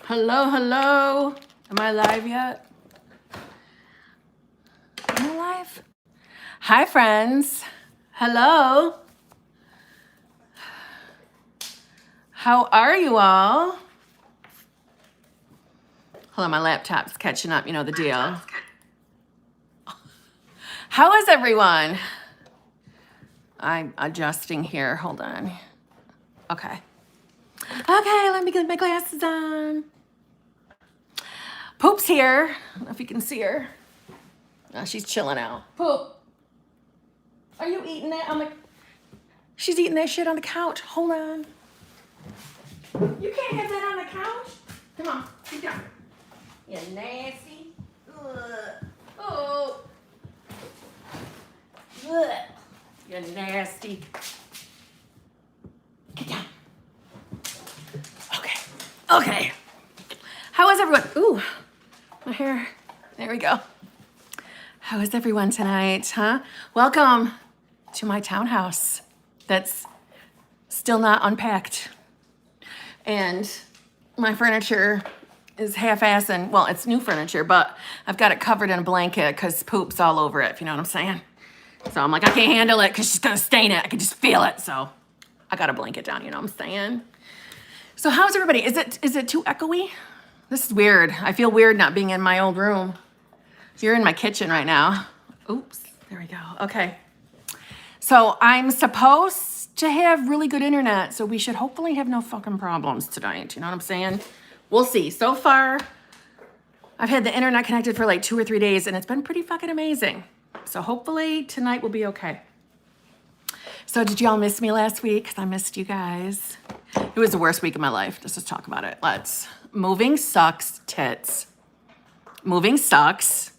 Hello, hello. Am I live yet? Am I live? Hi, friends. Hello. How are you all? Hold on, my laptop's catching up. You know the deal. How is everyone? I'm adjusting here. Hold on. Okay. Okay, let me get my glasses on. Poop's here. I don't know if you can see her. Oh, she's chilling out. Poop. Are you eating that on the... She's eating that shit on the couch. Hold on. You can't have that on the couch. Come on, sit down. You nasty. Ugh. Oh. Ugh. You're nasty. Get down. Okay. Okay. How is everyone? Ooh, my hair. There we go. How is everyone tonight, huh? Welcome to my townhouse that's still not unpacked. And my furniture is half-assing. Well, it's new furniture, but I've got it covered in a blanket because poop's all over it, if you know what I'm saying. So I'm like, I can't handle it because she's gonna stain it. I can just feel it. So I got a blanket down, you know what I'm saying? So how's everybody? Is it too echoey? This is weird. I feel weird not being in my old room. You're in my kitchen right now. Oops, there we go. Okay. So I'm supposed to have really good internet, so we should hopefully have no fucking problems tonight. You know what I'm saying? We'll see. So far, I've had the internet connected for like 2 or 3 days, and it's been pretty fucking amazing. So hopefully tonight will be okay. So did y'all miss me last week? Because I missed you guys. It was the worst week of my life. Let's just talk about it. Moving sucks tits. Moving sucks.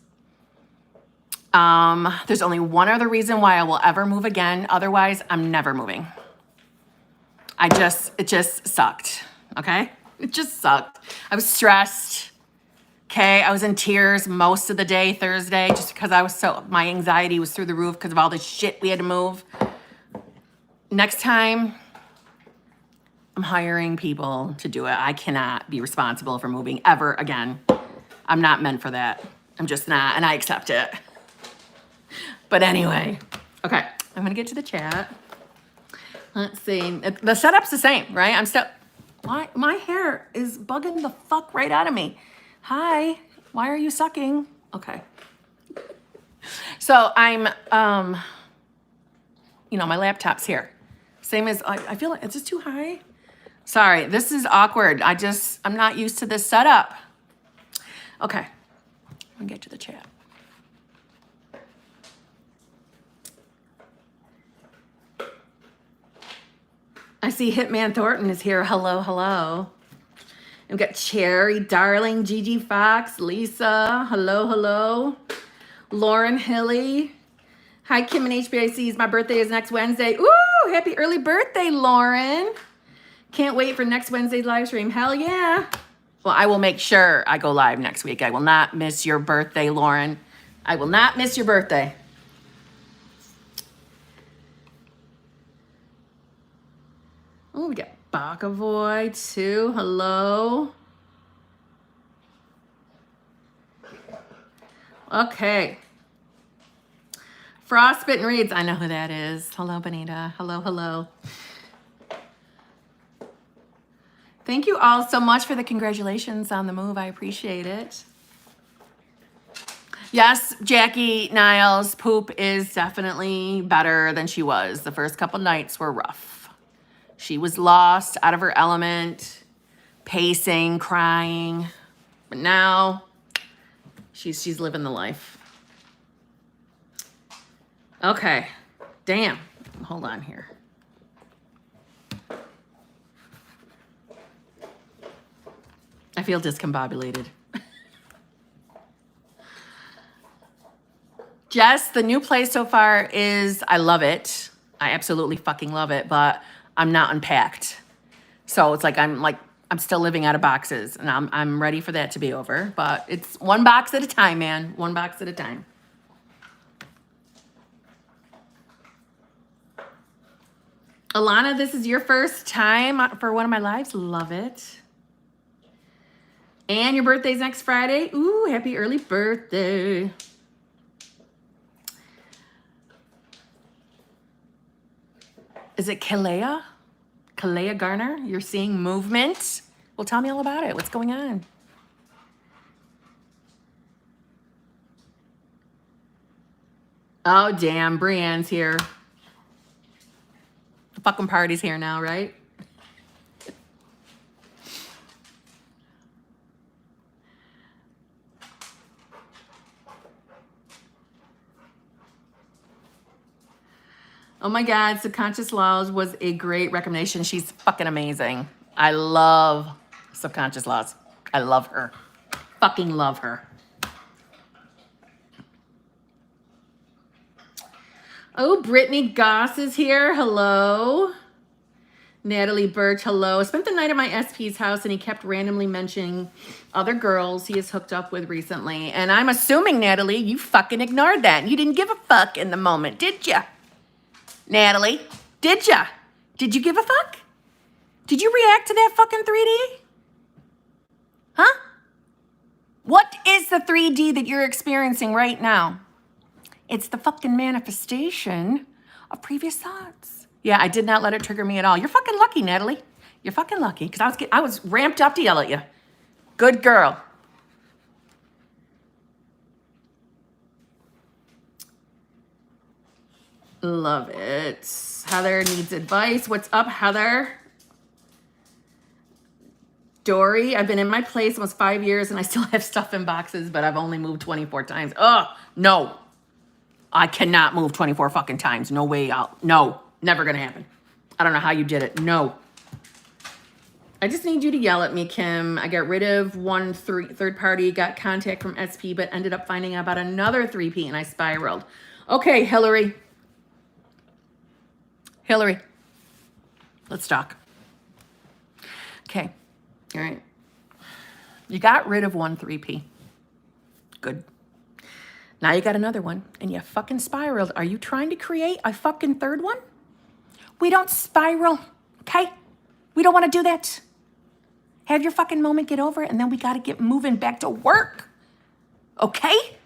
There's only one other reason why I will ever move again. Otherwise, I'm never moving. It just sucked. Okay? It just sucked. I was stressed. Okay? I was in tears most of the day Thursday just because my anxiety was through the roof because of all the shit we had to move. Next time, I'm hiring people to do it. I cannot be responsible for moving ever again. I'm not meant for that. I'm just not, and I accept it. But anyway, okay, I'm gonna get to the chat. Let's see, the setup's the same, right? My hair is bugging the fuck right out of me. Hi, why are you sucking? Okay. So I'm, my laptop's here. Same as, I feel like, it's just too high. Sorry, this is awkward. I'm not used to this setup. Okay, I'm gonna get to the chat. I see Hitman Thornton is here. Hello, hello. We've got Cherry, Darling, Gigi Fox, Lisa. Hello, hello. Lauren Hilly. Hi, Kim and HBICs. My birthday is next Wednesday. Ooh, happy early birthday, Lauren. Can't wait for next Wednesday's live stream. Hell yeah. Well, I will make sure I go live next week. I will not miss your birthday, Lauren. I will not miss your birthday. Oh, we got Bakavoy too. Hello. Okay. Frostbitten Reads. I know who that is. Hello, Benita. Hello, hello. Thank you all so much for the congratulations on the move. I appreciate it. Yes, Jackie Niles, poop is definitely better than she was. The first couple nights were rough. She was lost, out of her element, pacing, crying. But now she's living the life. Okay, damn. Hold on here. I feel discombobulated. Jess, the new place so far is, I love it. I absolutely fucking love it, but I'm not unpacked. So it's like I'm still living out of boxes, and I'm ready for that to be over. But it's one box at a time, man. One box at a time. Alana, this is your first time for one of my lives. Love it. And your birthday's next Friday. Ooh, happy early birthday. Is it Kalea? Kalea Garner? You're seeing movement? Well, tell me all about it. What's going on? Oh, damn. Brienne's here. The fucking party's here now, right? Oh my God, Subconscious Laws was a great recommendation. She's fucking amazing. I love Subconscious Laws. I love her. Fucking love her. Oh, Brittany Goss is here. Hello. Natalie Birch, hello. I spent the night at my SP's house and he kept randomly mentioning other girls he has hooked up with recently. And I'm assuming, Natalie, you fucking ignored that. You didn't give a fuck in the moment, did ya? Natalie, did ya? Did you give a fuck? Did you react to that fucking 3D? Huh? What is the 3D that you're experiencing right now? It's the fucking manifestation of previous thoughts. Yeah, I did not let it trigger me at all. You're fucking lucky, Natalie. You're fucking lucky because I was ramped up to yell at you. Good girl. Love it. Heather needs advice. What's up, Heather? Dory, I've been in my place almost 5 years and I still have stuff in boxes, but I've only moved 24 times. Oh, no. I cannot move 24 fucking times. No way out. No, never gonna happen. I don't know how you did it. No. I just need you to yell at me, Kim. I got rid of one third party, got contact from SP, but ended up finding out about another 3P and I spiraled. Okay, Hillary. Hillary, let's talk. Okay, all right. You got rid of one 3P. Good. Now you got another one and you fucking spiraled. Are you trying to create a fucking third one? We don't spiral, okay? We don't want to do that. Have your fucking moment, get over it, and then we got to get moving back to work, okay?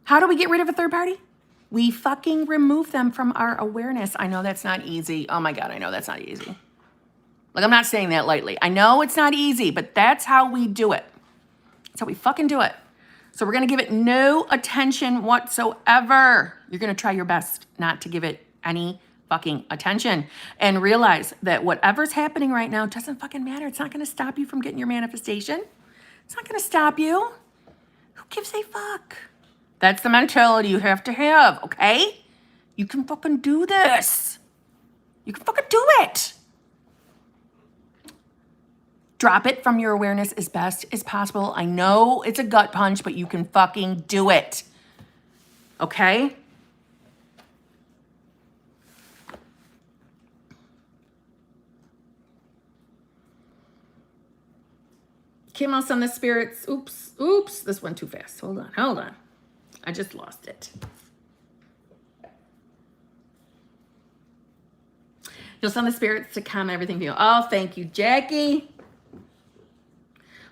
How do we get rid of a third party? We fucking remove them from our awareness. I know that's not easy. Oh my God, I know that's not easy. Like, I'm not saying that lightly. I know it's not easy, but that's how we do it. That's how we fucking do it. So we're going to give it no attention whatsoever. You're going to try your best not to give it any fucking attention and realize that whatever's happening right now doesn't fucking matter. It's not going to stop you from getting your manifestation. It's not going to stop you. Who gives a fuck? That's the mentality you have to have, okay? You can fucking do this. You can fucking do it. Drop it from your awareness as best as possible. I know it's a gut punch, but you can fucking do it. Okay? Kim, I'll send the spirits. Oops, this went too fast. Hold on. I just lost it. You'll send the spirits to calm everything for you. Oh, thank you, Jackie.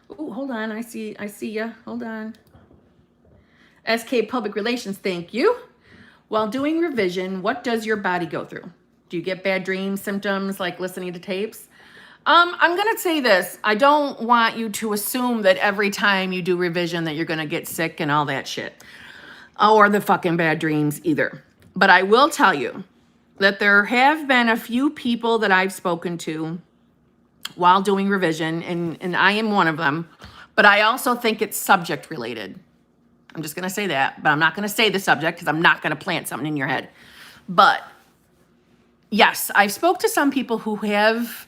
Oh, hold on. I see ya. Hold on. SK Public Relations, thank you. While doing revision, what does your body go through? Do you get bad dreams, symptoms like listening to tapes? I'm going to say this. I don't want you to assume that every time you do revision that you're going to get sick and all that shit. Or the fucking bad dreams either. But I will tell you that there have been a few people that I've spoken to while doing revision, and I am one of them, but I also think it's subject related. I'm just going to say that, but I'm not going to say the subject because I'm not going to plant something in your head. But yes, I've spoke to some people who have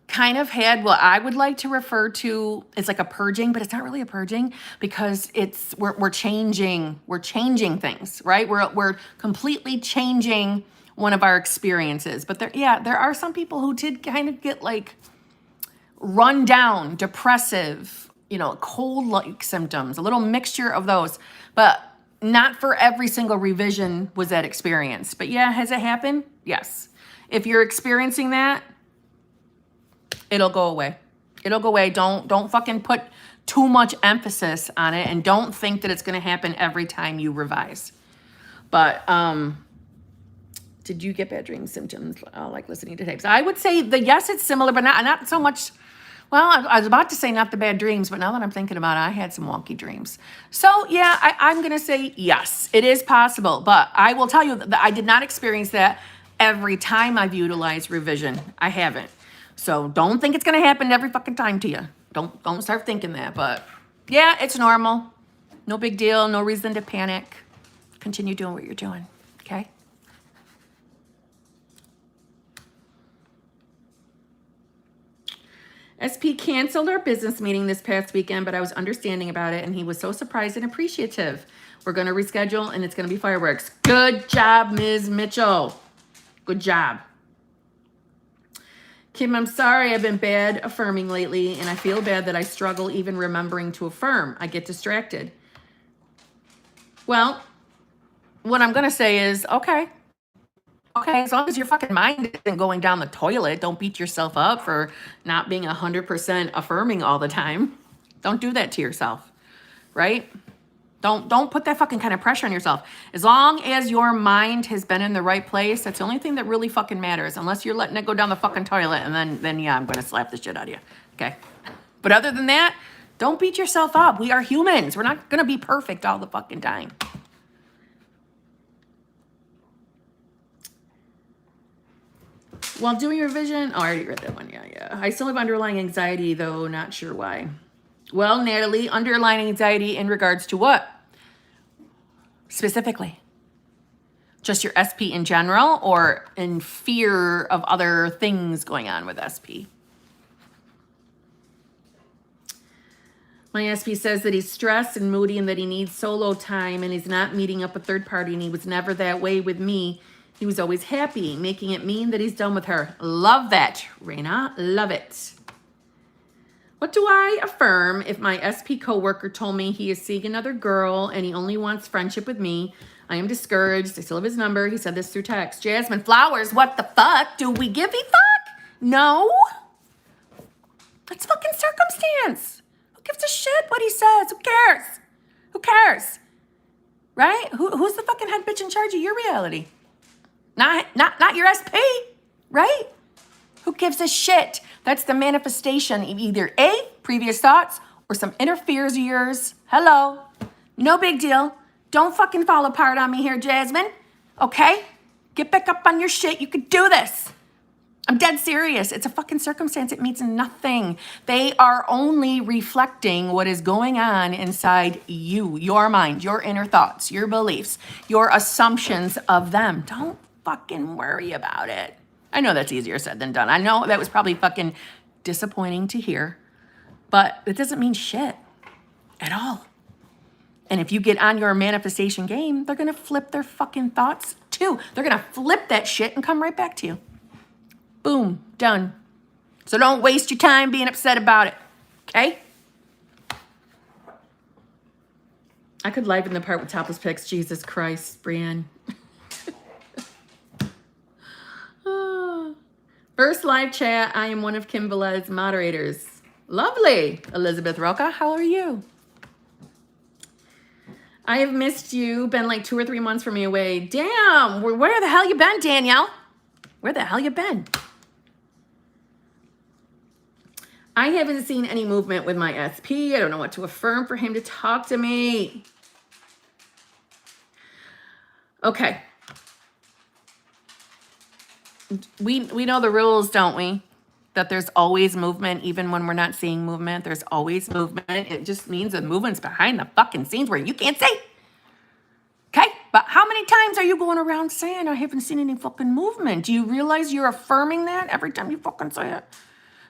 kind of had what I would like to refer to as like a purging, but it's not really a purging because we're changing things, right? We're completely changing one of our experiences. But there are some people who did kind of get like run down, depressive, cold-like symptoms, a little mixture of those, but not for every single revision was that experience. But yeah, has it happened? Yes. If you're experiencing that, it'll go away. It'll go away. Don't fucking put too much emphasis on it, and don't think that it's going to happen every time you revise. But did you get bad dream symptoms like listening to tapes? I would say yes, it's similar, but not so much. Well, I was about to say not the bad dreams, but now that I'm thinking about it, I had some wonky dreams. So yeah, I'm going to say yes, it is possible. But I will tell you that I did not experience that every time I've utilized revision. I haven't. So don't think it's going to happen every fucking time to you. Don't start thinking that. But yeah, it's normal. No big deal. No reason to panic. Continue doing what you're doing. Okay? SP canceled our business meeting this past weekend, but I was understanding about it, and he was so surprised and appreciative. We're going to reschedule, and it's going to be fireworks. Good job, Ms. Mitchell. Good job. Kim, I'm sorry I've been bad affirming lately, and I feel bad that I struggle even remembering to affirm. I get distracted. Well, what I'm going to say is, okay, as long as your fucking mind isn't going down the toilet, don't beat yourself up for not being 100% affirming all the time. Don't do that to yourself, right? Don't put that fucking kind of pressure on yourself. As long as your mind has been in the right place, that's the only thing that really fucking matters. Unless you're letting it go down the fucking toilet, and then yeah, I'm going to slap the shit out of you. Okay? But other than that, don't beat yourself up. We are humans. We're not going to be perfect all the fucking time. While doing revision, I already read that one. Yeah. I still have underlying anxiety, though not sure why. Well, Natalie, underlying anxiety in regards to what? Specifically? Just your SP in general, or in fear of other things going on with SP? My SP says that he's stressed and moody and that he needs solo time and he's not meeting up with third party, and he was never that way with me. He was always happy, making it mean that he's done with her. Love that, Raina. Love it. What do I affirm if my SP coworker told me he is seeing another girl and he only wants friendship with me? I am discouraged. I still have his number. He said this through text. Jasmine Flowers, what the fuck? Do we give a fuck? No. That's fucking circumstance. Who gives a shit what he says? Who cares? Who cares? Right? Who's the fucking head bitch in charge of your reality? Not your SP, right? Who gives a shit? That's the manifestation of either A, previous thoughts, or some inner fears of yours. Hello. No big deal. Don't fucking fall apart on me here, Jasmine. Okay? Get back up on your shit. You could do this. I'm dead serious. It's a fucking circumstance. It means nothing. They are only reflecting what is going on inside you, your mind, your inner thoughts, your beliefs, your assumptions of them. Don't fucking worry about it. I know that's easier said than done. I know that was probably fucking disappointing to hear, but it doesn't mean shit at all. And if you get on your manifestation game, they're going to flip their fucking thoughts too. They're going to flip that shit and come right back to you. Boom, done. So don't waste your time being upset about it, okay? I could liven the part with topless pics. Jesus Christ, Brienne. First live chat, I am one of Kim Velez's moderators. Lovely. Elizabeth Roca, how are you? I have missed you. Been like 2 or 3 months from me away. Damn, where the hell you been, Danielle? Where the hell you been? I haven't seen any movement with my SP. I don't know what to affirm for him to talk to me. Okay. We know the rules, don't we? That there's always movement, even when we're not seeing movement. There's always movement. It just means the movement's behind the fucking scenes where you can't see. Okay? But how many times are you going around saying, I haven't seen any fucking movement? Do you realize you're affirming that every time you fucking say it?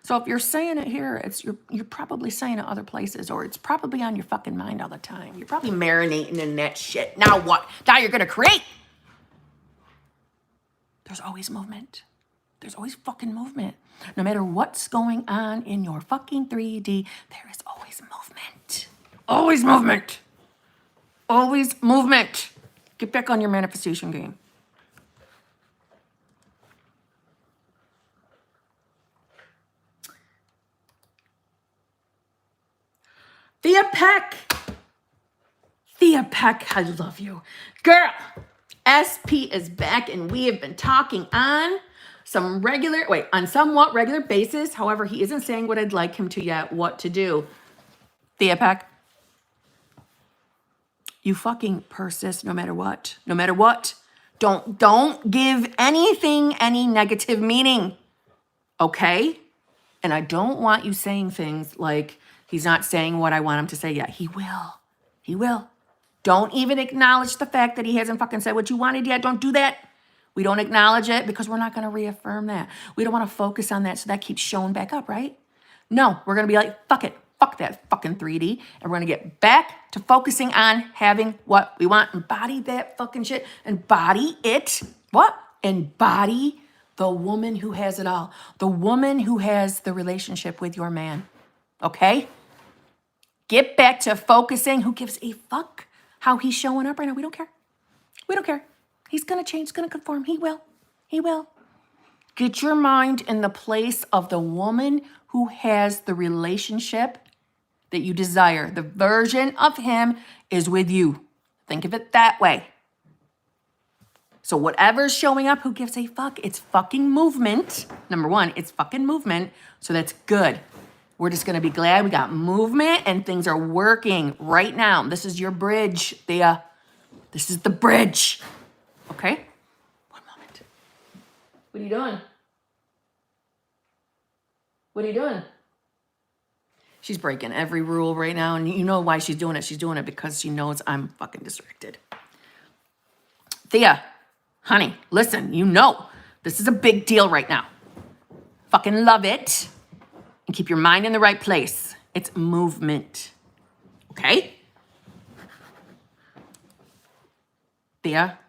So if you're saying it here, you're probably saying it other places, or it's probably on your fucking mind all the time. You're probably marinating in that shit. Now what? Now you're going to create. There's always movement. There's always fucking movement. No matter what's going on in your fucking 3D, there is always movement. Always movement. Always movement. Get back on your manifestation game. Thea Peck. Thea Peck, I love you. Girl, SP is back and we have been talking on on somewhat regular basis. However, he isn't saying what I'd like him to yet, what to do. Thea Peck, you fucking persist no matter what. No matter what. Don't give anything any negative meaning. Okay? And I don't want you saying things like he's not saying what I want him to say yet. He will. He will. Don't even acknowledge the fact that he hasn't fucking said what you wanted yet. Don't do that. We don't acknowledge it because we're not going to reaffirm that. We don't want to focus on that so that keeps showing back up, right? No, we're going to be like, fuck it. Fuck that fucking 3D. And we're going to get back to focusing on having what we want. Embody that fucking shit. Embody it. What? Embody the woman who has it all. The woman who has the relationship with your man. Okay? Get back to focusing. Who gives a fuck how he's showing up right now? We don't care. We don't care. He's going to change. He's going to conform. He will. He will. Get your mind in the place of the woman who has the relationship that you desire. The version of him is with you. Think of it that way. So whatever's showing up, who gives a fuck? It's fucking movement. Number one, it's fucking movement. So that's good. We're just going to be glad we got movement and things are working right now. This is your bridge, Thea. This is the bridge. Okay? One moment. What are you doing? What are you doing? She's breaking every rule right now, and you know why she's doing it. She's doing it because she knows I'm fucking distracted. Thea, honey, listen, you know this is a big deal right now. Fucking love it. And keep your mind in the right place. It's movement. Okay? Thea?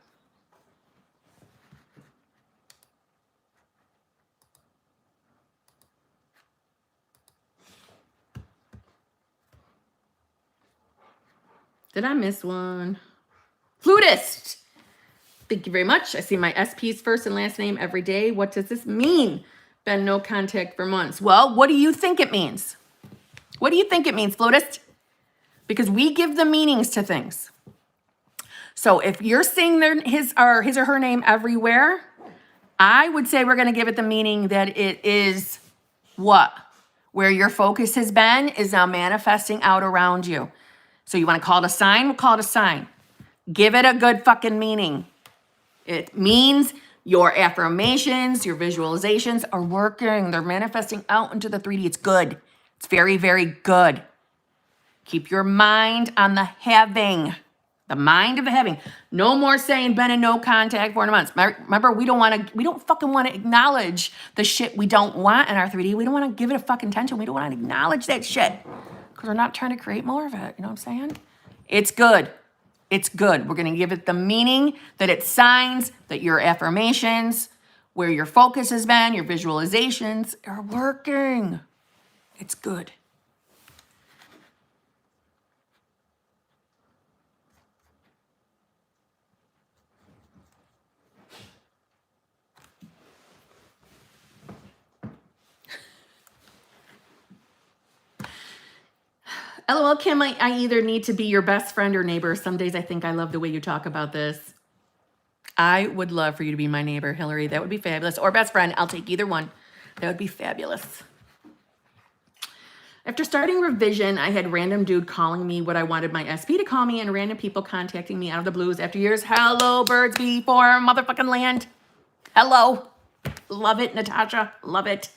Did I miss one? Flutist. Thank you very much. I see my SP's first and last name every day. What does this mean? Been no contact for months. Well, what do you think it means? What do you think it means, Flutist? Because we give the meanings to things. So if you're seeing his or her name everywhere, I would say we're going to give it the meaning that it is what? Where your focus has been is now manifesting out around you. So you want to call it a sign? We'll call it a sign. Give it a good fucking meaning. It means your affirmations, your visualizations are working. They're manifesting out into the 3D. It's good. It's very, very good. Keep your mind on the having. The mind of the having. No more saying been in no contact for months. Remember, we don't fucking want to acknowledge the shit we don't want in our 3D. We don't want to give it a fucking attention. We don't want to acknowledge that shit. Because we're not trying to create more of it. You know what I'm saying? It's good. It's good. We're going to give it the meaning that it signs that your affirmations, where your focus has been, your visualizations are working. It's good. LOL, Kim, I either need to be your best friend or neighbor. Some days I think I love the way you talk about this. I would love for you to be my neighbor, Hillary. That would be fabulous. Or best friend. I'll take either one. That would be fabulous. After starting revision, I had random dude calling me what I wanted my SP to call me and random people contacting me out of the blues after years. Hello, birds before motherfucking land. Hello. Love it, Natasha. Love it.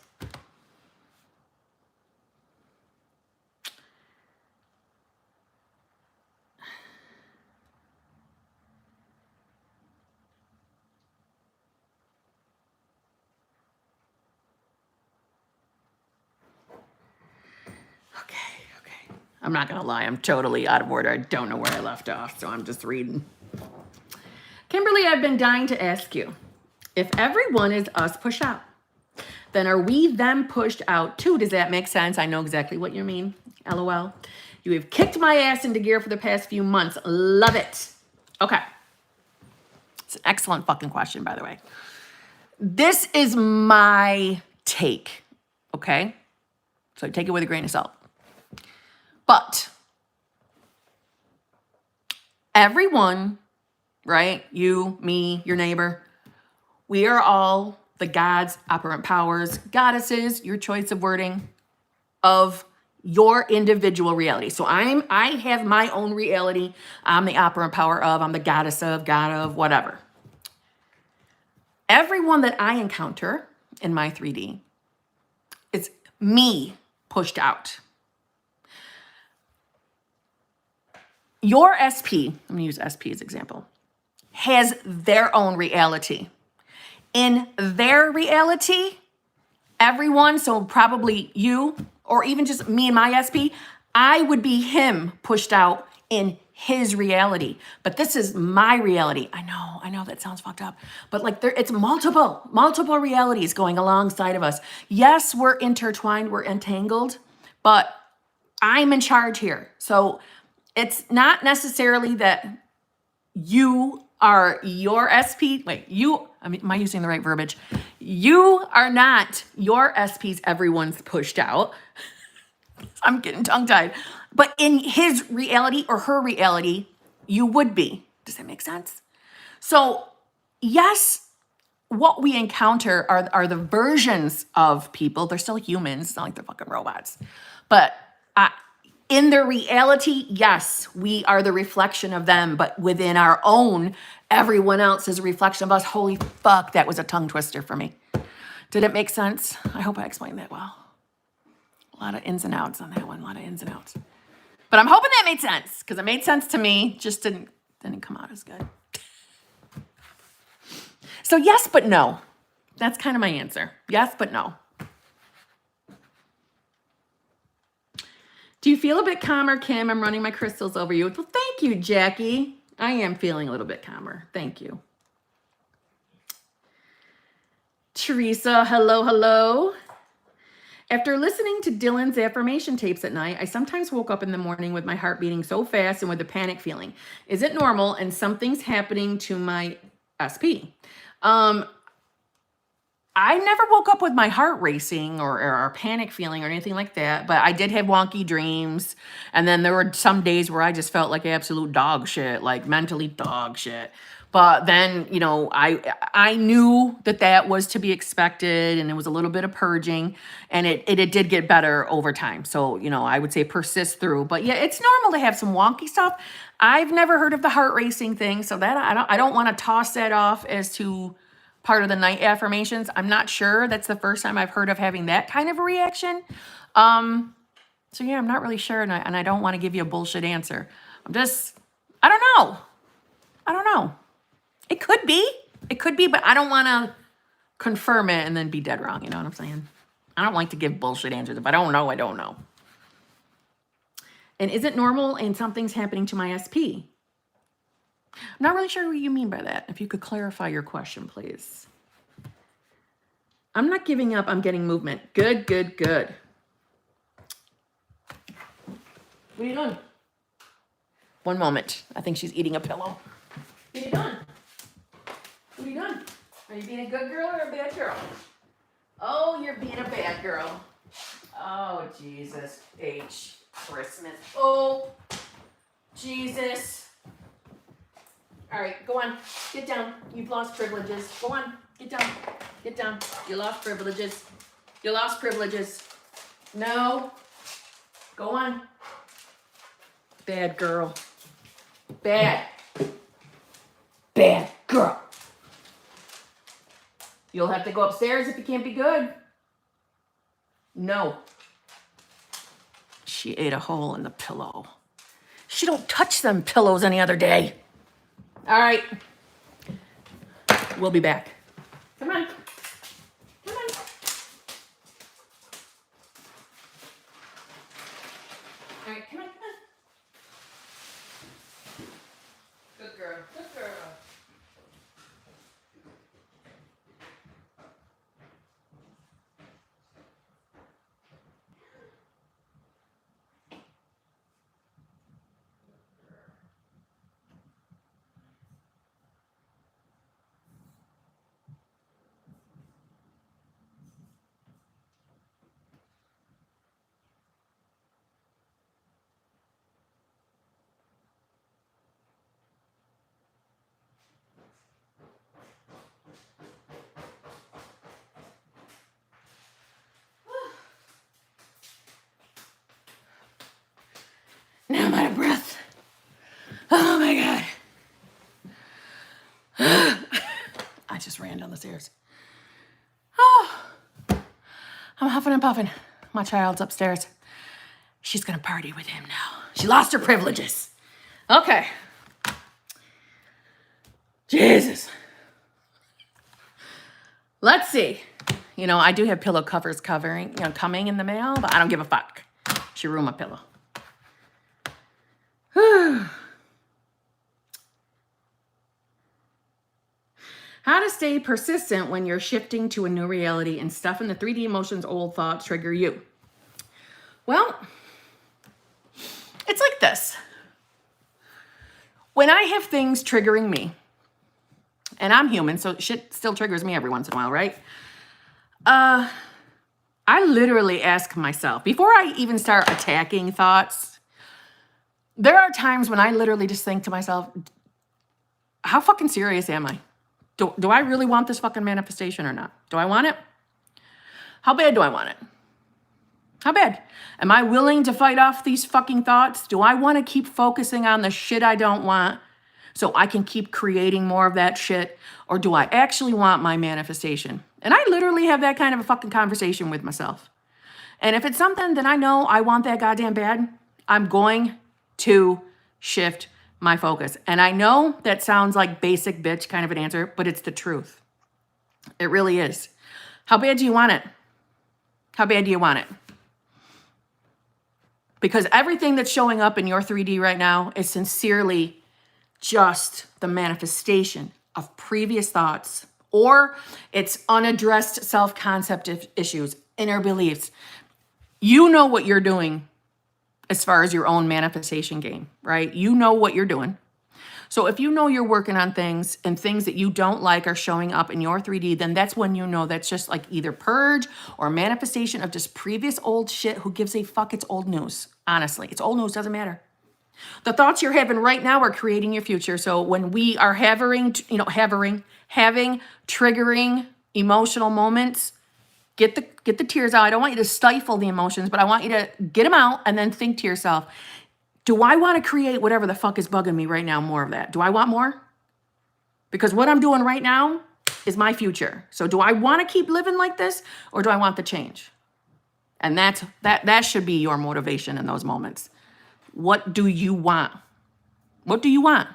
I'm not going to lie. I'm totally out of order. I don't know where I left off, so I'm just reading. Kimberly, I've been dying to ask you, if everyone is us push out, then are we them pushed out too? Does that make sense? I know exactly what you mean. LOL. You have kicked my ass into gear for the past few months. Love it. Okay. It's an excellent fucking question, by the way. This is my take, okay? So take it with a grain of salt. But Everyone, right? You, me, your neighbor, we are all the gods, operant powers, goddesses, your choice of wording, of your individual reality. So I have my own reality. I'm the operant power of, I'm the goddess of, god of, whatever. Everyone that I encounter in my 3D, it's me pushed out. Your SP, I'm gonna use SP as example, has their own reality. In their reality, everyone, so probably you, or even just me and my SP, I would be him pushed out in his reality. But this is my reality. I know that sounds fucked up, but like it's multiple realities going alongside of us. Yes, we're intertwined, we're entangled, but I'm in charge here. So it's not necessarily that you are your SP. Am I using the right verbiage? You are not your SPs. Everyone's pushed out. I'm getting tongue-tied. But in his reality or her reality, you would be. Does that make sense? So yes, what we encounter are the versions of people. They're still humans. It's not like they're fucking robots. But in their reality, yes, we are the reflection of them. But within our own, everyone else is a reflection of us. Holy fuck, that was a tongue twister for me. Did it make sense? I hope I explained that well. A lot of ins and outs on that one. A lot of ins and outs. But I'm hoping that made sense, because it made sense to me. Just didn't come out as good. So yes, but no. That's kind of my answer. Yes, but no. Do you feel a bit calmer, Kim? I'm running my crystals over you. Well, thank you, Jackie. I am feeling a little bit calmer. Thank you. Teresa, hello. After listening to Dylan's affirmation tapes at night, I sometimes woke up in the morning with my heart beating so fast and with a panic feeling. Is it normal and something's happening to my SP? I never woke up with my heart racing or panic feeling or anything like that, but I did have wonky dreams. And then there were some days where I just felt like absolute dog shit, like mentally dog shit. But then, I knew that was to be expected, and it was a little bit of purging, and it did get better over time. So, I would say persist through. But yeah, it's normal to have some wonky stuff. I've never heard of the heart racing thing, so that I don't want to toss that off as to part of the night affirmations. I'm not sure. That's the first time I've heard of having that kind of a reaction. So yeah, I'm not really sure, and I don't want to give you a bullshit answer. I don't know. It could be, but I don't want to confirm it and then be dead wrong. You know what I'm saying? I don't like to give bullshit answers. If I don't know, I don't know. And is it normal and something's happening to my SP? I'm not really sure what you mean by that. If you could clarify your question, please. I'm not giving up. I'm getting movement. Good. What are you doing? One moment. I think she's eating a pillow. What are you doing? Are you being a good girl or a bad girl? Oh, you're being a bad girl. Oh, Jesus H. Christmas. Oh, Jesus. All right, go on. Get down. You've lost privileges. Go on. Get down. You lost privileges. No. Go on. Bad girl. Bad girl. You'll have to go upstairs if you can't be good. No. She ate a hole in the pillow. She don't touch them pillows any other day. All right. We'll be back. Come on. All right, come on. Good girl. I'm out of breath. Oh my God. I just ran down the stairs. Oh, I'm huffing and puffing. My child's upstairs. She's gonna party with him now. She lost her privileges. Okay. Jesus. Let's see. You know, I do have pillow covers coming in the mail, but I don't give a fuck. She ruined my pillow. How to stay persistent when you're shifting to a new reality and stuff in the 3D emotions, old thoughts trigger you. Well, it's like this. When I have things triggering me, and I'm human, so shit still triggers me every once in a while, right? I literally ask myself, before I even start attacking thoughts, there are times when I literally just think to myself, how fucking serious am I? Do I really want this fucking manifestation or not? Do I want it? How bad do I want it? How bad? Am I willing to fight off these fucking thoughts? Do I want to keep focusing on the shit I don't want so I can keep creating more of that shit? Or do I actually want my manifestation? And I literally have that kind of a fucking conversation with myself. And if it's something that I know I want that goddamn bad, I'm going to shift my focus. And I know that sounds like basic bitch kind of an answer, but it's the truth. It really is. How bad do you want it? How bad do you want it? Because everything that's showing up in your 3D right now is sincerely just the manifestation of previous thoughts, or it's unaddressed self-concept issues, inner beliefs. You know what you're doing as far as your own manifestation game, right? You know what you're doing. So if you know you're working on things and things that you don't like are showing up in your 3D, then that's when you know that's just like either purge or manifestation of just previous old shit. Who gives a fuck? It's old news. Honestly, it's old news, doesn't matter. The thoughts you're having right now are creating your future. So when we are having triggering emotional moments, get the tears out. I don't want you to stifle the emotions, but I want you to get them out and then think to yourself, do I want to create whatever the fuck is bugging me right now, more of that? Do I want more? Because what I'm doing right now is my future. So do I want to keep living like this, or do I want the change? And that should be your motivation in those moments. What do you want? What do you want?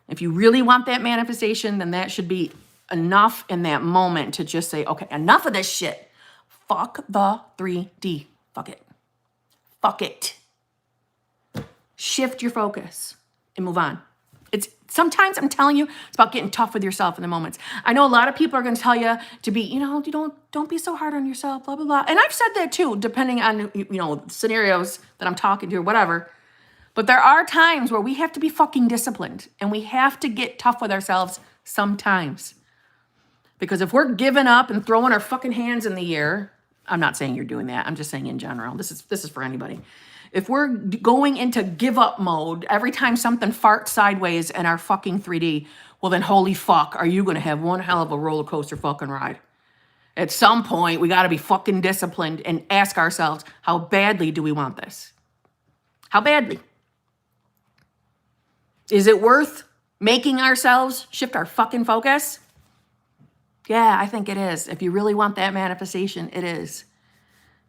If you really want that manifestation, then that should be enough in that moment to just say, okay, enough of this shit. Fuck the 3D. Fuck it. Fuck it. Shift your focus and move on. It's sometimes, I'm telling you, it's about getting tough with yourself in the moments. I know a lot of people are going to tell you to be, don't be so hard on yourself, blah, blah, blah. And I've said that too, depending on, scenarios that I'm talking to or whatever. But there are times where we have to be fucking disciplined and we have to get tough with ourselves sometimes. Because if we're giving up and throwing our fucking hands in the air, I'm not saying you're doing that. I'm just saying in general. This is for anybody. If we're going into give up mode every time something farts sideways in our fucking 3D, well then holy fuck, are you going to have one hell of a roller coaster fucking ride. At some point, we got to be fucking disciplined and ask ourselves, how badly do we want this? How badly? Is it worth making ourselves shift our fucking focus? Yeah, I think it is. If you really want that manifestation, it is.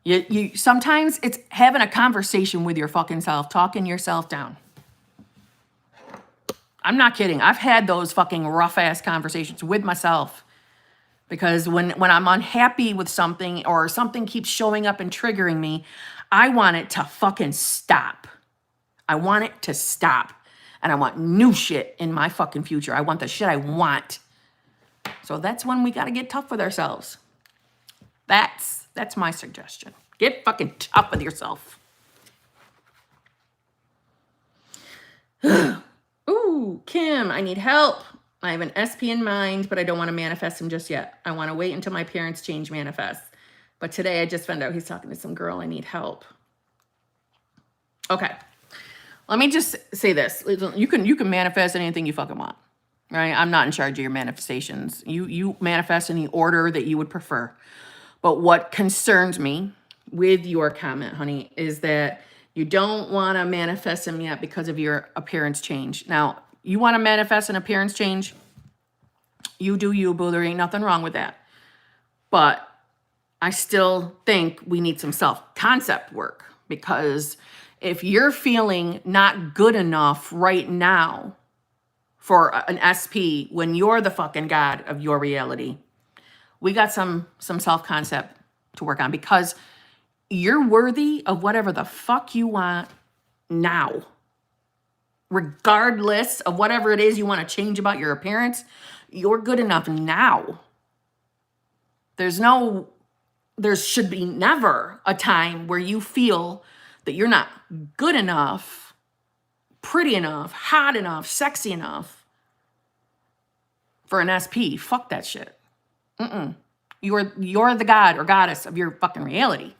You sometimes it's having a conversation with your fucking self, talking yourself down. I'm not kidding. I've had those fucking rough ass conversations with myself because when I'm unhappy with something or something keeps showing up and triggering me, I want it to fucking stop. I want it to stop. And I want new shit in my fucking future. I want the shit I want. So that's when we got to get tough with ourselves. That's my suggestion. Get fucking tough with yourself. Ooh, Kim, I need help. I have an SP in mind, but I don't want to manifest him just yet. I want to wait until my parents change manifest. But today I just found out he's talking to some girl. I need help. Okay. Let me just say this. You can manifest anything you fucking want. Right? I'm not in charge of your manifestations. You manifest in the order that you would prefer. But what concerns me with your comment, honey, is that You don't want to manifest them yet because of your appearance change. Now, you want to manifest an appearance change? You do you, boo. There ain't nothing wrong with that. But I still think we need some self-concept work, because if you're feeling not good enough right now for an SP when you're the fucking God of your reality, we got some self-concept to work on, because you're worthy of whatever the fuck you want now. Regardless of whatever it is you want to change about your appearance, you're good enough now. There should be never a time where you feel that you're not good enough, pretty enough, hot enough, sexy enough for an SP. Fuck that shit. You're the god or goddess of your fucking reality.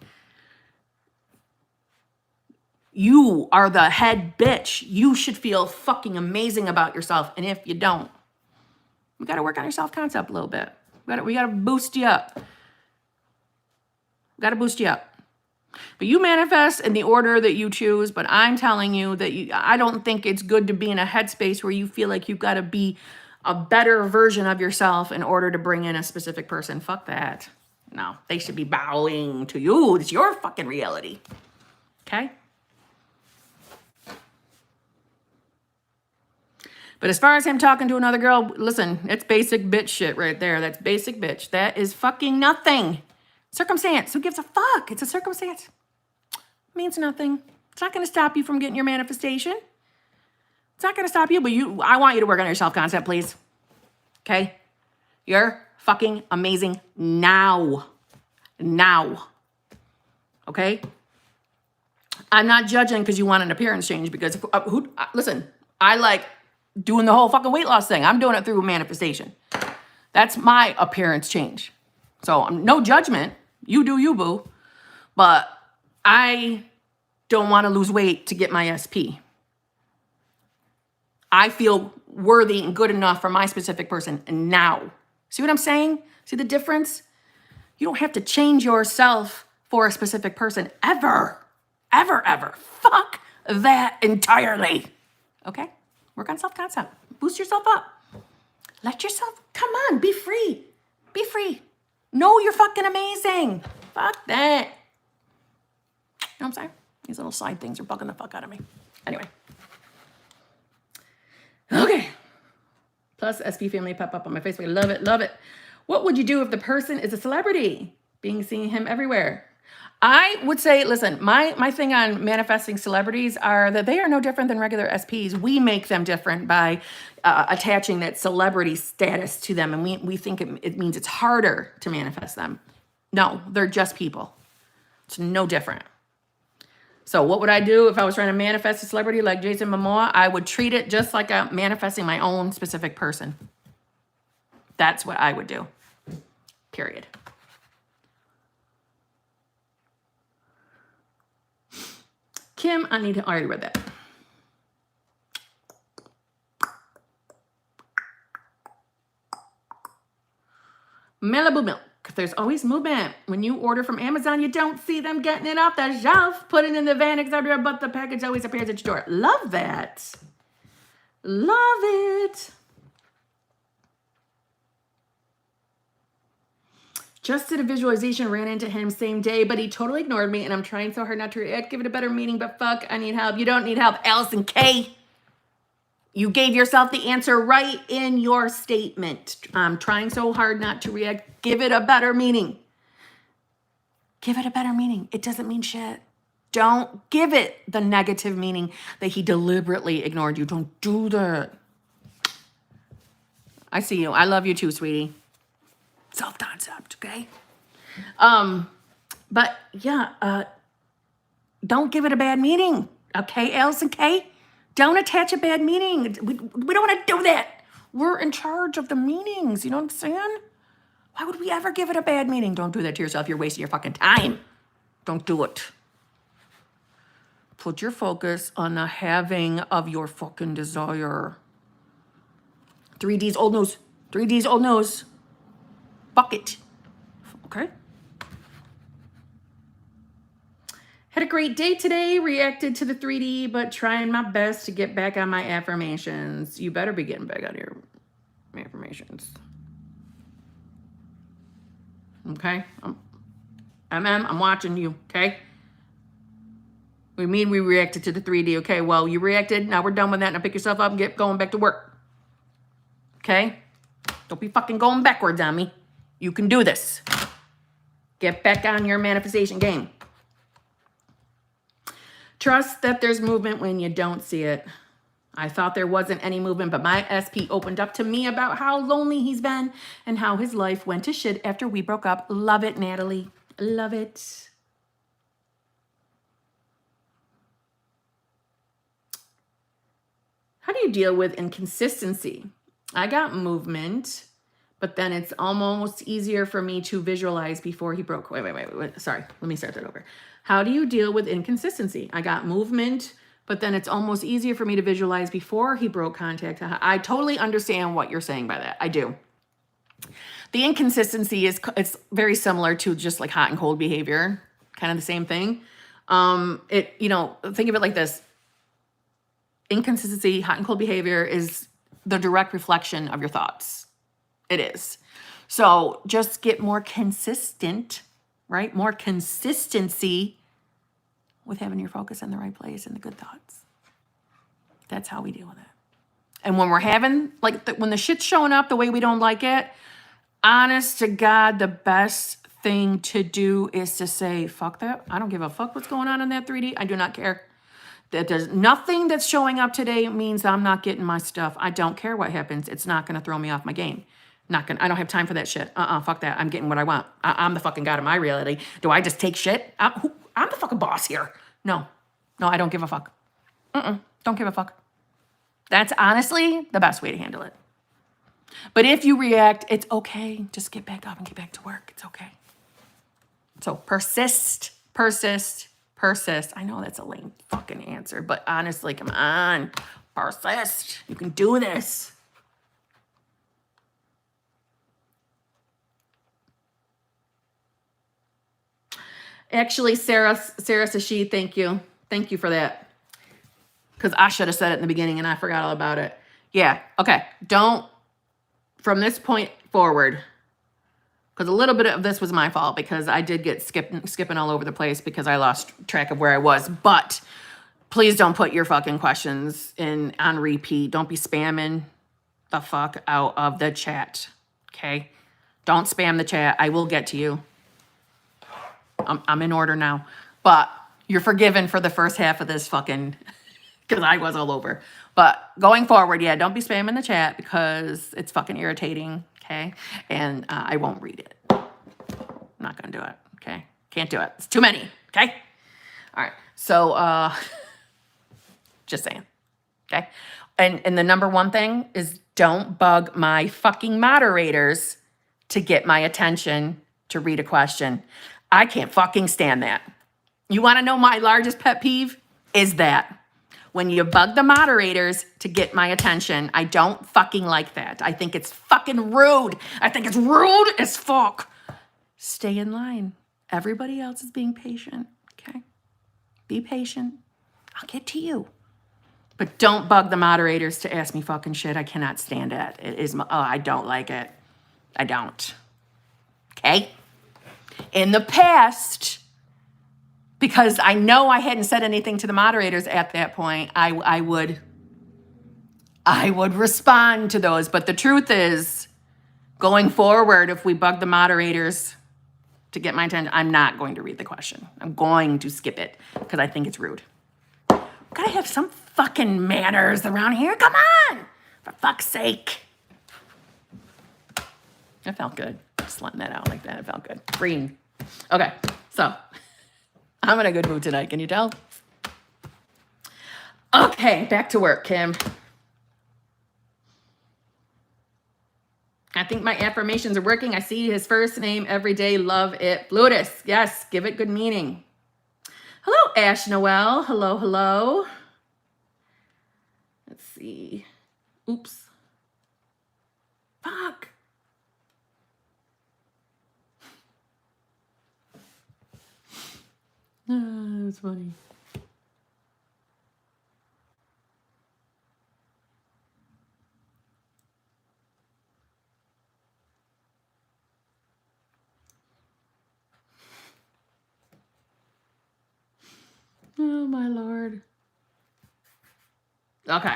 You are the head bitch. You should feel fucking amazing about yourself. And if you don't, we got to work on your self-concept a little bit. We got to boost you up. Got to boost you up. But you manifest in the order that you choose. But I'm telling you that I don't think it's good to be in a headspace where you feel like you've got to be a better version of yourself in order to bring in a specific person. Fuck that. No, they should be bowing to you. It's your fucking reality. Okay? But as far as him talking to another girl, listen, it's basic bitch shit right there. That's basic bitch. That is fucking nothing. Circumstance. Who gives a fuck? It's a circumstance. It means nothing. It's not going to stop you from getting your manifestation. It's not going to stop you, but I want you to work on your self-concept, please. Okay? You're fucking amazing now. Now. Okay? I'm not judging because you want an appearance change, because listen, I like doing the whole fucking weight loss thing. I'm doing it through manifestation. That's my appearance change. So no judgment. You do you, boo. But I don't want to lose weight to get my SP. I feel worthy and good enough for my specific person now. See what I'm saying? See the difference? You don't have to change yourself for a specific person ever. Ever, ever. Fuck that entirely. Okay? Work on self-concept. Boost yourself up. Let yourself, come on, be free. Be free. Know you're fucking amazing. Fuck that. You know what I'm saying? These little side things are bugging the fuck out of me. Anyway. Okay. Plus SP family pop up on my Facebook. Love it, love it. What would you do if the person is a celebrity? Being seen him everywhere. I would say, listen, my thing on manifesting celebrities are that they are no different than regular SPs. We make them different by attaching that celebrity status to them. And we think it means it's harder to manifest them. No, they're just people. It's no different. So what would I do if I was trying to manifest a celebrity like Jason Momoa? I would treat it just like I'm manifesting my own specific person. That's what I would do. Period. Kim, I already read that. Malibu milk. There's always movement. When you order from Amazon, you don't see them getting it off the shelf, put it in the van, etc., but the package always appears at your door. Love that. Love it. Just did a visualization, ran into him same day, but he totally ignored me, and I'm trying so hard not to react, give it a better meaning, but fuck, I need help. You don't need help, Allison K. You gave yourself the answer right in your statement. I'm trying so hard not to react. Give it a better meaning. Give it a better meaning. It doesn't mean shit. Don't give it the negative meaning that he deliberately ignored you. Don't do that. I see you. I love you too, sweetie. Self-concept, okay? But yeah, don't give it a bad meaning, okay, Allison K? Don't attach a bad meaning. We don't want to do that. We're in charge of the meanings, you know what I'm saying? Why would we ever give it a bad meaning? Don't do that to yourself. You're wasting your fucking time. Don't do it. Put your focus on the having of your fucking desire. 3D's old news. 3D's old news. Fuck it. Okay? Had a great day today, reacted to the 3D, but trying my best to get back on my affirmations. You better be getting back on your affirmations. Okay? I'm watching you, okay? We mean we reacted to the 3D, okay? Well, you reacted, now we're done with that. Now pick yourself up and get going back to work. Okay? Don't be fucking going backwards on me. You can do this. Get back on your manifestation game. Trust that there's movement when you don't see it. I thought there wasn't any movement, but my SP opened up to me about how lonely he's been and how his life went to shit after we broke up. Love it, Natalie. Love it. How do you deal with inconsistency? I got movement, but then it's almost easier for me to visualize before he broke. Wait. Sorry, let me start that over. How do you deal with inconsistency? I got movement, but then it's almost easier for me to visualize before he broke contact. I totally understand what you're saying by that. I do. The inconsistency is, it's very similar to just like hot and cold behavior, kind of the same thing. Think of it like this. Inconsistency, hot and cold behavior is the direct reflection of your thoughts. It is. So just get more consistent, right? More consistency with having your focus in the right place and the good thoughts. That's how we deal with it. And when we're having, when the shit's showing up the way we don't like it, honest to God, the best thing to do is to say, fuck that. I don't give a fuck what's going on in that 3D. I do not care. That there's nothing that's showing up today means I'm not getting my stuff. I don't care what happens. It's not going to throw me off my game. I don't have time for that shit. Fuck that. I'm getting what I want. I'm the fucking god of my reality. Do I just take shit? I'm the fucking boss here. No, I don't give a fuck. Don't give a fuck. That's honestly the best way to handle it. But if you react, it's okay. Just get back up and get back to work. It's okay. So persist. I know that's a lame fucking answer, but honestly, come on. Persist. You can do this. Actually, Sarah says thank you. Thank you for that. Because I should have said it in the beginning and I forgot all about it. Yeah, okay. Don't, from this point forward, because a little bit of this was my fault because I did get skipping all over the place because I lost track of where I was. But please don't put your fucking questions on repeat. Don't be spamming the fuck out of the chat, okay? Don't spam the chat. I will get to you. I'm in order now. But you're forgiven for the first half of this fucking, because I was all over. But going forward, yeah, don't be spamming the chat because it's fucking irritating, okay? And I won't read it. I'm not going to do it, okay? Can't do it. It's too many, okay? All right. So just saying, okay? And the number one thing is don't bug my fucking moderators to get my attention to read a question. I can't fucking stand that. You want to know my largest pet peeve? Is that when you bug the moderators to get my attention. I don't fucking like that. I think it's fucking rude. I think it's rude as fuck. Stay in line. Everybody else is being patient, okay? Be patient. I'll get to you. But don't bug the moderators to ask me fucking shit. I cannot stand it. I don't like it. I don't. Okay? In the past, because I know I hadn't said anything to the moderators at that point, I would respond to those. But the truth is, going forward, if we bug the moderators to get my attention, I'm not going to read the question. I'm going to skip it because I think it's rude. Gotta have some fucking manners around here. Come on, for fuck's sake. It felt good. Just letting that out like that. It felt good. Freeing. Okay, so I'm in a good mood tonight. Can you tell? Okay, back to work, Kim. I think my affirmations are working. I see his first name every day. Love it. Plutus. Yes, give it good meaning. Hello, Ash Noel. Hello, hello. Let's see. Oops. Fuck. That was funny. Oh, my Lord. Okay.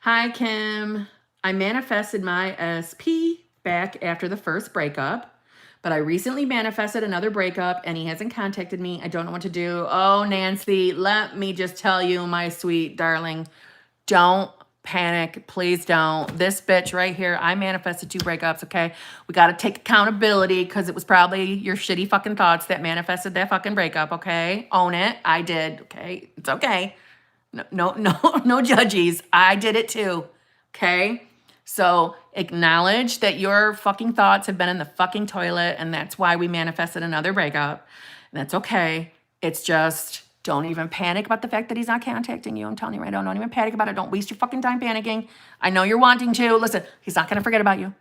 Hi, Kim. I manifested my SP back after the first breakup, but I recently manifested another breakup and he hasn't contacted me. I don't know what to do. Oh, Nancy, let me just tell you, my sweet darling, don't panic. Please don't. This bitch right here, I manifested 2 breakups, okay? We got to take accountability because it was probably your shitty fucking thoughts that manifested that fucking breakup, okay? Own it. I did, okay? It's okay. No judges. I did it too, okay? So acknowledge that your fucking thoughts have been in the fucking toilet and that's why we manifested another breakup. That's okay. It's just, don't even panic about the fact that he's not contacting you. I'm telling you right now, don't even panic about it. Don't waste your fucking time panicking. I know you're wanting to. Listen, he's not going to forget about you,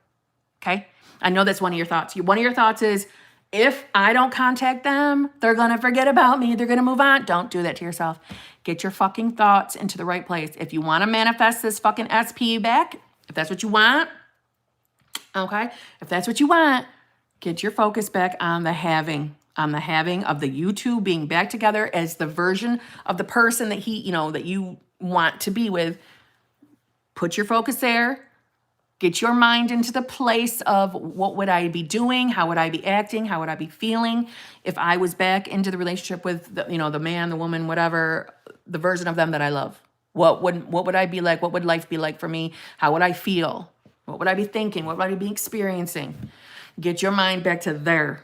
okay? I know that's one of your thoughts. One of your thoughts is, if I don't contact them, they're going to forget about me. They're going to move on. Don't do that to yourself. Get your fucking thoughts into the right place. If you want to manifest this fucking SP back, if that's what you want, okay? If that's what you want, get your focus back on the having of the you two being back together as the version of the person that that you want to be with. Put your focus there. Get your mind into the place of what would I be doing? How would I be acting? How would I be feeling if I was back into the relationship with the man, the woman, whatever, the version of them that I love? What would I be like? What would life be like for me? How would I feel? What would I be thinking? What would I be experiencing? Get your mind back to there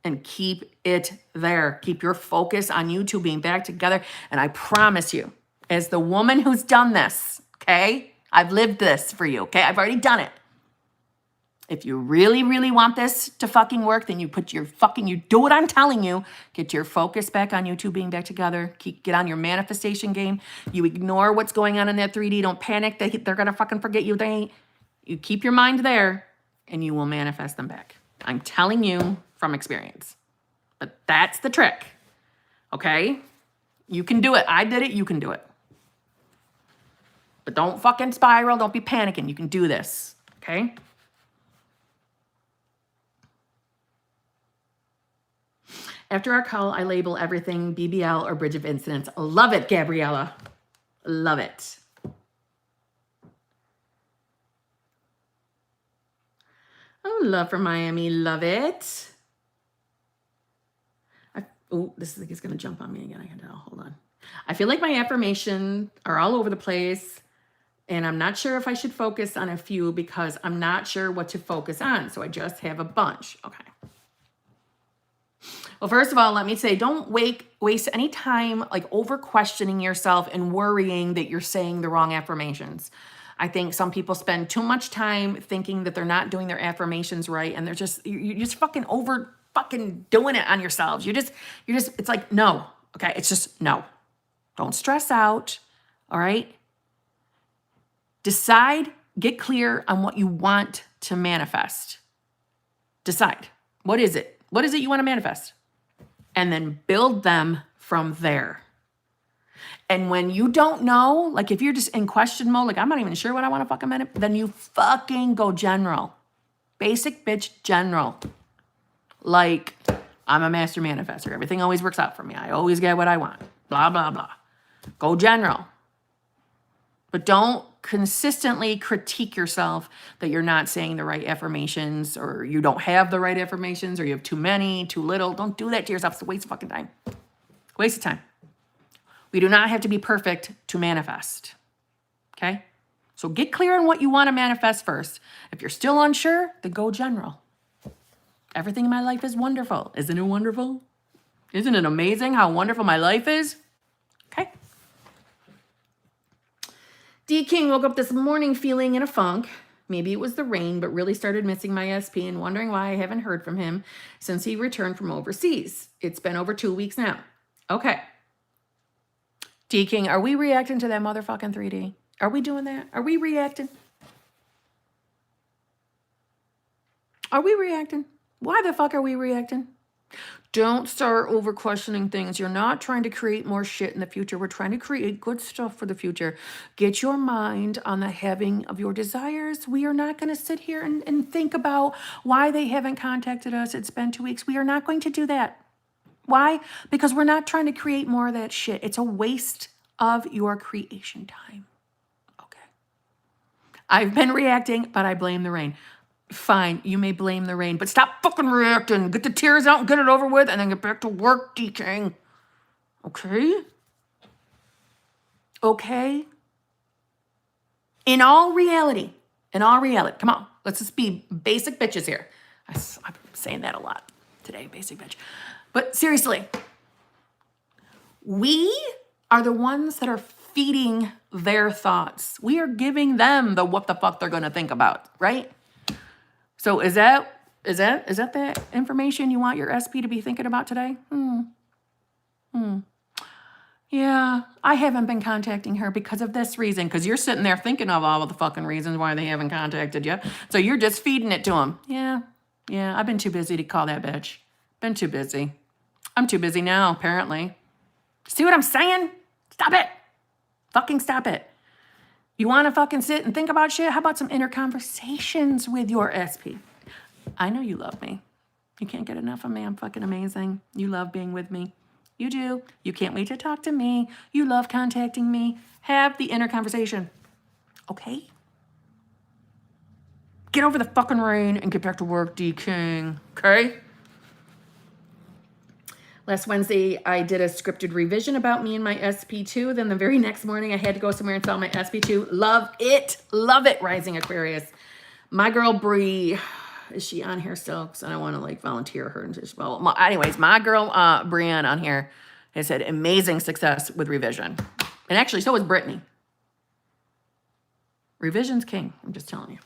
and keep it there. Keep your focus on you two being back together. And I promise you, as the woman who's done this, okay? I've lived this for you, okay? I've already done it. If you really, really want this to fucking work, then you do what I'm telling you. Get your focus back on you two being back together. Get on your manifestation game. You ignore what's going on in that 3D. Don't panic. They're going to fucking forget you. You keep your mind there and you will manifest them back. I'm telling you from experience. But that's the trick, okay? You can do it. I did it. You can do it. But don't fucking spiral. Don't be panicking. You can do this, okay? After our call, I label everything BBL or Bridge of Incidents. Love it, Gabriella. Love it. Oh, love from Miami. Love it. This is going to jump on me again. I can tell. Hold on. I feel like my affirmations are all over the place. And I'm not sure if I should focus on a few because I'm not sure what to focus on. So I just have a bunch. Okay. Well, first of all, let me say, don't waste any time like over questioning yourself and worrying that you're saying the wrong affirmations. I think some people spend too much time thinking that they're not doing their affirmations right. And you're just fucking over fucking doing it on yourselves. It's like, no. Okay. It's just no. Don't stress out. All right. Decide, get clear on what you want to manifest. Decide. What is it? What is it you want to manifest? And then build them from there. And when you don't know, like if you're just in question mode, like I'm not even sure what I want to fucking manifest, then you fucking go general. Basic bitch general. Like, I'm a master manifestor. Everything always works out for me. I always get what I want. Blah, blah, blah. Go general. But don't consistently critique yourself that you're not saying the right affirmations or you don't have the right affirmations or you have too many, too little. Don't do that to yourself. It's a waste of fucking time. Waste of time. We do not have to be perfect to manifest. Okay? So get clear on what you want to manifest first. If you're still unsure, then go general. Everything in my life is wonderful. Isn't it wonderful? Isn't it amazing how wonderful my life is? Okay. D. King woke up this morning feeling in a funk. Maybe it was the rain, but really started missing my SP and wondering why I haven't heard from him since he returned from overseas. It's been over 2 weeks now. Okay. D. King, are we reacting to that motherfucking 3D? Are we doing that? Are we reacting? Are we reacting? Why the fuck are we reacting? Don't start over questioning things. You're not trying to create more shit in the future. We're trying to create good stuff for the future. Get your mind on the having of your desires. We are not going to sit here and think about why they haven't contacted us. It's been 2 weeks. We are not going to do that. Why? Because we're not trying to create more of that shit. It's a waste of your creation time. Okay. I've been reacting, but I blame the rain. Fine, you may blame the rain, but stop fucking reacting. Get the tears out and get it over with, and then get back to work, DK. Okay? Okay? In all reality, come on, let's just be basic bitches here. I'm saying that a lot today, basic bitch. But seriously, we are the ones that are feeding their thoughts. We are giving them the what the fuck they're going to think about, right? So is that the information you want your SP to be thinking about today? Yeah, I haven't been contacting her because of this reason. Because you're sitting there thinking of all of the fucking reasons why they haven't contacted you. So you're just feeding it to them. Yeah, I've been too busy to call that bitch. Been too busy. I'm too busy now, apparently. See what I'm saying? Stop it. Fucking stop it. You want to fucking sit and think about shit? How about some inner conversations with your SP? I know you love me. You can't get enough of me. I'm fucking amazing. You love being with me. You do. You can't wait to talk to me. You love contacting me. Have the inner conversation. Okay? Get over the fucking rain and get back to work, D King. Okay? Last Wednesday, I did a scripted revision about me and my SP2. Then the very next morning, I had to go somewhere and tell my SP2. Love it. Love it, Rising Aquarius. My girl, Bree, is she on here still? Because I don't want to, like, volunteer her. Well, anyways, my girl, Brianne on here has had amazing success with revision. And actually, so was Brittany. Revision's king. I'm just telling you.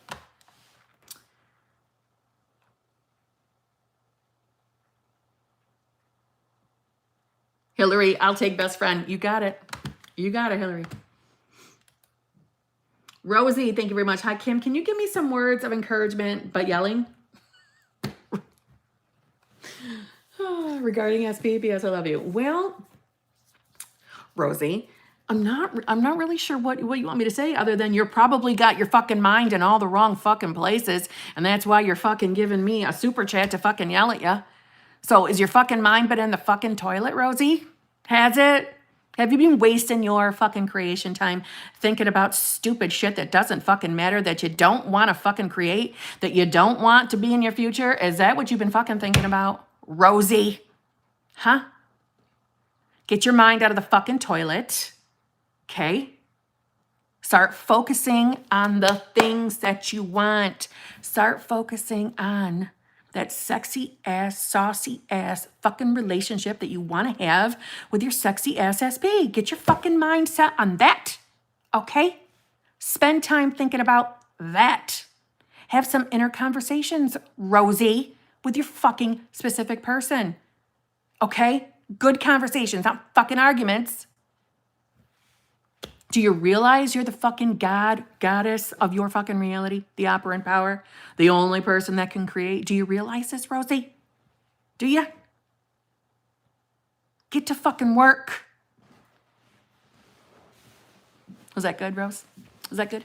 Hillary, I'll take best friend. You got it. You got it, Hillary. Rosie, thank you very much. Hi, Kim. Can you give me some words of encouragement but yelling? Regarding SPBS, I love you. Well, Rosie, I'm not really sure what you want me to say other than you're probably got your fucking mind in all the wrong fucking places, and that's why you're fucking giving me a super chat to fucking yell at you. So is your fucking mind been in the fucking toilet, Rosie? Has it? Have you been wasting your fucking creation time thinking about stupid shit that doesn't fucking matter, that you don't want to fucking create, that you don't want to be in your future? Is that what you've been fucking thinking about, Rosie? Huh? Get your mind out of the fucking toilet, okay? Start focusing on the things that you want. Start focusing on that sexy ass, saucy ass fucking relationship that you want to have with your sexy ass SP. Get your fucking mind set on that, okay? Spend time thinking about that. Have some inner conversations, Rosie, with your fucking specific person, okay? Good conversations, not fucking arguments. Do you realize you're the fucking god, goddess of your fucking reality? The operant power? The only person that can create? Do you realize this, Rosie? Do you? Get to fucking work. Was that good, Rose? Was that good?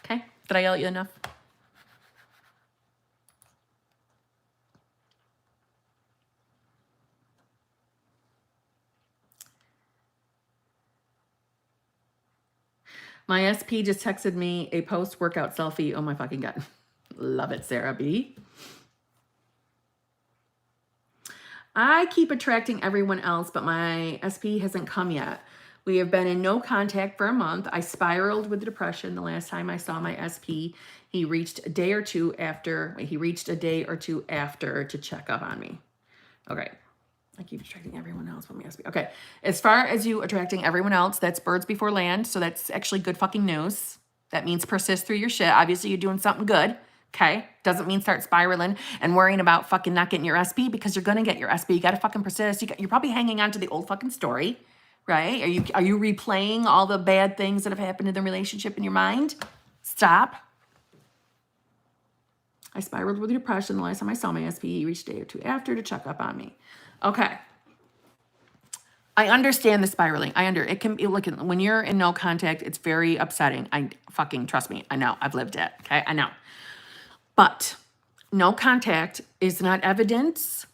Okay. Did I yell at you enough? My SP just texted me a post-workout selfie. Oh my fucking God. Love it, Sarah B. I keep attracting everyone else, but my SP hasn't come yet. We have been in no contact for a month. I spiraled with depression the last time I saw my SP. He reached a day or two after to check up on me. Okay. I keep attracting everyone else but my SP. Okay. As far as you attracting everyone else, that's birds before land. So that's actually good fucking news. That means persist through your shit. Obviously, you're doing something good. Okay. Doesn't mean start spiraling and worrying about fucking not getting your SP, because you're going to get your SP. You got to fucking persist. You're probably hanging on to the old fucking story, right? Are you replaying all the bad things that have happened in the relationship in your mind? Stop. I spiraled with depression the last time I saw my SP. He reached a day or two after to check up on me. Okay. I understand the spiraling. It can be, look, when you're in no contact, it's very upsetting. Trust me. I know. I've lived it. Okay. I know. But no contact is not evidence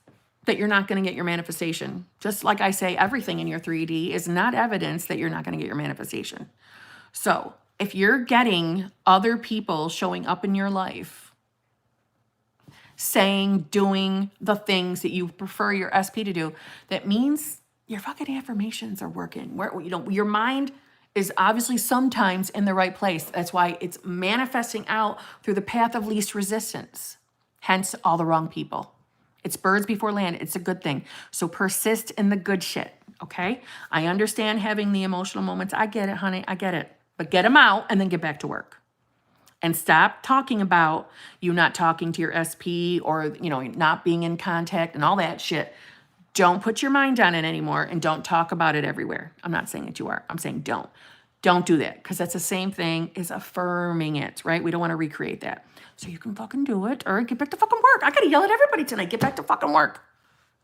that you're not going to get your manifestation. Just like I say, everything in your 3D is not evidence that you're not going to get your manifestation. So if you're getting other people showing up in your life, saying, doing the things that you prefer your SP to do, that means your fucking affirmations are working. Your mind is obviously sometimes in the right place. That's why it's manifesting out through the path of least resistance. Hence all the wrong people. It's birds before land. It's a good thing. So persist in the good shit, okay? I understand having the emotional moments. I get it, honey. I get it. But get them out and then get back to work. And stop talking about you not talking to your SP or, not being in contact and all that shit. Don't put your mind on it anymore and don't talk about it everywhere. I'm not saying that you are. I'm saying don't. Don't do that because that's the same thing as affirming it, right? We don't want to recreate that. So you can fucking do it or get back to fucking work. I got to yell at everybody tonight. Get back to fucking work.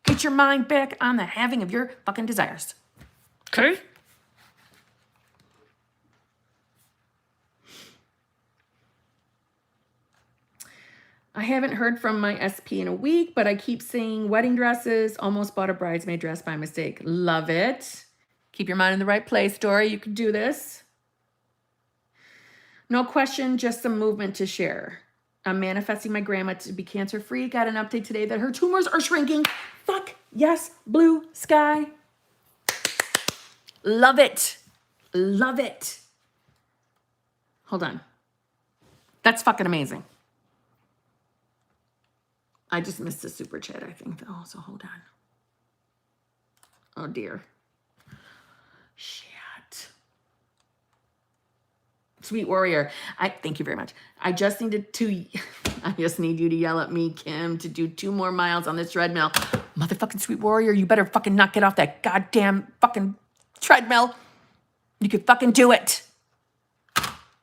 Get your mind back on the having of your fucking desires. Okay? I haven't heard from my SP in a week, but I keep seeing wedding dresses. Almost bought a bridesmaid dress by mistake. Love it. Keep your mind in the right place, Dory. You can do this. No question, just some movement to share. I'm manifesting my grandma to be cancer-free. Got an update today that her tumors are shrinking. Fuck yes, blue sky. Love it. Love it. Hold on. That's fucking amazing. I just missed a super chat, I think. Oh, so hold on. Oh, dear. Shit. Sweet warrior. Thank you very much. I just need you to yell at me, Kim, to do 2 more miles on this treadmill. Motherfucking sweet warrior, you better fucking not get off that goddamn fucking treadmill. You can fucking do it.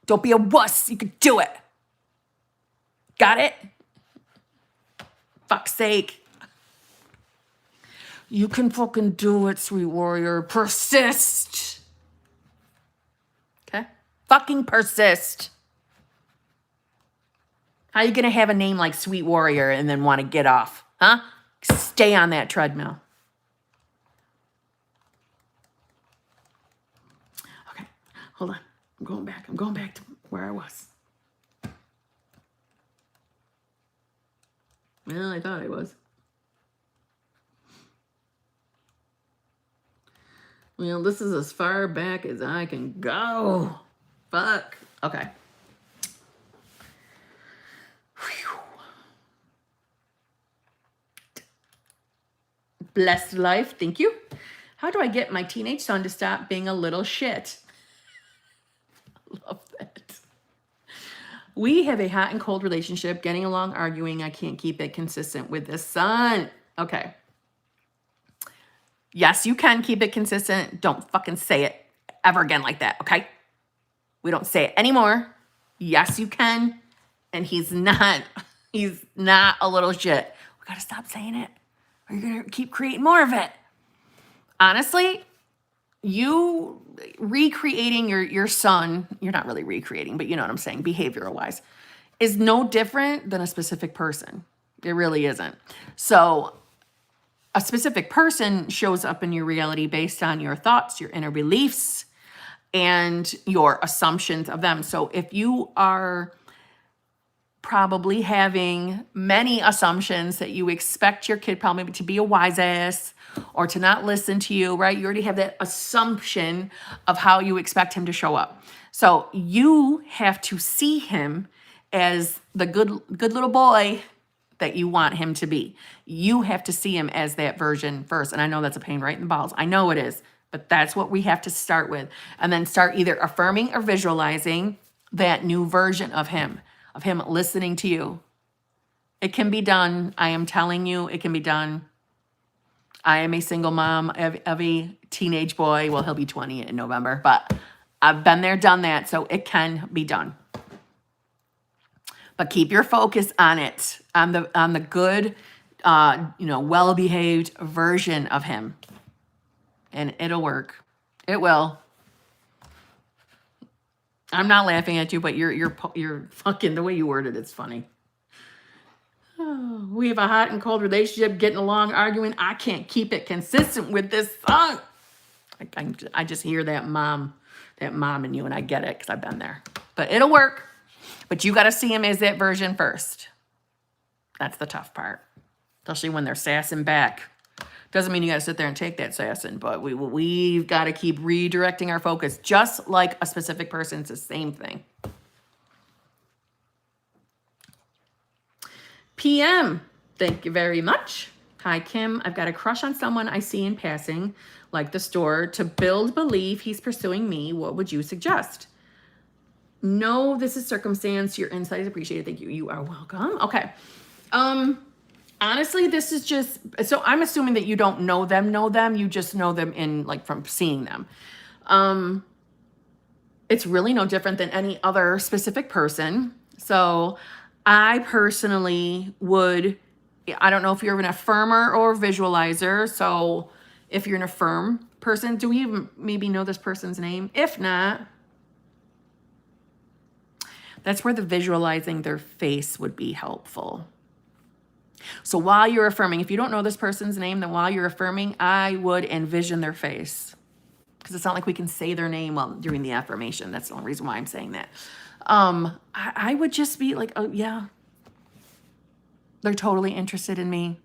Don't be a wuss. You can do it. Got it? Fuck's sake. You can fucking do it, sweet warrior. Persist. Okay? Fucking persist. How are you going to have a name like Sweet Warrior and then want to get off? Huh? Stay on that treadmill. Okay. Hold on. I'm going back to where I was. Well, I thought I was. Well, this is as far back as I can go. Fuck. Okay. Whew. Blessed life. Thank you. How do I get my teenage son to stop being a little shit? Love that. We have a hot and cold relationship, getting along, arguing. I can't keep it consistent with this son. Okay. Yes, you can keep it consistent. Don't fucking say it ever again like that, okay? We don't say it anymore. Yes, you can. And he's not a little shit. We got to stop saying it or you're going to keep creating more of it. Honestly, you recreating your son, you're not really recreating, but you know what I'm saying, behavioral wise, is no different than a specific person. It really isn't. So a specific person shows up in your reality based on your thoughts, your inner beliefs, and your assumptions of them. So if you are probably having many assumptions that you expect your kid probably to be a wise ass or to not listen to you, right? You already have that assumption of how you expect him to show up. So you have to see him as the good little boy that you want him to be. You have to see him as that version first. And I know that's a pain right in the balls. I know it is, but that's what we have to start with. And then start either affirming or visualizing that new version of him listening to you. It can be done. I am telling you, it can be done. I am a single mom of a teenage boy. Well, he'll be 20 in November, but I've been there, done that. So it can be done. But keep your focus on it, on the good, well-behaved version of him. And it'll work. It will. I'm not laughing at you, but you're fucking, the way you worded it's funny. Oh, we have a hot and cold relationship, getting along, arguing. I can't keep it consistent with this son. I just hear that mom in you, and I get it because I've been there. But it'll work. But you got to see him as that version first. That's the tough part, especially when they're sassing back. Doesn't mean you got to sit there and take that sassing, but we've got to keep redirecting our focus, just like a specific person. It's the same thing. PM, thank you very much. Hi, Kim. I've got a crush on someone I see in passing, like the store. To build belief he's pursuing me, what would you suggest? No, this is circumstance. Your insight is appreciated. Thank you. You are welcome. Okay. Honestly, this is just, so I'm assuming that you don't know them. You just know them from seeing them. It's really no different than any other specific person. So I personally would, I don't know if you're an affirmer or visualizer. So if you're an affirm person, do we even maybe know this person's name? If not, that's where the visualizing their face would be helpful. So while you're affirming, if you don't know this person's name, then while you're affirming, I would envision their face. Because it's not like we can say their name during the affirmation. That's the only reason why I'm saying that. I would just be like, oh, yeah. They're totally interested in me.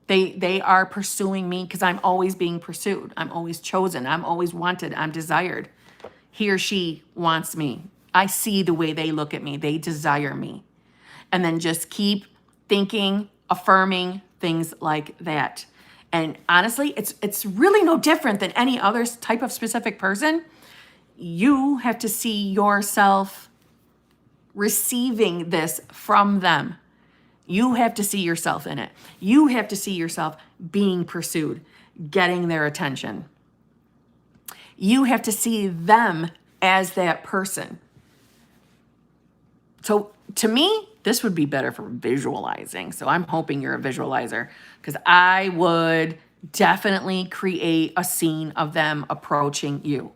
They are pursuing me because I'm always being pursued. I'm always chosen. I'm always wanted. I'm desired. He or she wants me. I see the way they look at me. They desire me. And then just keep thinking, affirming things like that. And honestly, it's really no different than any other type of specific person. You have to see yourself receiving this from them. You have to see yourself in it. You have to see yourself being pursued, getting their attention. You have to see them as that person. So to me, this would be better for visualizing. So I'm hoping you're a visualizer, because I would definitely create a scene of them approaching you.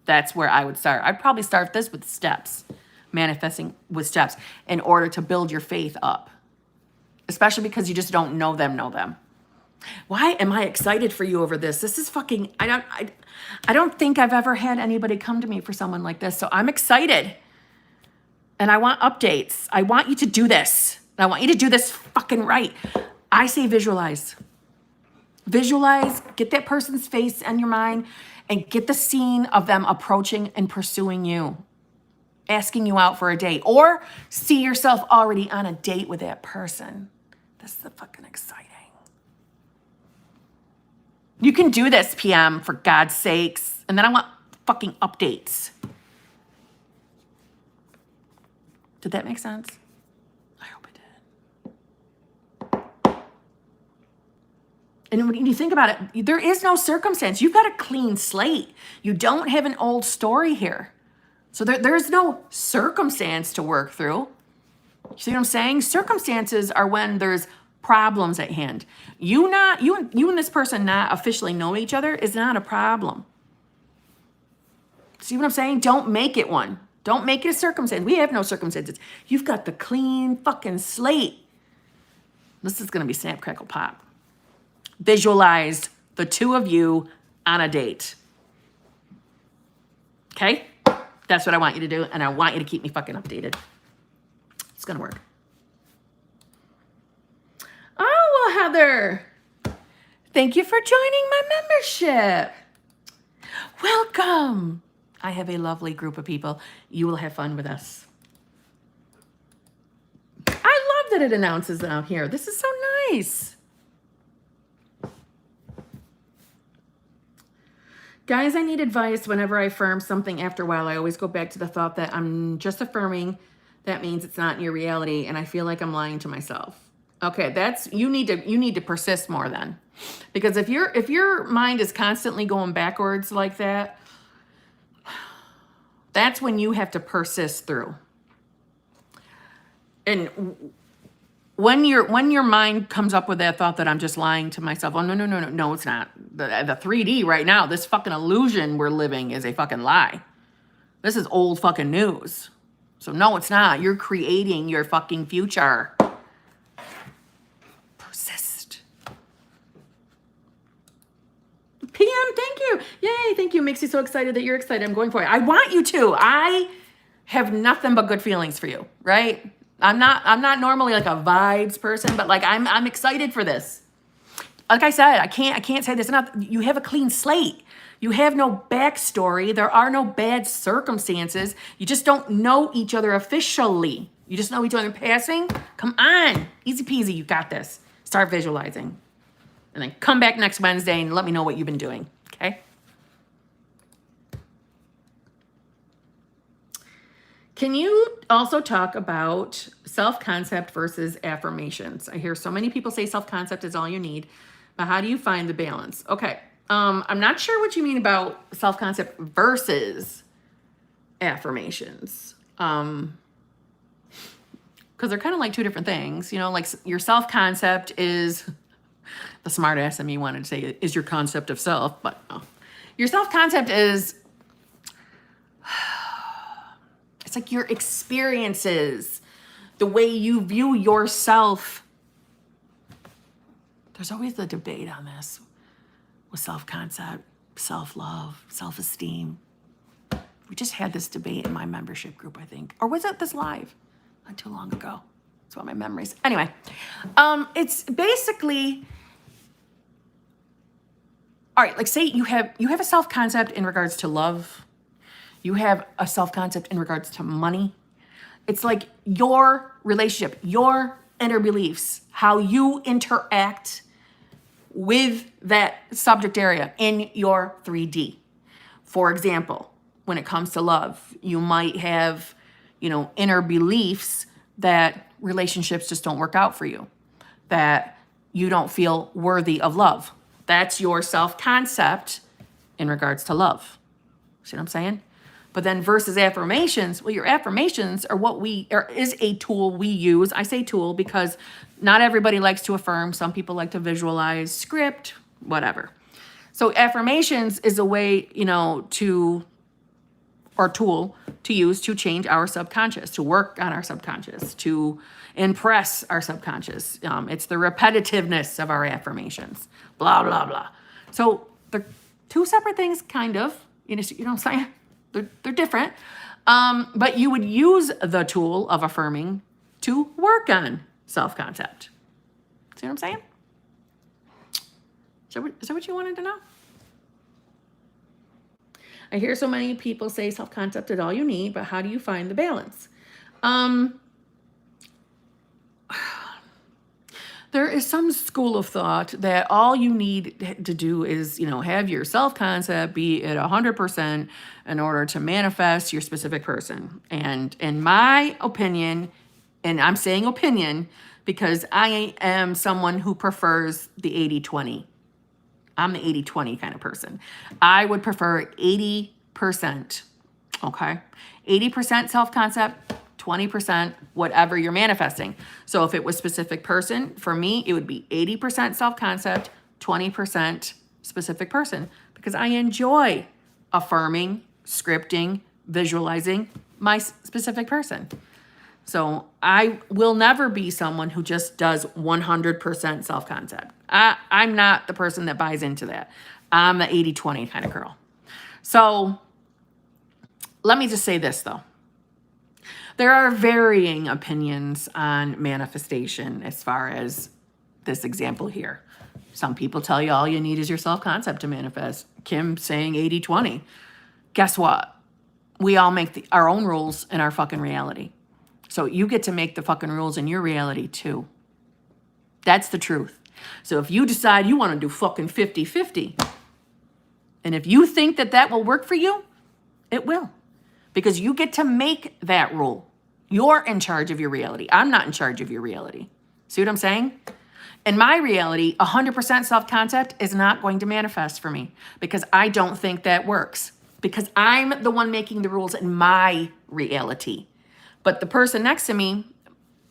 That's where I would start. I'd probably start this with steps, manifesting with steps in order to build your faith up, especially because you just don't know them. Why am I excited for you over this? This is fucking, I don't think I've ever had anybody come to me for someone like this. So I'm excited. And I want updates. I want you to do this. I want you to do this fucking right. I say visualize. Visualize, get that person's face in your mind, and get the scene of them approaching and pursuing you, asking you out for a date, or see yourself already on a date with that person. This is fucking exciting. You can do this, PM, for God's sakes. And then I want fucking updates. Did that make sense? I hope it did. And when you think about it, there is no circumstance. You've got a clean slate. You don't have an old story here. So there's no circumstance to work through. You see what I'm saying? Circumstances are when there's problems at hand. You and this person not officially know each other is not a problem. See what I'm saying? Don't make it one. Don't make it a circumstance. We have no circumstances. You've got the clean fucking slate. This is going to be snap, crackle, pop. Visualize the two of you on a date. Okay? That's what I want you to do, and I want you to keep me fucking updated. It's going to work. Oh, well, Heather, thank you for joining my membership. Welcome. I have a lovely group of people. You will have fun with us. I love that it announces out here. This is so nice. Guys, I need advice whenever I affirm something. After a while, I always go back to the thought that I'm just affirming. That means it's not in your reality, and I feel like I'm lying to myself. Okay, you need to persist more then. Because if your mind is constantly going backwards like that, that's when you have to persist through. And when your mind comes up with that thought that I'm just lying to myself, oh, no, it's not. The 3D right now, this fucking illusion we're living is a fucking lie. This is old fucking news. So no, it's not. You're creating your fucking future. Persist. PM, thank you. Yay, thank you. Makes you so excited that you're excited. I'm going for it. I want you to. I have nothing but good feelings for you, right? I'm not normally like a vibes person, but like I'm excited for this. Like I said, I can't say this enough. You have a clean slate. You have no backstory. There are no bad circumstances. You just don't know each other officially. You just know each other in passing. Come on. Easy peasy. You got this. Start visualizing. And then come back next Wednesday and let me know what you've been doing. Okay? Can you also talk about self-concept versus affirmations? I hear so many people say self-concept is all you need, but how do you find the balance? Okay. I'm not sure what you mean about self-concept versus affirmations. Because they're kind of like two different things. You know, like your self-concept is, the smart ass in me wanted to say is your concept of self, but no. Your self-concept is, it's like your experiences, the way you view yourself. There's always a debate on this with self-concept, self-love, self-esteem. We just had this debate in my membership group, I think. Or was it this live? Not too long ago. That's what my memories. Anyway, it's basically, all right, like say you have a self-concept in regards to love. You have a self-concept in regards to money. It's like your relationship, your inner beliefs, how you interact with that subject area in your 3D. For example, when it comes to love, you might have, inner beliefs that relationships just don't work out for you, that you don't feel worthy of love. That's your self-concept in regards to love. See what I'm saying? But then versus affirmations, well, your affirmations are is a tool we use. I say tool because not everybody likes to affirm. Some people like to visualize, script, whatever. So affirmations is a way, or tool to use to change our subconscious, to work on our subconscious, to impress our subconscious. It's the repetitiveness of our affirmations, blah, blah, blah. So they're two separate things, kind of, you know what I'm saying? They're different, but you would use the tool of affirming to work on self-concept. See what I'm saying? Is that what you wanted to know? I hear so many people say self-concept is all you need, but how do you find the balance? There is some school of thought that all you need to do is, have your self-concept be at 100% in order to manifest your specific person. And in my opinion, and I'm saying opinion because I am someone who prefers the 80-20. I'm the 80-20 kind of person. I would prefer 80%, okay? 80% self-concept, 20% whatever you're manifesting. So if it was specific person, for me, it would be 80% self-concept, 20% specific person, because I enjoy affirming, scripting, visualizing my specific person. So I will never be someone who just does 100% self-concept. I'm not the person that buys into that. I'm the 80-20 kind of girl. So let me just say this, though. There are varying opinions on manifestation as far as this example here. Some people tell you all you need is your self-concept to manifest. Kim saying 80-20. Guess what? We all make our own rules in our fucking reality. So you get to make the fucking rules in your reality too. That's the truth. So if you decide you want to do fucking 50-50, and if you think that will work for you, it will. Because you get to make that rule. You're in charge of your reality. I'm not in charge of your reality. See what I'm saying? In my reality, 100% self-concept is not going to manifest for me because I don't think that works. Because I'm the one making the rules in my reality. But the person next to me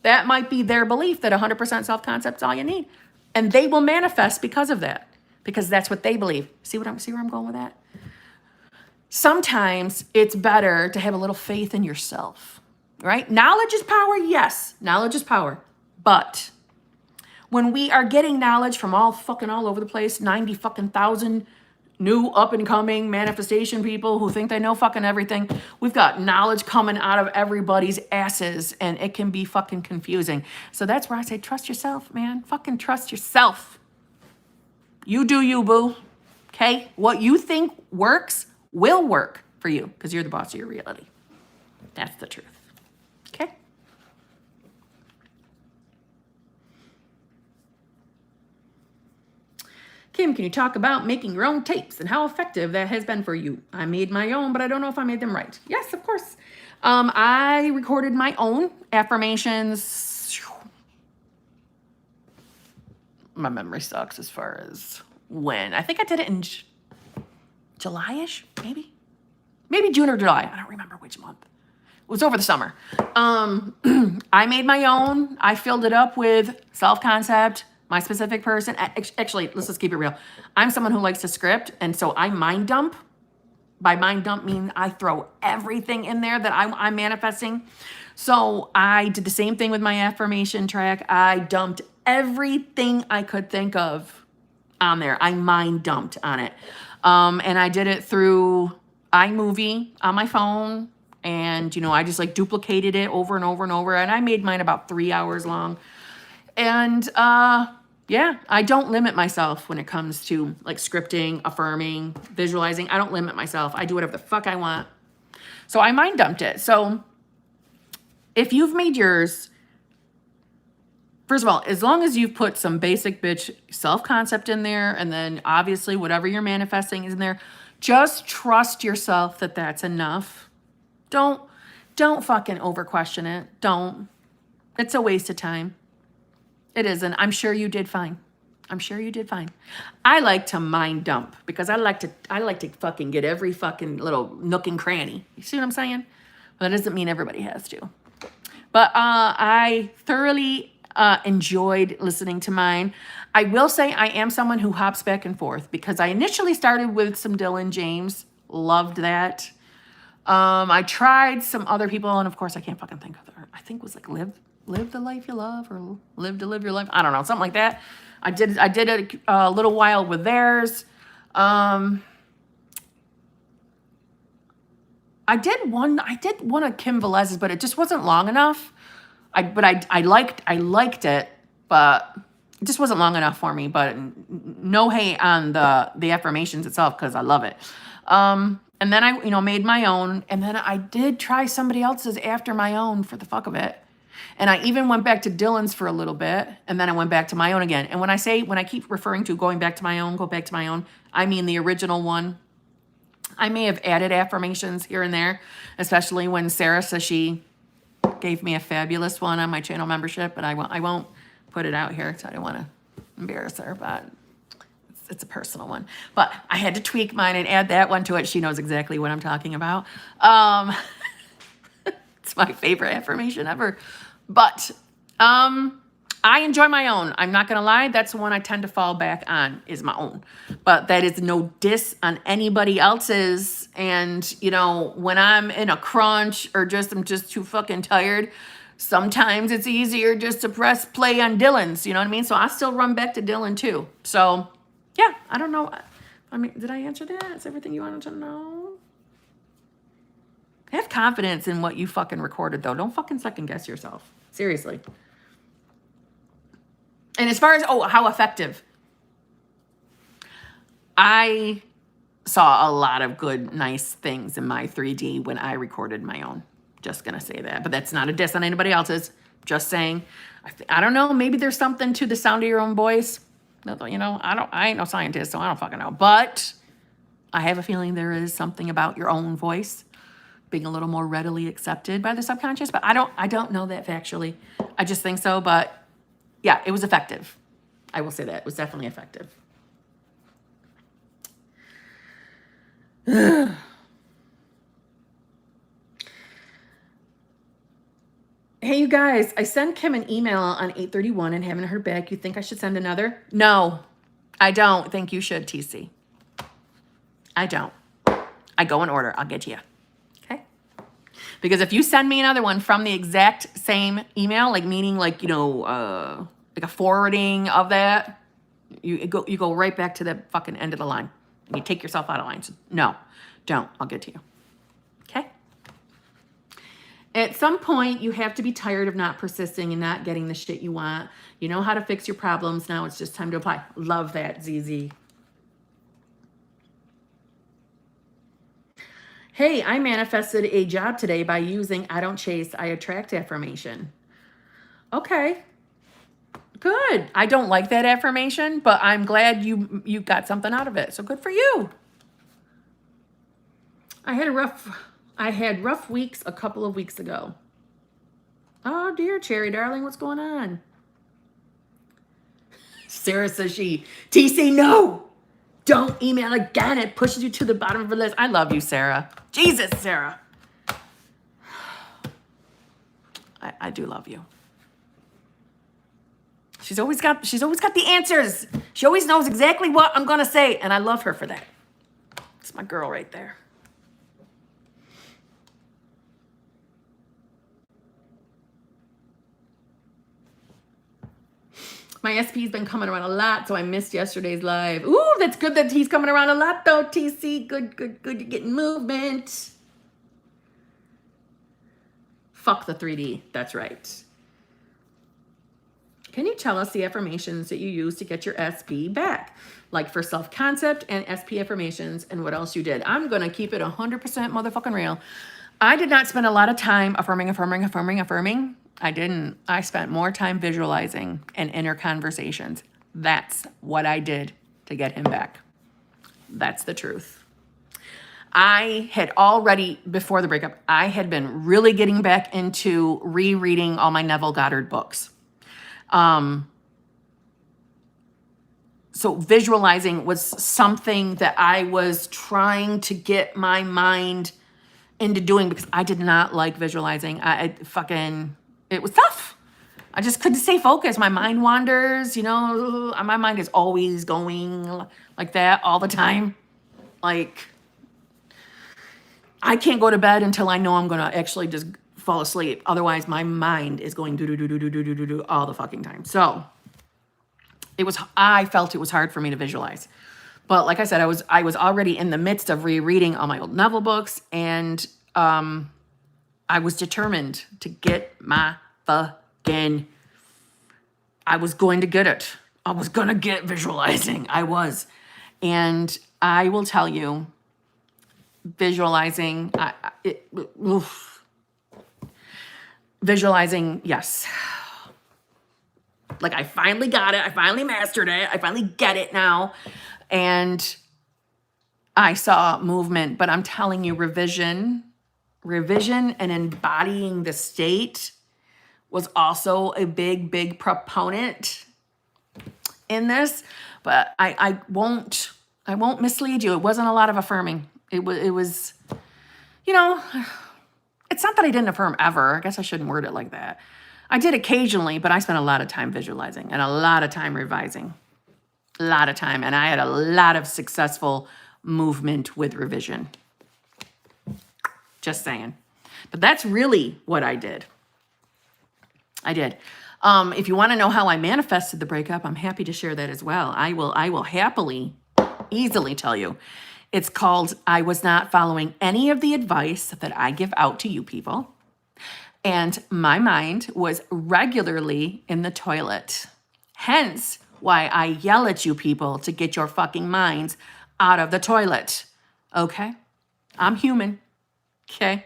That might be their belief that 100% self-concept is all you need. And they will manifest because of that, because that's what they believe. See where I'm going with that? Sometimes it's better to have a little faith in yourself, right? Knowledge is power. Yes, knowledge is power. But when we are getting knowledge from all over the place, 90 fucking thousand new up and coming manifestation people who think they know fucking everything, we've got knowledge coming out of everybody's asses, and it can be fucking confusing. So that's where I say, trust yourself, man. Fucking trust yourself. You do you, boo. Okay? What you think works will work for you because you're the boss of your reality. That's the truth. Okay? Kim, can you talk about making your own tapes and how effective that has been for you? I made my own, but I don't know if I made them right. Yes, of course. I recorded my own affirmations. My memory sucks as far as when. I think I did it in July-ish, maybe? Maybe June or July. I don't remember which month. It was over the summer. I made my own. I filled it up with self-concept, my specific person. Actually, let's just keep it real. I'm someone who likes to script, and so I mind dump. By mind dump, mean I throw everything in there that I'm manifesting. So I did the same thing with my affirmation track. I dumped everything I could think of on there. I mind dumped on it. And I did it through iMovie on my phone. And, I just like duplicated it over and over and over. And I made mine about 3 hours long. And, yeah, I don't limit myself when it comes to like scripting, affirming, visualizing. I don't limit myself. I do whatever the fuck I want. So I mind dumped it. So if you've made yours, first of all, as long as you've put some basic bitch self-concept in there, and then obviously whatever you're manifesting is in there, just trust yourself that that's enough. Don't fucking over question it. Don't. It's a waste of time. It isn't. I'm sure you did fine. I like to mind dump because I like to fucking get every fucking little nook and cranny. You see what I'm saying? But that doesn't mean everybody has to. But I thoroughly enjoyed listening to mine. I will say I am someone who hops back and forth because I initially started with some Dylan James. Loved that. I tried some other people, and of course I can't fucking think of her. I think it was like Live the Life You Love or Live to Live Your Life. I don't know, something like that. I did a little while with theirs. I did one of Kim Velez's, but it just wasn't long enough. I liked it, but it just wasn't long enough for me. But no hate on the affirmations itself because I love it. And then I made my own, and then I did try somebody else's after my own for the fuck of it. And I even went back to Dylan's for a little bit, and then I went back to my own again. And when I keep referring to going back to my own, I mean the original one. I may have added affirmations here and there, especially when Sarah says she gave me a fabulous one on my channel membership, but I won't put it out here because I don't want to embarrass her, but it's a personal one. But I had to tweak mine and add that one to it. She knows exactly what I'm talking about. It's my favorite affirmation ever. But I enjoy my own. I'm not going to lie. That's the one I tend to fall back on is my own. But that is no diss on anybody else's. And, when I'm in a crunch or I'm just too fucking tired, sometimes it's easier just to press play on Dylan's. You know what I mean? So I still run back to Dylan too. So, yeah, I don't know. I mean, did I answer that? Is everything you wanted to know? Have confidence in what you fucking recorded, though. Don't fucking second guess yourself. Seriously. And as far as, how effective. I saw a lot of good, nice things in my 3D when I recorded my own. Just going to say that. But that's not a diss on anybody else's. Just saying. I don't know. Maybe there's something to the sound of your own voice. I ain't no scientist, so I don't fucking know. But I have a feeling there is something about your own voice being a little more readily accepted by the subconscious, but I don't know that factually. I just think so, but yeah, it was effective. I will say that. It was definitely effective. Hey, you guys, I sent Kim an email on 8/31 and haven't heard back. You think I should send another? No, I don't think you should, TC. I don't. I go in order. I'll get to you. Okay? Because if you send me another one from the exact same email, like meaning like, you know, like a forwarding of that, you go right back to the fucking end of the line. And you take yourself out of line. So no, don't. I'll get to you. Okay? At some point, you have to be tired of not persisting and not getting the shit you want. You know how to fix your problems. Now it's just time to apply. Love that, ZZ. Hey, I manifested a job today by using I don't chase, I attract affirmation. Okay. Good. I don't like that affirmation, but I'm glad you got something out of it. So good for you. I had rough weeks a couple of weeks ago. Oh dear, Cherry darling, what's going on? Sarah says TC, no. Don't email again. It pushes you to the bottom of the list. I love you, Sarah. Jesus, Sarah. I do love you. She's always got the answers. She always knows exactly what I'm gonna say, and I love her for that. It's my girl right there. My SP's been coming around a lot, so I missed yesterday's live. Ooh, that's good that he's coming around a lot, though, TC. Good. You're getting movement. Fuck the 3D. That's right. Can you tell us the affirmations that you use to get your SP back? Like for self-concept and SP affirmations and what else you did. I'm going to keep it 100% motherfucking real. I did not spend a lot of time affirming. I didn't. I spent more time visualizing and inner conversations. That's what I did to get him back. That's the truth. I had already, before the breakup, I had been really getting back into rereading all my Neville Goddard books. So visualizing was something that I was trying to get my mind into doing because I did not like visualizing. It was tough. I just couldn't stay focused. My mind wanders, you know, my mind is always going like that all the time. Like, I can't go to bed until I know I'm going to actually just fall asleep. Otherwise, my mind is going do all the fucking time. So I felt it was hard for me to visualize. But like I said, I was already in the midst of rereading all my old novel books, and I was determined to get my fucking, I was going to get it. I was going to get visualizing. I was. And I will tell you, visualizing, visualizing, yes. Like I finally got it. I finally mastered it. I finally get it now. And I saw movement, but I'm telling you, revision and embodying the state was also a big proponent in this. But I won't mislead you. It wasn't a lot of affirming. It was, you know, it's not that I didn't affirm ever. I guess I shouldn't word it like that. I did occasionally, but I spent a lot of time visualizing and a lot of time revising. A lot of time. And I had a lot of successful movement with revision. Just saying. But that's really what I did. If you want to know how I manifested the breakup, I'm happy to share that as well. I will happily, easily tell you. It's called, I was not following any of the advice that I give out to you people. And my mind was regularly in the toilet. Hence why I yell at you people to get your fucking minds out of the toilet. Okay? I'm human. Okay?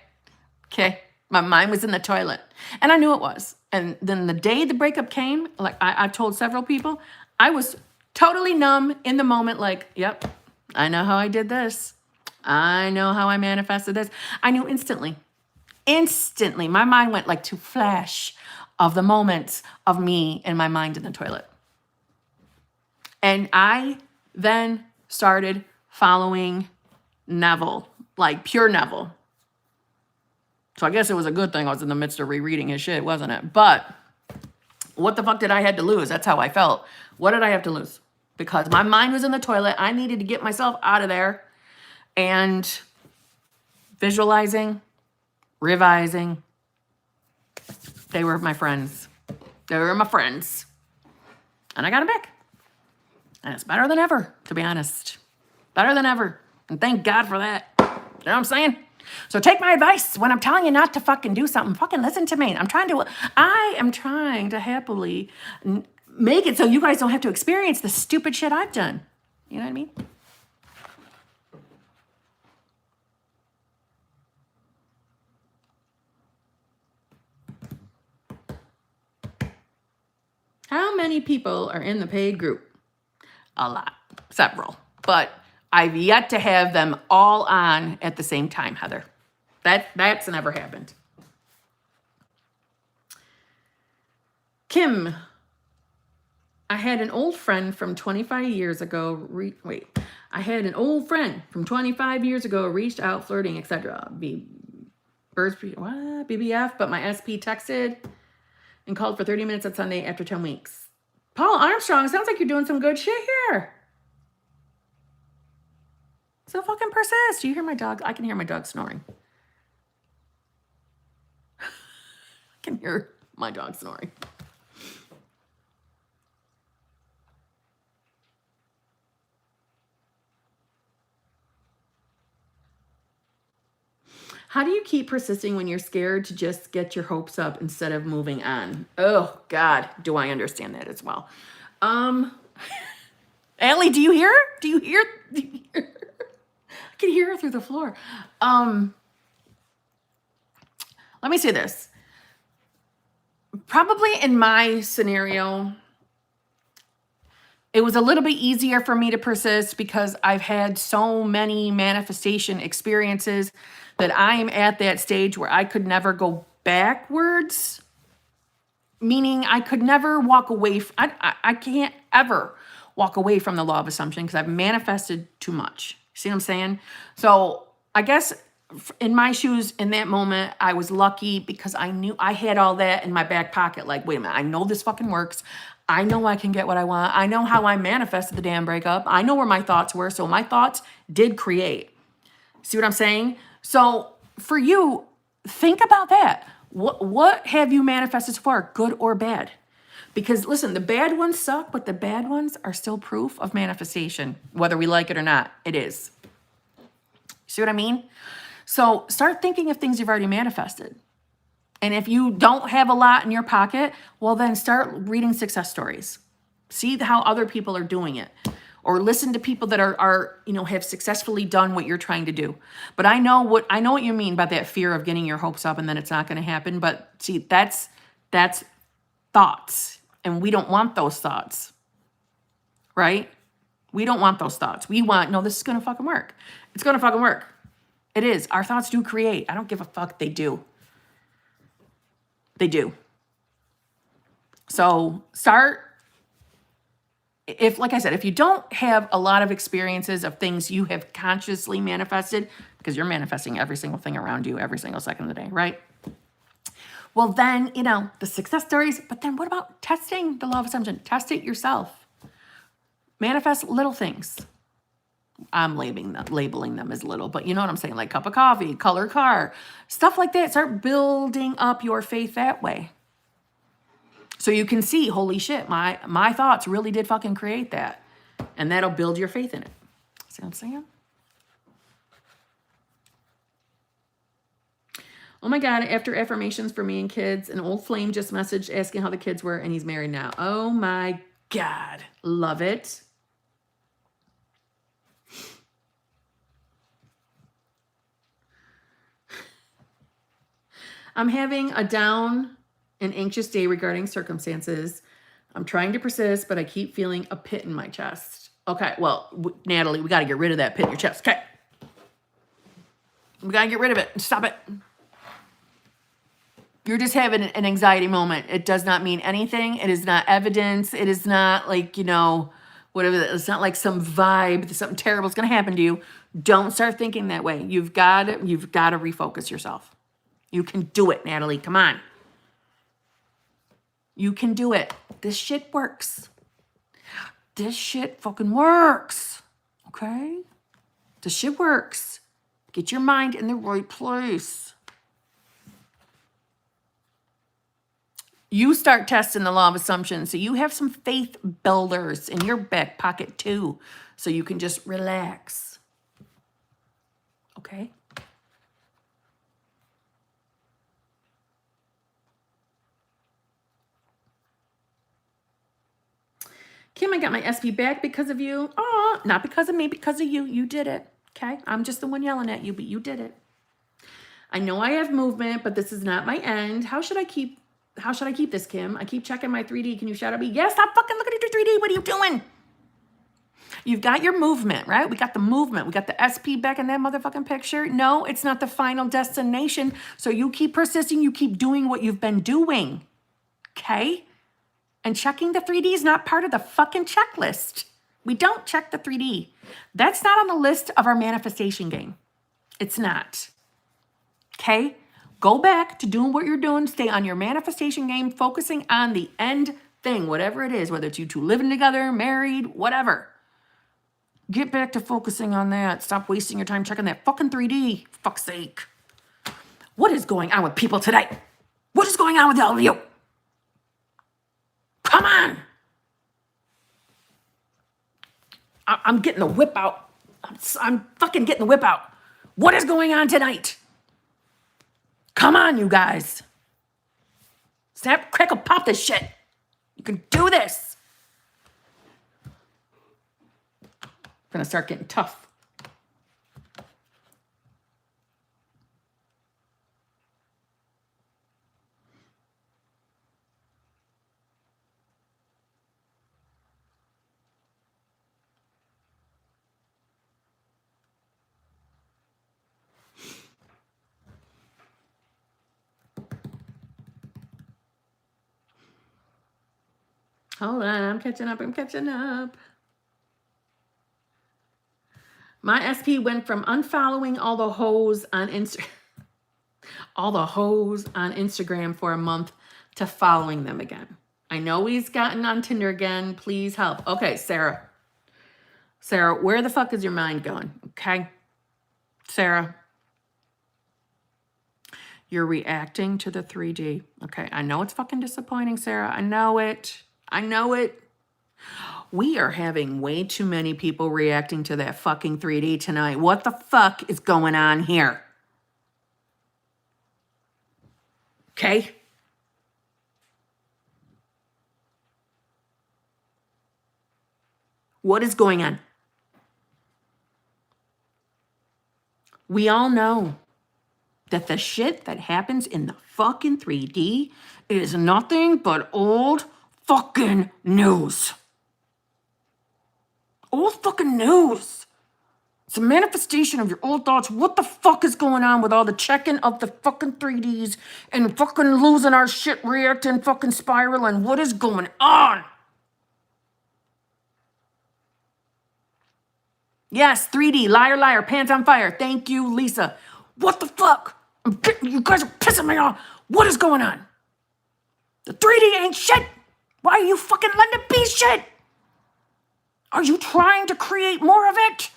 My mind was in the toilet. And I knew it was. And then the day the breakup came, like I've told several people, I was totally numb in the moment, like, yep, I know how I did this. I know how I manifested this. I knew instantly. Instantly. My mind went like to flash of the moments of me and my mind in the toilet. And I then started following Neville, like pure Neville. So I guess it was a good thing I was in the midst of rereading his shit, wasn't it? But what the fuck did I had to lose? That's how I felt. What did I have to lose? Because my mind was in the toilet. I needed to get myself out of there. And visualizing, revising, they were my friends. They were my friends. And I got them back. And it's better than ever, to be honest. Better than ever. And thank God for that. You know what I'm saying? So take my advice. When I'm telling you not to fucking do something, fucking listen to me. I am trying to happily make it so you guys don't have to experience the stupid shit I've done. You know what I mean? How many people are in the paid group? A lot. Several. But I've yet to have them all on at the same time, Heather. That's never happened. Kim, I had an old friend from 25 years ago. I had an old friend from 25 years ago reached out, flirting, etc. BBF, but my SP texted and called for 30 minutes on Sunday after 10 weeks. Paul Armstrong, sounds like you're doing some good shit here. So fucking persist. Do you hear my dog? I can hear my dog snoring. I can hear my dog snoring. How do you keep persisting when you're scared to just get your hopes up instead of moving on? Oh, God, do I understand that as well. Allie, do you hear her? Do you hear her? I can hear her through the floor. Let me say this. Probably in my scenario, it was a little bit easier for me to persist because I've had so many manifestation experiences that I'm at that stage where I could never go backwards. Meaning I could never walk away. I can't ever walk away from the law of assumption because I've manifested too much. See what I'm saying? So I guess in my shoes in that moment, I was lucky because I knew I had all that in my back pocket. Like, wait a minute, I know this fucking works. I know I can get what I want. I know how I manifested the damn breakup. I know where my thoughts were. So my thoughts did create. See what I'm saying? So for you, think about that. What have you manifested so far, good or bad? Because listen, the bad ones suck, but the bad ones are still proof of manifestation, whether we like it or not. It is. See what I mean? So start thinking of things you've already manifested. And if you don't have a lot in your pocket, well, then start reading success stories. See how other people are doing it. Or listen to people that are have successfully done what you're trying to do. But I know what you mean by that fear of getting your hopes up and then it's not going to happen. But see, that's thoughts. And we don't want those thoughts, right? We don't want those thoughts. We want, no, this is going to fucking work. It's going to fucking work. It is. Our thoughts do create. I don't give a fuck. They do. They do. So start, like I said, if you don't have a lot of experiences of things you have consciously manifested, because you're manifesting every single thing around you every single second of the day, right? Well, then, the success stories, but then what about testing the law of assumption? Test it yourself. Manifest little things. I'm labeling them as little, but you know what I'm saying? Like cup of coffee, color car, stuff like that. Start building up your faith that way. So you can see, holy shit, my thoughts really did fucking create that. And that'll build your faith in it. See what I'm saying? Oh my God, after affirmations for me and kids, an old flame just messaged asking how the kids were, and he's married now. Oh my God, love it. I'm having a down and anxious day regarding circumstances. I'm trying to persist, but I keep feeling a pit in my chest. Okay, well, Natalie, we got to get rid of that pit in your chest. Okay. We got to get rid of it. Stop it. You're just having an anxiety moment. It does not mean anything. It is not evidence. It is not like, whatever. It's not like some vibe that something terrible is going to happen to you. Don't start thinking that way. You've got to refocus yourself. You can do it, Natalie. Come on. You can do it. This shit works. This shit fucking works. Okay? This shit works. Get your mind in the right place. You start testing the law of assumption. So you have some faith builders in your back pocket too. So you can just relax. Okay? Kim, I got my SP back because of you. Oh, not because of me, because of you. You did it. Okay? I'm just the one yelling at you, but you did it. I know I have movement, but this is not my end. How should I keep this, Kim? I keep checking my 3D. Can you shout at me? Yes, stop fucking looking at your 3D. What are you doing? You've got your movement, right? We got the movement. We got the SP back in that motherfucking picture. No, it's not the final destination. So you keep persisting. You keep doing what you've been doing. Okay? And checking the 3D is not part of the fucking checklist. We don't check the 3D. That's not on the list of our manifestation game. It's not. Okay? Go back to doing what you're doing. Stay on your manifestation game, focusing on the end thing, whatever it is, whether it's you two living together, married, whatever. Get back to focusing on that. Stop wasting your time checking that fucking 3D. For fuck's sake. What is going on with people today? What is going on with all of you? Come on. I'm getting the whip out. I'm fucking getting the whip out. What is going on tonight? Come on, you guys. Snap, crackle, pop this shit. You can do this. I'm gonna start getting tough. Hold on, I'm catching up. My SP went from unfollowing all the hoes on Instagram for a month to following them again. I know he's gotten on Tinder again. Please help. Okay, Sarah. Sarah, where the fuck is your mind going? Okay? Sarah. You're reacting to the 3D. Okay, I know it's fucking disappointing, Sarah. I know it. We are having way too many people reacting to that fucking 3D tonight. What the fuck is going on here? Okay? What is going on? We all know that the shit that happens in the fucking 3D is nothing but old fucking news. Old fucking news. It's a manifestation of your old thoughts. What the fuck is going on with all the checking of the fucking 3Ds and fucking losing our shit, reacting, fucking spiraling? What is going on? Yes, 3D, liar, liar, pants on fire. Thank you, Lisa. What the fuck? You guys are pissing me off. What is going on? The 3D ain't shit. Why are you fucking letting it be shit? Are you trying to create more of it?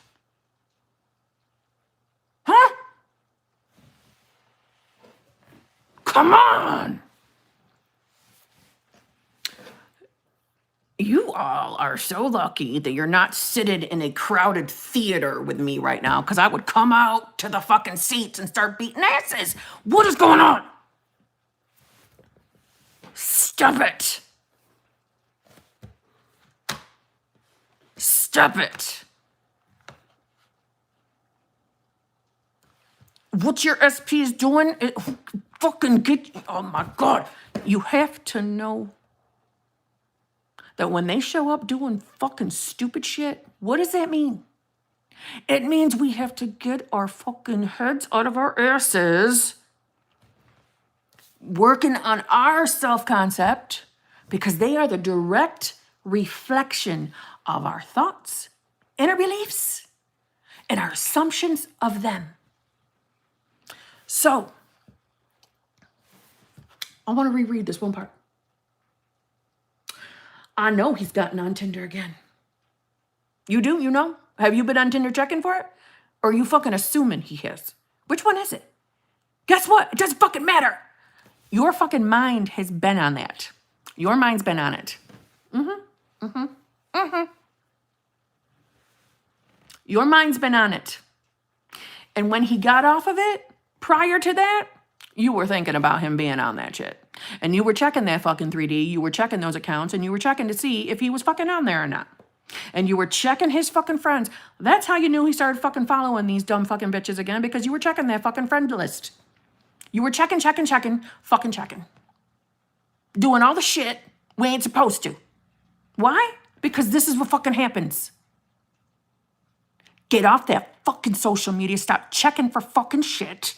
Huh? Come on. You all are so lucky that you're not seated in a crowded theater with me right now, because I would come out to the fucking seats and start beating asses. What is going on? Stop it. Stop it. What your SP's doing, fucking get, oh my God. You have to know that when they show up doing fucking stupid shit, what does that mean? It means we have to get our fucking heads out of our asses, working on our self-concept, because they are the direct reflection of our thoughts and our beliefs and our assumptions of them. So, I want to reread this one part. I know he's gotten on Tinder again. You do? You know? Have you been on Tinder checking for it? Or are you fucking assuming he has? Which one is it? Guess what? It doesn't fucking matter. Your fucking mind has been on that. Your mind's been on it. Your mind's been on it. And when he got off of it, prior to that, you were thinking about him being on that shit. And you were checking that fucking 3D. You were checking those accounts and you were checking to see if he was fucking on there or not. And you were checking his fucking friends. That's how you knew he started fucking following these dumb fucking bitches again, because you were checking that fucking friend list. You were checking, fucking checking. Doing all the shit we ain't supposed to. Why? Because this is what fucking happens. Get off that fucking social media. Stop checking for fucking shit.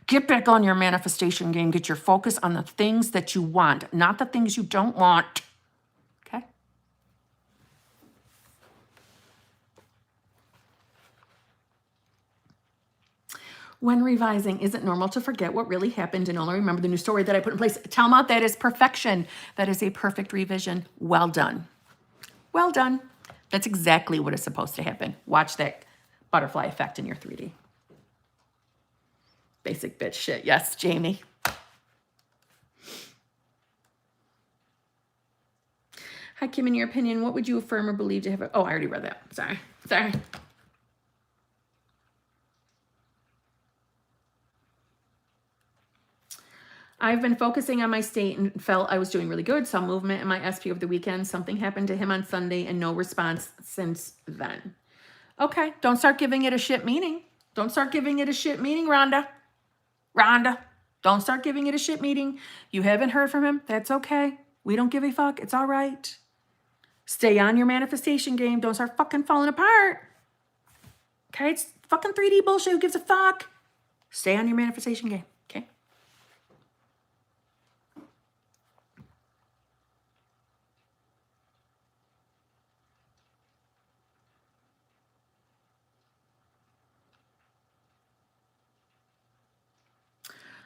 Get back on your manifestation game. Get your focus on the things that you want, not the things you don't want. Okay? When revising, is it normal to forget what really happened and only remember the new story that I put in place? Talma, that is perfection. That is a perfect revision. Well done. Well done. That's exactly what is supposed to happen. Watch that butterfly effect in your 3D. Basic bitch shit. Yes, Jamie. Hi, Kim, in your opinion, what would you affirm or believe to have? Oh, I already read that. Sorry. I've been focusing on my state and felt I was doing really good. Saw movement in my SP over the weekend. Something happened to him on Sunday and no response since then. Okay, don't start giving it a shit meaning. Don't start giving it a shit meaning, Rhonda. Don't start giving it a shit meaning. You haven't heard from him. That's okay. We don't give a fuck. It's all right. Stay on your manifestation game. Don't start fucking falling apart. Okay, it's fucking 3D bullshit. Who gives a fuck? Stay on your manifestation game. Okay.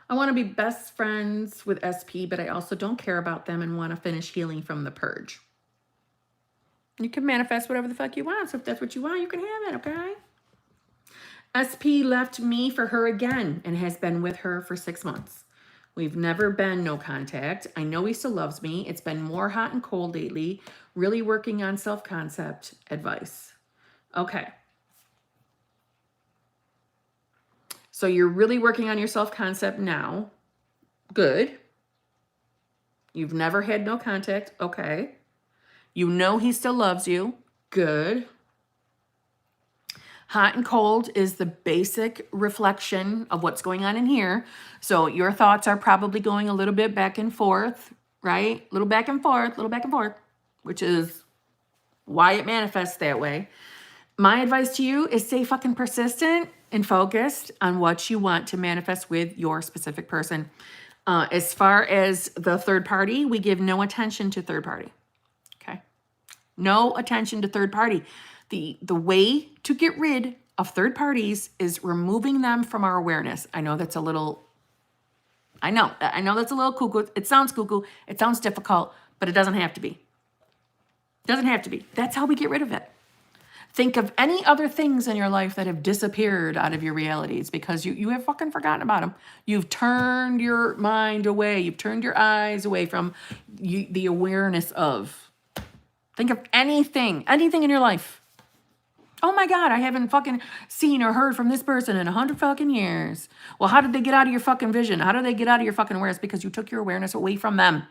I want to be best friends with SP, but I also don't care about them and want to finish healing from the purge. You can manifest whatever the fuck you want. So if that's what you want, you can have it, okay? SP left me for her again and has been with her for 6 months. We've never been no contact. I know he still loves me. It's been more hot and cold lately. Really working on self-concept advice. Okay. So you're really working on your self-concept now. Good. You've never had no contact. Okay. You know he still loves you. Good. Hot and cold is the basic reflection of what's going on in here. So your thoughts are probably going a little bit back and forth, right? Little back and forth, which is why it manifests that way. My advice to you is stay fucking persistent and focused on what you want to manifest with your specific person. As far as the third party, we give no attention to third party. Okay? No attention to third party. The way to get rid of third parties is removing them from our awareness. I know that's a little cuckoo. It sounds cuckoo. It sounds difficult, but it doesn't have to be. It doesn't have to be. That's how we get rid of it. Think of any other things in your life that have disappeared out of your realities because you have fucking forgotten about them. You've turned your mind away. You've turned your eyes away from the awareness of. Think of anything in your life. Oh my God, I haven't fucking seen or heard from this person in 100 fucking years. Well, how did they get out of your fucking vision? How did they get out of your fucking awareness? Because you took your awareness away from them.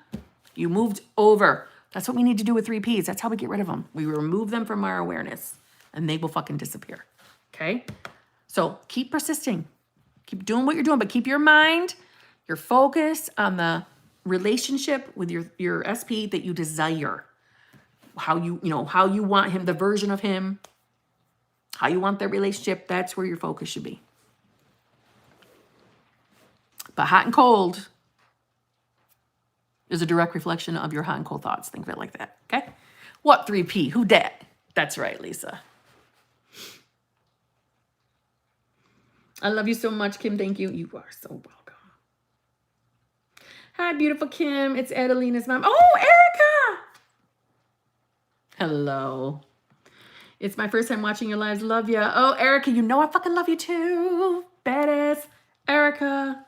You moved over. That's what we need to do with 3Ps. That's how we get rid of them. We remove them from our awareness and they will fucking disappear. Okay? So keep persisting. Keep doing what you're doing, but keep your mind, your focus on the relationship with your SP that you desire. How you want him, the version of him, how you want that relationship, that's where your focus should be. But hot and cold is a direct reflection of your hot and cold thoughts. Think of it like that, okay? What 3P? Who dat? That's right, Lisa. I love you so much, Kim. Thank you. You are so welcome. Hi, beautiful Kim. It's Adelina's mom. Oh, Erica. Hello. It's my first time watching your lives. Love ya. Oh, Erica, you know I fucking love you too. Badass. Erica.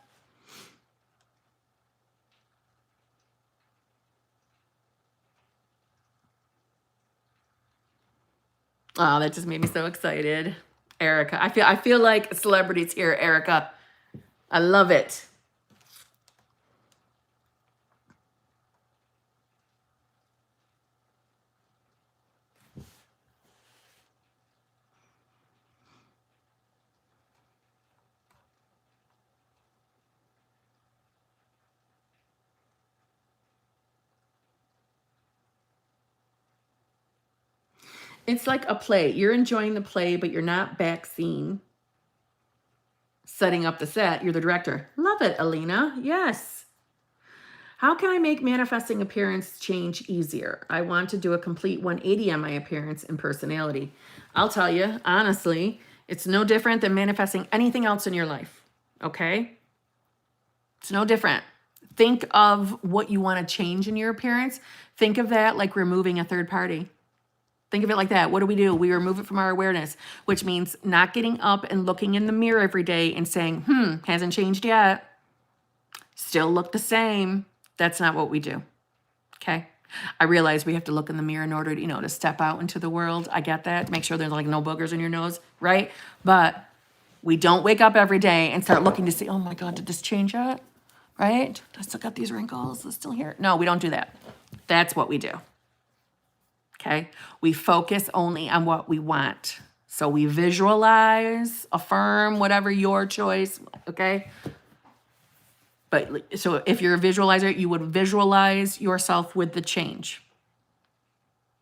Oh, that just made me so excited. Erica. I feel like a celebrity's here, Erica. I love it. It's like a play. You're enjoying the play, but you're not backscene setting up the set. You're the director. Love it, Alina. Yes. How can I make manifesting appearance change easier? I want to do a complete 180 on my appearance and personality. I'll tell you, honestly, it's no different than manifesting anything else in your life. Okay? It's no different. Think of what you want to change in your appearance. Think of that like removing a third party. Think of it like that. What do? We remove it from our awareness, which means not getting up and looking in the mirror every day and saying, hasn't changed yet. Still look the same. That's not what we do. Okay? I realize we have to look in the mirror in order to, to step out into the world. I get that. Make sure there's like no boogers in your nose, right? But we don't wake up every day and start looking to see, oh my God, did this change yet? Right? I still got these wrinkles. It's still here. No, we don't do that. That's what we do. Okay? We focus only on what we want. So we visualize, affirm, whatever your choice, okay? But so if you're a visualizer, you would visualize yourself with the change.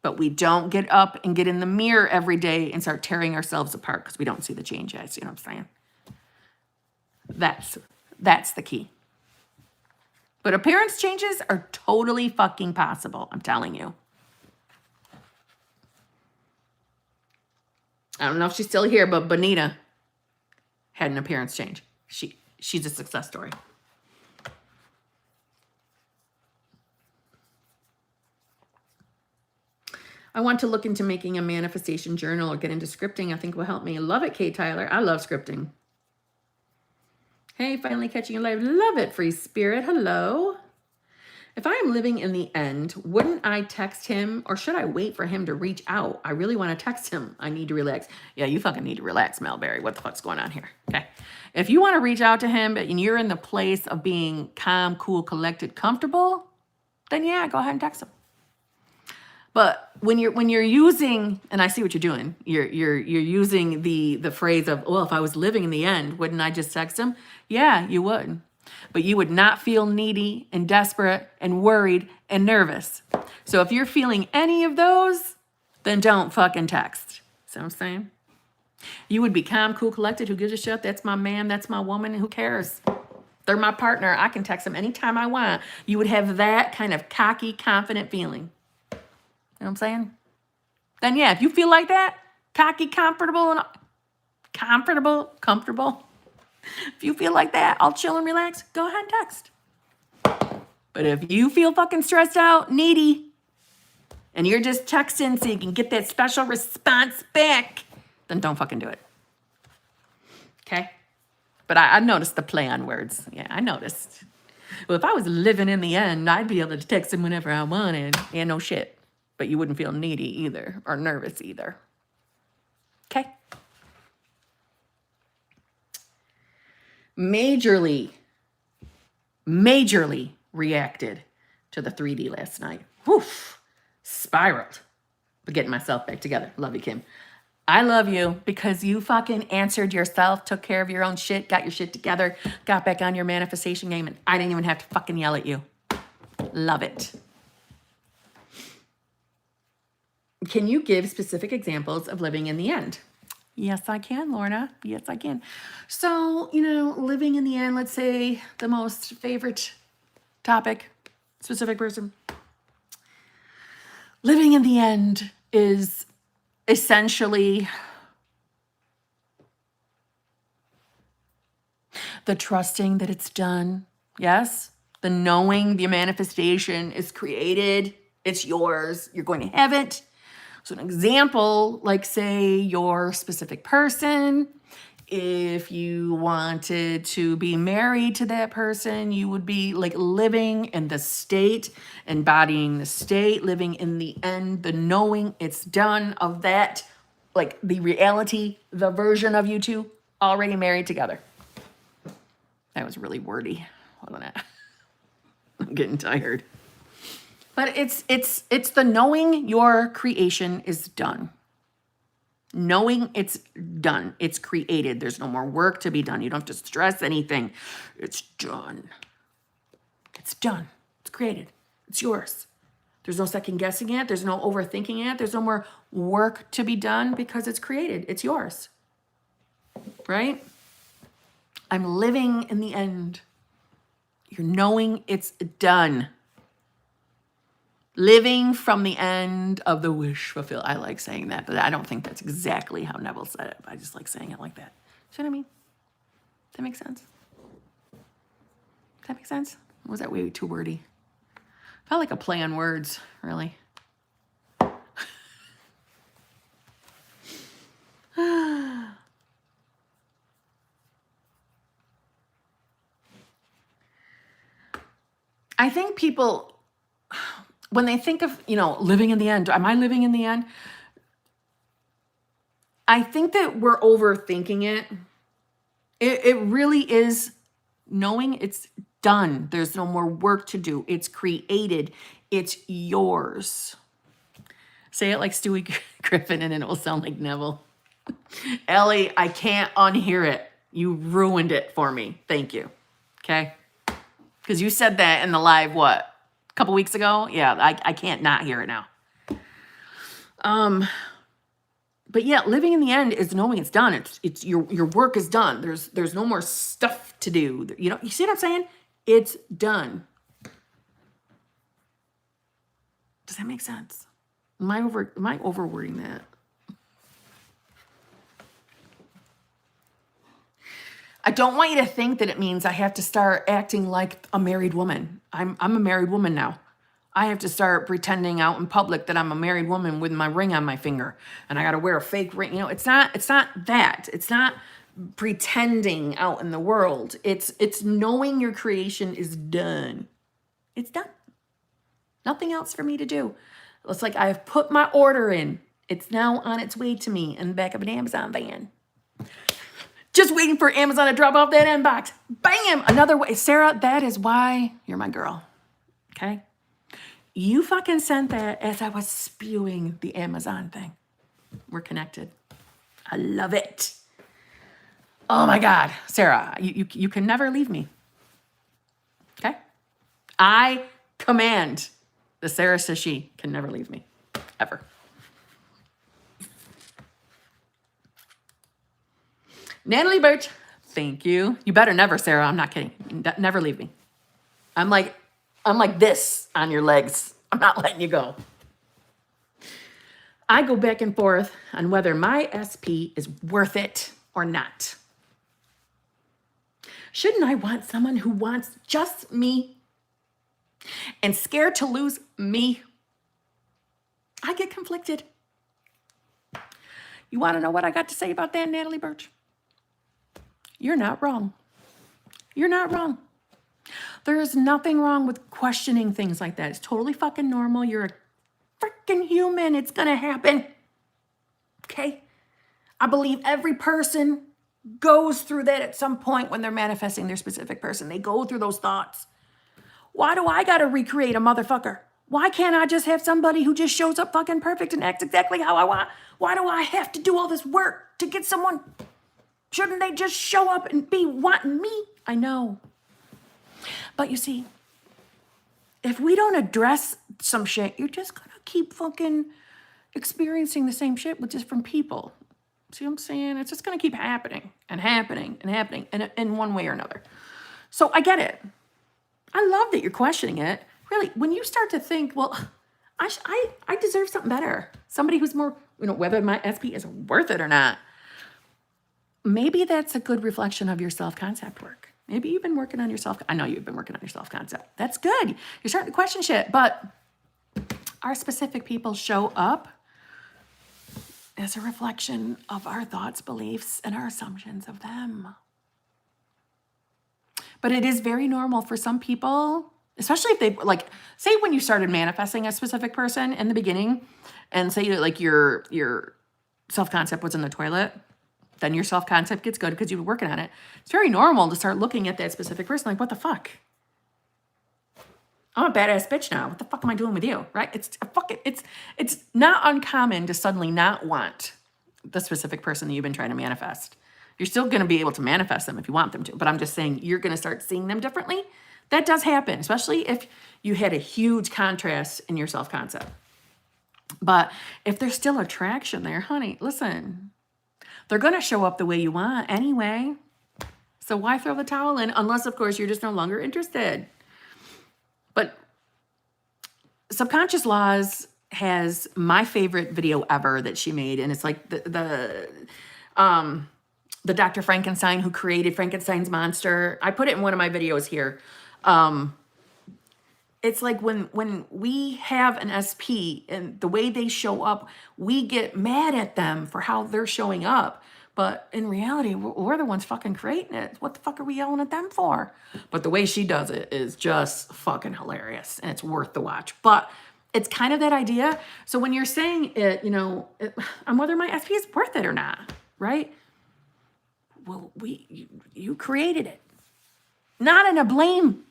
But we don't get up and get in the mirror every day and start tearing ourselves apart because we don't see the change yet. You know what I'm saying? That's the key. But appearance changes are totally fucking possible, I'm telling you. I don't know if she's still here, but Bonita had an appearance change. She's a success story. I want to look into making a manifestation journal or get into scripting. I think will help me. Love it, Kate Tyler. I love scripting. Hey, finally catching you live. Love it, Free Spirit. Hello. If I am living in the end, wouldn't I text him or should I wait for him to reach out? I really want to text him. I need to relax. Yeah, you fucking need to relax, Melberry. What the fuck's going on here? Okay. If you want to reach out to him and you're in the place of being calm, cool, collected, comfortable, then yeah, go ahead and text him. But when you're using, and I see what you're doing, you're using the phrase of, well, if I was living in the end, wouldn't I just text him? Yeah, you would. But you would not feel needy and desperate and worried and nervous. So if you're feeling any of those, then don't fucking text. See what I'm saying? You would be calm, cool, collected. Who gives a shit? That's my man. That's my woman. Who cares? They're my partner. I can text them anytime I want. You would have that kind of cocky, confident feeling. You know what I'm saying? Then yeah, if you feel like that, cocky, comfortable, if you feel like that, all chill and relax, go ahead and text. But if you feel fucking stressed out, needy, and you're just texting so you can get that special response back, then don't fucking do it. Okay? But I noticed the play on words. Yeah, I noticed. Well, if I was living in the end, I'd be able to text him whenever I wanted. Yeah, no shit. But you wouldn't feel needy either or nervous either. Okay? Majorly reacted to the 3D last night. Woof. Spiraled. But getting myself back together. Love you, Kim. I love you because you fucking answered yourself, took care of your own shit, got your shit together, got back on your manifestation game, and I didn't even have to fucking yell at you. Love it. Can you give specific examples of living in the end? Yes, I can, Lorna. Yes, I can. So, living in the end, let's say the most favorite topic, specific person. Living in the end is essentially the trusting that it's done. Yes? The knowing, the manifestation is created. It's yours. You're going to have it. So an example, like say your specific person, if you wanted to be married to that person, you would be like living in the state, embodying the state, living in the end, the knowing it's done of that, like the reality, the version of you two already married together. That was really wordy, wasn't it? I'm getting tired. But it's the knowing your creation is done. Knowing it's done. It's created. There's no more work to be done. You don't have to stress anything. It's done. It's done. It's created. It's yours. There's no second guessing it. There's no overthinking it. There's no more work to be done because it's created. It's yours. Right? I'm living in the end. You're knowing it's done. Living from the end of the wish fulfilled. I like saying that, but I don't think that's exactly how Neville said it. I just like saying it like that. See what I mean? Does that make sense? Does that make sense? Or was that way too wordy? Felt like a play on words, really. I think people, when they think of, living in the end, am I living in the end? I think that we're overthinking it. It really is knowing it's done. There's no more work to do. It's created. It's yours. Say it like Stewie Griffin and it will sound like Neville. Ellie, I can't unhear it. You ruined it for me. Thank you. Okay? Because you said that in the live, what? A couple weeks ago? Yeah, I can't not hear it now. But yeah, living in the end is knowing it's done. It's your work is done. There's no more stuff to do. You see what I'm saying? It's done. Does that make sense? Am I overwording that? I don't want you to think that it means I have to start acting like a married woman. I'm a married woman now. I have to start pretending out in public that I'm a married woman with my ring on my finger and I got to wear a fake ring. It's not that. It's not pretending out in the world. It's knowing your creation is done. It's done. Nothing else for me to do. It's like I've put my order in. It's now on its way to me in the back of an Amazon van. Just waiting for Amazon to drop off that inbox. Bam! Another way. Sarah, that is why you're my girl. Okay? You fucking sent that as I was spewing the Amazon thing. We're connected. I love it. Oh my God. Sarah, you can never leave me. Okay? I command the Sarah says she can never leave me. Ever. Natalie Birch, thank you. You better never, Sarah. I'm not kidding. Never leave me. I'm like this on your legs. I'm not letting you go. I go back and forth on whether my SP is worth it or not. Shouldn't I want someone who wants just me and scared to lose me? I get conflicted. You want to know what I got to say about that, Natalie Birch? You're not wrong. You're not wrong. There is nothing wrong with questioning things like that. It's totally fucking normal. You're a freaking human. It's going to happen. Okay? I believe every person goes through that at some point when they're manifesting their specific person. They go through those thoughts. Why do I got to recreate a motherfucker? Why can't I just have somebody who just shows up fucking perfect and acts exactly how I want? Why do I have to do all this work to get someone? Shouldn't they just show up and be wanting me? I know. But you see, if we don't address some shit, you're just going to keep fucking experiencing the same shit with different people. See what I'm saying? It's just going to keep happening and happening and happening in one way or another. So I get it. I love that you're questioning it. Really, when you start to think, well, I deserve something better. Somebody who's more, whether my SP is worth it or not. Maybe that's a good reflection of your self-concept work. Maybe you've been working on yourself. I know you've been working on your self-concept. That's good. You're starting to question shit. But our specific people show up as a reflection of our thoughts, beliefs, and our assumptions of them. But it is very normal for some people, especially if they, like, say when you started manifesting a specific person in the beginning, and say like your self-concept was in the toilet, then your self-concept gets good because you've been working on it. It's very normal to start looking at that specific person like, what the fuck? I'm a badass bitch now. What the fuck am I doing with you? Right? It's not uncommon to suddenly not want the specific person that you've been trying to manifest. You're still going to be able to manifest them if you want them to, but I'm just saying you're going to start seeing them differently. That does happen, especially if you had a huge contrast in your self-concept. But if there's still attraction there, honey, listen, they're going to show up the way you want anyway. So why throw the towel in? Unless, of course, you're just no longer interested. But Subconscious Laws has my favorite video ever that she made. And it's like the Dr. Frankenstein who created Frankenstein's monster. I put it in one of my videos here. It's like when we have an SP and the way they show up, we get mad at them for how they're showing up. But in reality, we're the ones fucking creating it. What the fuck are we yelling at them for? But the way she does it is just fucking hilarious, and it's worth the watch. But it's kind of that idea. So when you're saying it, on whether my SP is worth it or not, right? Well, you created it. Not in a blame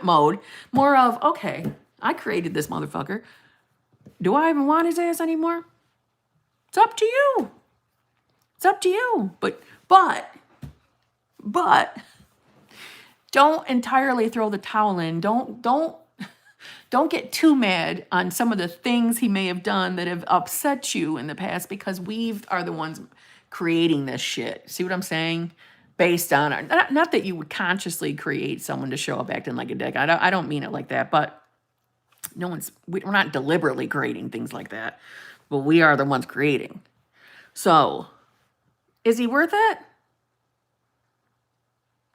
mode, more of, okay, I created this motherfucker. Do I even want his ass anymore? It's up to you. It's up to you. But don't entirely throw the towel in. Don't get too mad on some of the things he may have done that have upset you in the past, because we are the ones creating this shit. See what I'm saying? Based on our, not that you would consciously create someone to show up acting like a dick. I don't mean it like that, but we're not deliberately creating things like that, but we are the ones creating. So, is he worth it?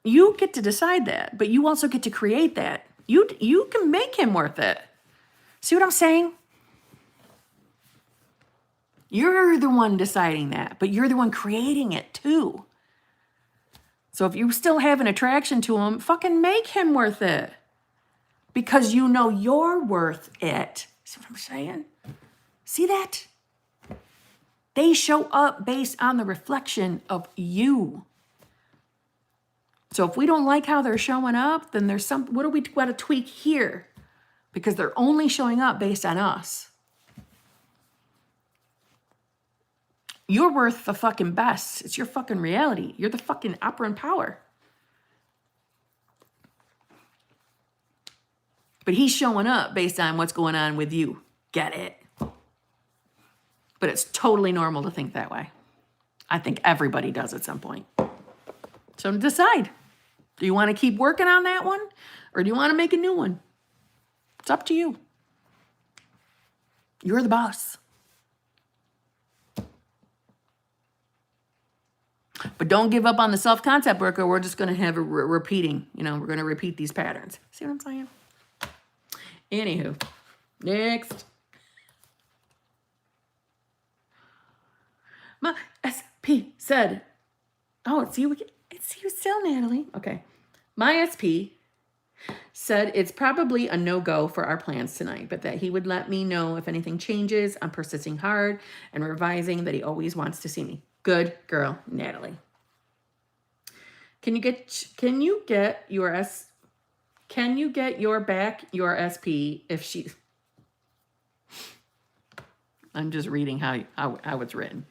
You get to decide that, but you also get to create that. You can make him worth it. See what I'm saying? You're the one deciding that, but you're the one creating it too. So if you still have an attraction to him, fucking make him worth it. Because you know you're worth it. See what I'm saying? See that? They show up based on the reflection of you. So if we don't like how they're showing up, then there's what do we got to tweak here? Because they're only showing up based on us. You're worth the fucking best. It's your fucking reality. You're the fucking operant power. But he's showing up based on what's going on with you. Get it? But it's totally normal to think that way. I think everybody does at some point. So decide. Do you want to keep working on that one? Or do you want to make a new one? It's up to you. You're the boss. But don't give up on the self-concept work, or we're just going to have a repeating. We're going to repeat these patterns. See what I'm saying? Anywho, next. My SP said, oh, it's you still, Natalie. Okay. My SP said it's probably a no-go for our plans tonight, but that he would let me know if anything changes. I'm persisting hard and revising, that he always wants to see me. Good girl, Natalie. Can you get your SP if she? I'm just reading how it's written.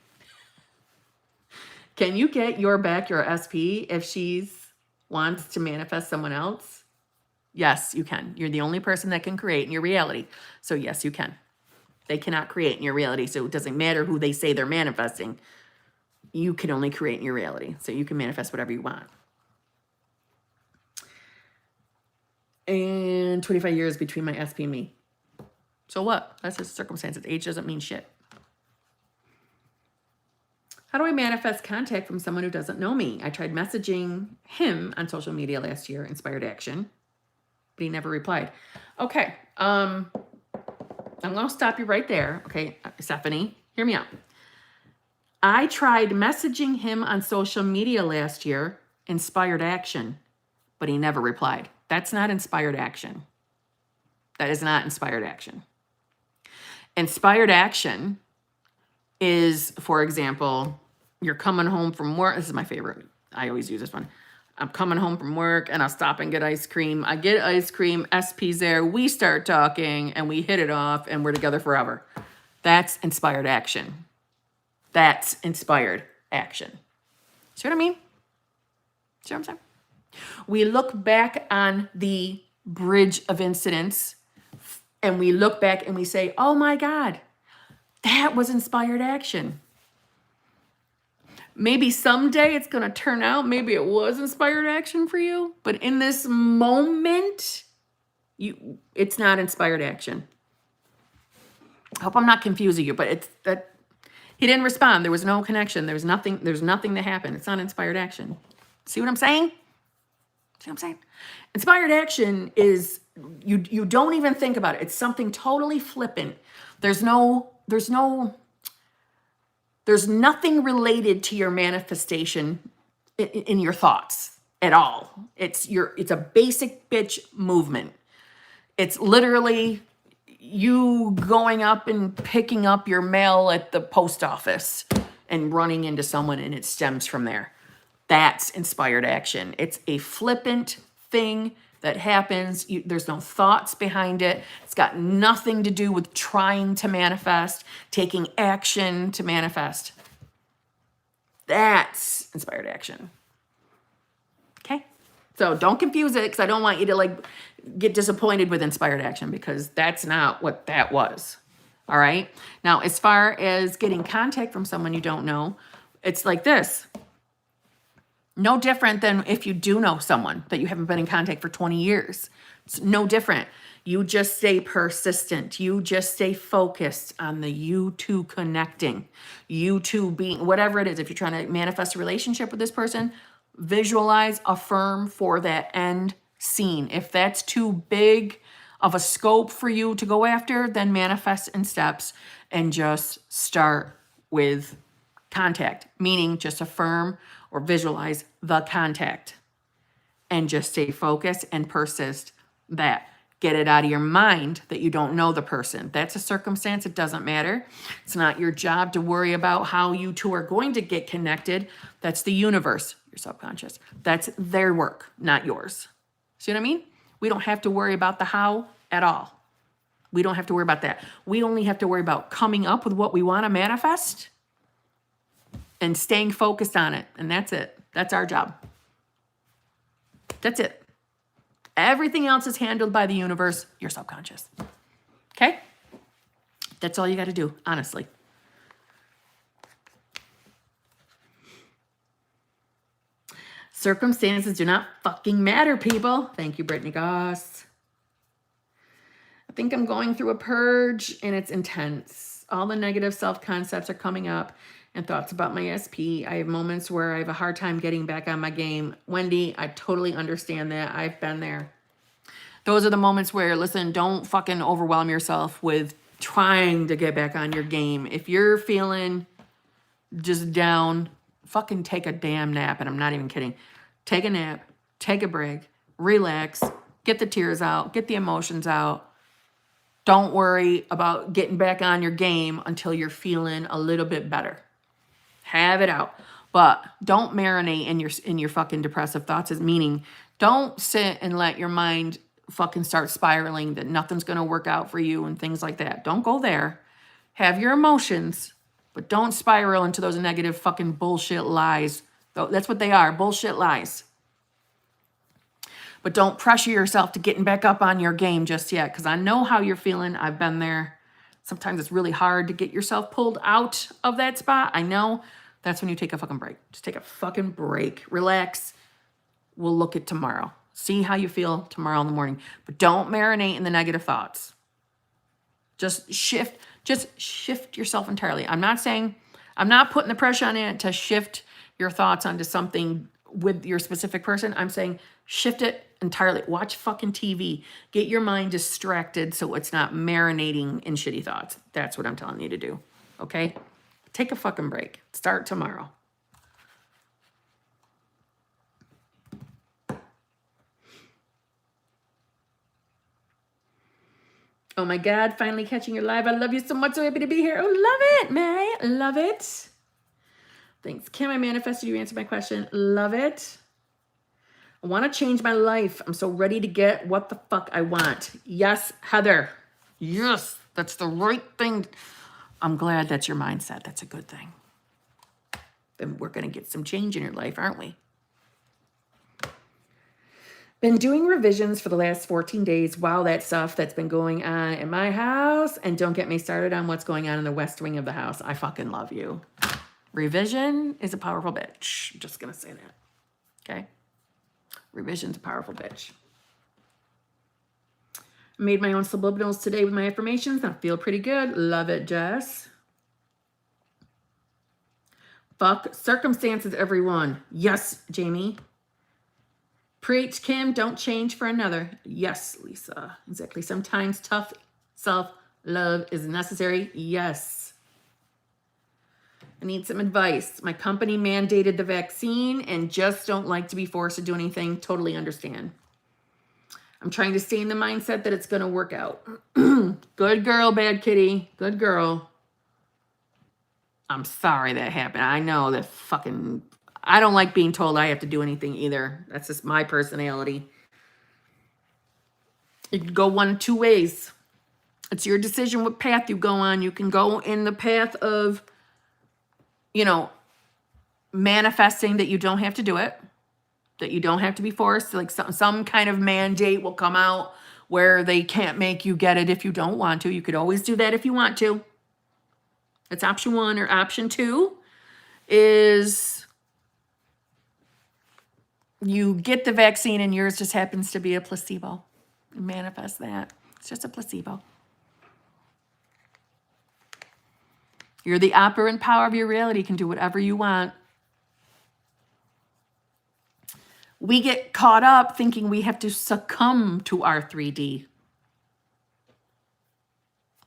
Can you get your SP if she wants to manifest someone else? Yes, you can. You're the only person that can create in your reality. So yes, you can. They cannot create in your reality, so it doesn't matter who they say they're manifesting. You can only create in your reality. So you can manifest whatever you want. And 25 years between my SP and me. So what? That's just circumstances. Age doesn't mean shit. How do I manifest contact from someone who doesn't know me? I tried messaging him on social media last year, inspired action, but he never replied. Okay, I'm going to stop you right there. Okay, Stephanie, hear me out. I tried messaging him on social media last year, inspired action, but he never replied. That's not inspired action. That is not inspired action. Inspired action is, for example, you're coming home from work. This is my favorite. I always use this one. I'm coming home from work and I'll stop and get ice cream. I get ice cream, SP's there. We start talking and we hit it off and we're together forever. That's inspired action. That's inspired action. See what I mean? See what I'm saying? We look back on the bridge of incidents and we look back and we say, oh my God, that was inspired action. Maybe someday it's going to turn out, maybe it was inspired action for you, but in this moment, it's not inspired action. I hope I'm not confusing you, but it's that he didn't respond. There was no connection. There's nothing that happened. It's not inspired action. See what I'm saying? See what I'm saying? Inspired action is you don't even think about it. It's something totally flippant. There's nothing related to your manifestation in your thoughts at all. It's a basic bitch movement. It's literally you going up and picking up your mail at the post office and running into someone, and it stems from there. That's inspired action. It's a flippant thing that happens. There's no thoughts behind it. It's got nothing to do with trying to manifest, taking action to manifest. That's inspired action. Okay? So don't confuse it, because I don't want you to get disappointed with inspired action, because that's not what that was. All right? Now, as far as getting contact from someone you don't know, it's like this. No different than if you do know someone that you haven't been in contact for 20 years. It's no different. You just stay persistent. You just stay focused on the you two connecting. You two being, whatever it is. If you're trying to manifest a relationship with this person, visualize, affirm for that end scene. If that's too big of a scope for you to go after, then manifest in steps and just start with contact, meaning just affirm or visualize the contact and just stay focused and persist that. Get it out of your mind that you don't know the person. That's a circumstance. It doesn't matter. It's not your job to worry about how you two are going to get connected. That's the universe, your subconscious. That's their work, not yours. See what I mean? We don't have to worry about the how at all. We don't have to worry about that. We only have to worry about coming up with what we want to manifest and staying focused on it. And that's it. That's our job. That's it. Everything else is handled by the universe, your subconscious. Okay? That's all you got to do, honestly. Circumstances do not fucking matter, people. Thank you, Brittany Goss. I think I'm going through a purge and it's intense. All the negative self-concepts are coming up and thoughts about my SP. I have moments where I have a hard time getting back on my game. Wendy, I totally understand that. I've been there. Those are the moments where, listen, don't fucking overwhelm yourself with trying to get back on your game. If you're feeling just down, fucking take a damn nap. And I'm not even kidding. Take a nap, take a break, relax, get the tears out, get the emotions out. Don't worry about getting back on your game until you're feeling a little bit better. Have it out. But don't marinate in your fucking depressive thoughts, meaning don't sit and let your mind fucking start spiraling that nothing's going to work out for you and things like that. Don't go there. Have your emotions, but don't spiral into those negative fucking bullshit lies. That's what they are, bullshit lies. But don't pressure yourself to getting back up on your game just yet, because I know how you're feeling. I've been there. Sometimes it's really hard to get yourself pulled out of that spot. I know. That's when you take a fucking break. Just take a fucking break. Relax. We'll look at tomorrow. See how you feel tomorrow in the morning. But don't marinate in the negative thoughts. Just shift yourself entirely. I'm not saying I'm not putting the pressure on it to shift your thoughts onto something with your specific person. I'm saying shift it entirely. Watch fucking TV. Get your mind distracted so it's not marinating in shitty thoughts. That's what I'm telling you to do. Okay? Take a fucking break. Start tomorrow. Oh my God, finally catching your live. I love you so much. So happy to be here. Oh, love it, May. Love it. Thanks, Kim. I manifested you. Answered my question. Love it. I want to change my life. I'm so ready to get what the fuck I want. Yes, Heather. Yes, that's the right thing. I'm glad that's your mindset. That's a good thing. Then we're going to get some change in your life, aren't we? Been doing revisions for the last 14 days. Wow, that stuff that's been going on in my house. And don't get me started on what's going on in the west wing of the house. I fucking love you. Revision is a powerful bitch. I'm just going to say that. Okay? Revision's a powerful bitch. I made my own subliminals today with my affirmations. I feel pretty good. Love it, Jess. Fuck circumstances, everyone. Yes, Jamie. Preach, Kim. Don't change for another. Yes, Lisa. Exactly. Sometimes tough self-love is necessary. Yes. I need some advice. My company mandated the vaccine and just don't like to be forced to do anything. Totally understand. I'm trying to stay in the mindset that it's going to work out. Good girl, bad kitty. Good girl. I'm sorry that happened. I know that fucking... I don't like being told I have to do anything either. That's just my personality. You can go one of two ways. It's your decision what path you go on. You can go in the path of, you know, manifesting that you don't have to do it, that you don't have to be forced. Like some kind of mandate will come out where they can't make you get it if you don't want to. You could always do that if you want to. That's option one. Or option two is... you get the vaccine and yours just happens to be a placebo. Manifest that. It's just a placebo. You're the operant power of your reality. You can do whatever you want. We get caught up thinking we have to succumb to our 3D.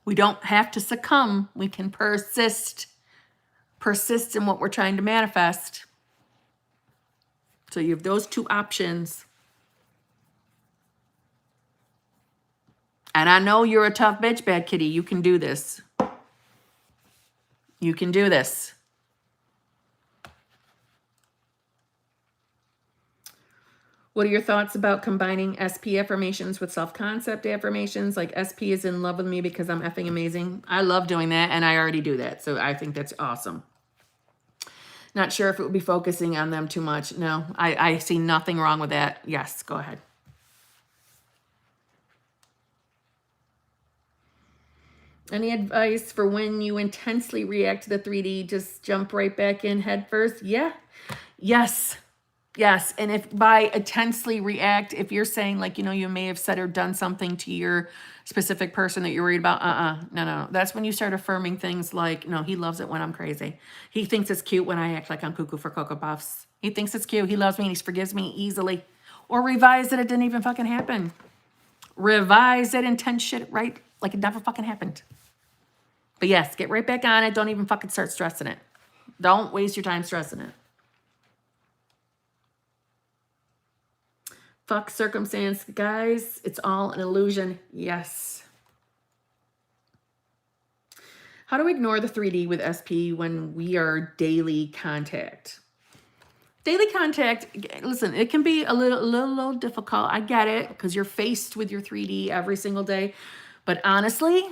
We don't have to succumb. We can persist. Persist in what we're trying to manifest. So you have those two options. And I know you're a tough bitch, bad kitty. You can do this. You can do this. What are your thoughts about combining SP affirmations with self-concept affirmations? Like SP is in love with me because I'm effing amazing. I love doing that, and I already do that. So I think that's awesome. Not sure if it would be focusing on them too much. No, I see nothing wrong with that. Yes, go ahead. Any advice for when you intensely react to the 3D, just jump right back in head first? Yeah. Yes. Yes. And if by intensely react, if you're saying like, you know, you may have said or done something to your specific person that you're worried about, no. That's when you start affirming things like, no, he loves it when I'm crazy. He thinks it's cute when I act like I'm cuckoo for Cocoa Puffs. He thinks it's cute. He loves me and he forgives me easily. Or revise that it didn't even fucking happen. Revise that intense shit right like it never fucking happened. But yes, get right back on it. Don't even fucking start stressing it. Don't waste your time stressing it. Fuck circumstance, guys. It's all an illusion. Yes. How do we ignore the 3D with SP when we are daily contact? Daily contact, listen, it can be a little difficult. I get it, because you're faced with your 3D every single day. But honestly,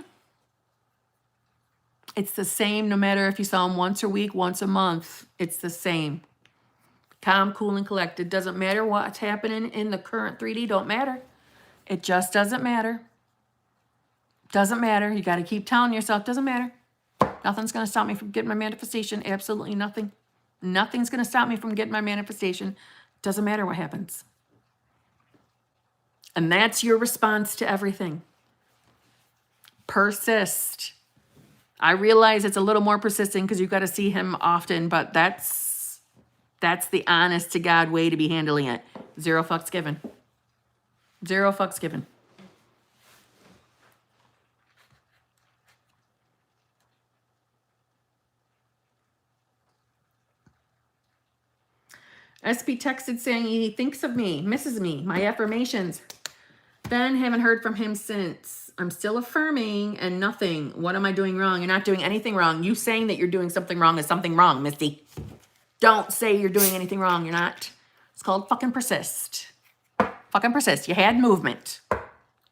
it's the same no matter if you saw them once a week, once a month. It's the same. Calm, cool, and collected. Doesn't matter what's happening in the current 3D. Don't matter. It just doesn't matter. Doesn't matter. You got to keep telling yourself, doesn't matter. Nothing's going to stop me from getting my manifestation. Absolutely nothing. Nothing's going to stop me from getting my manifestation. Doesn't matter what happens. And that's your response to everything. Persist. I realize it's a little more persistent because you've got to see him often, but that's the honest to God way to be handling it. 0 fucks given. 0 fucks given. SP texted saying he thinks of me, misses me, my affirmations. Ben, haven't heard from him since. I'm still affirming and nothing. What am I doing wrong? You're not doing anything wrong. You saying that you're doing something wrong is something wrong, Misty. Don't say you're doing anything wrong. You're not. It's called fucking persist. Fucking persist. You had movement.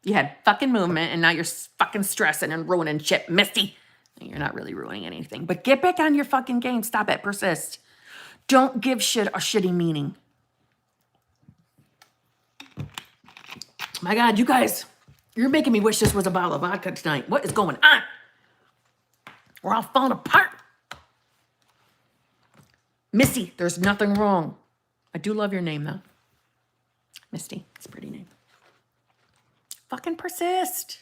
You had fucking movement, and now you're fucking stressing and ruining shit, Misty. You're not really ruining anything. But get back on your fucking game. Stop it. Persist. Don't give shit a shitty meaning. My God, you guys, you're making me wish this was a bottle of vodka tonight. What is going on? We're all falling apart. Misty, there's nothing wrong. I do love your name, though. Misty, it's a pretty name. Fucking persist.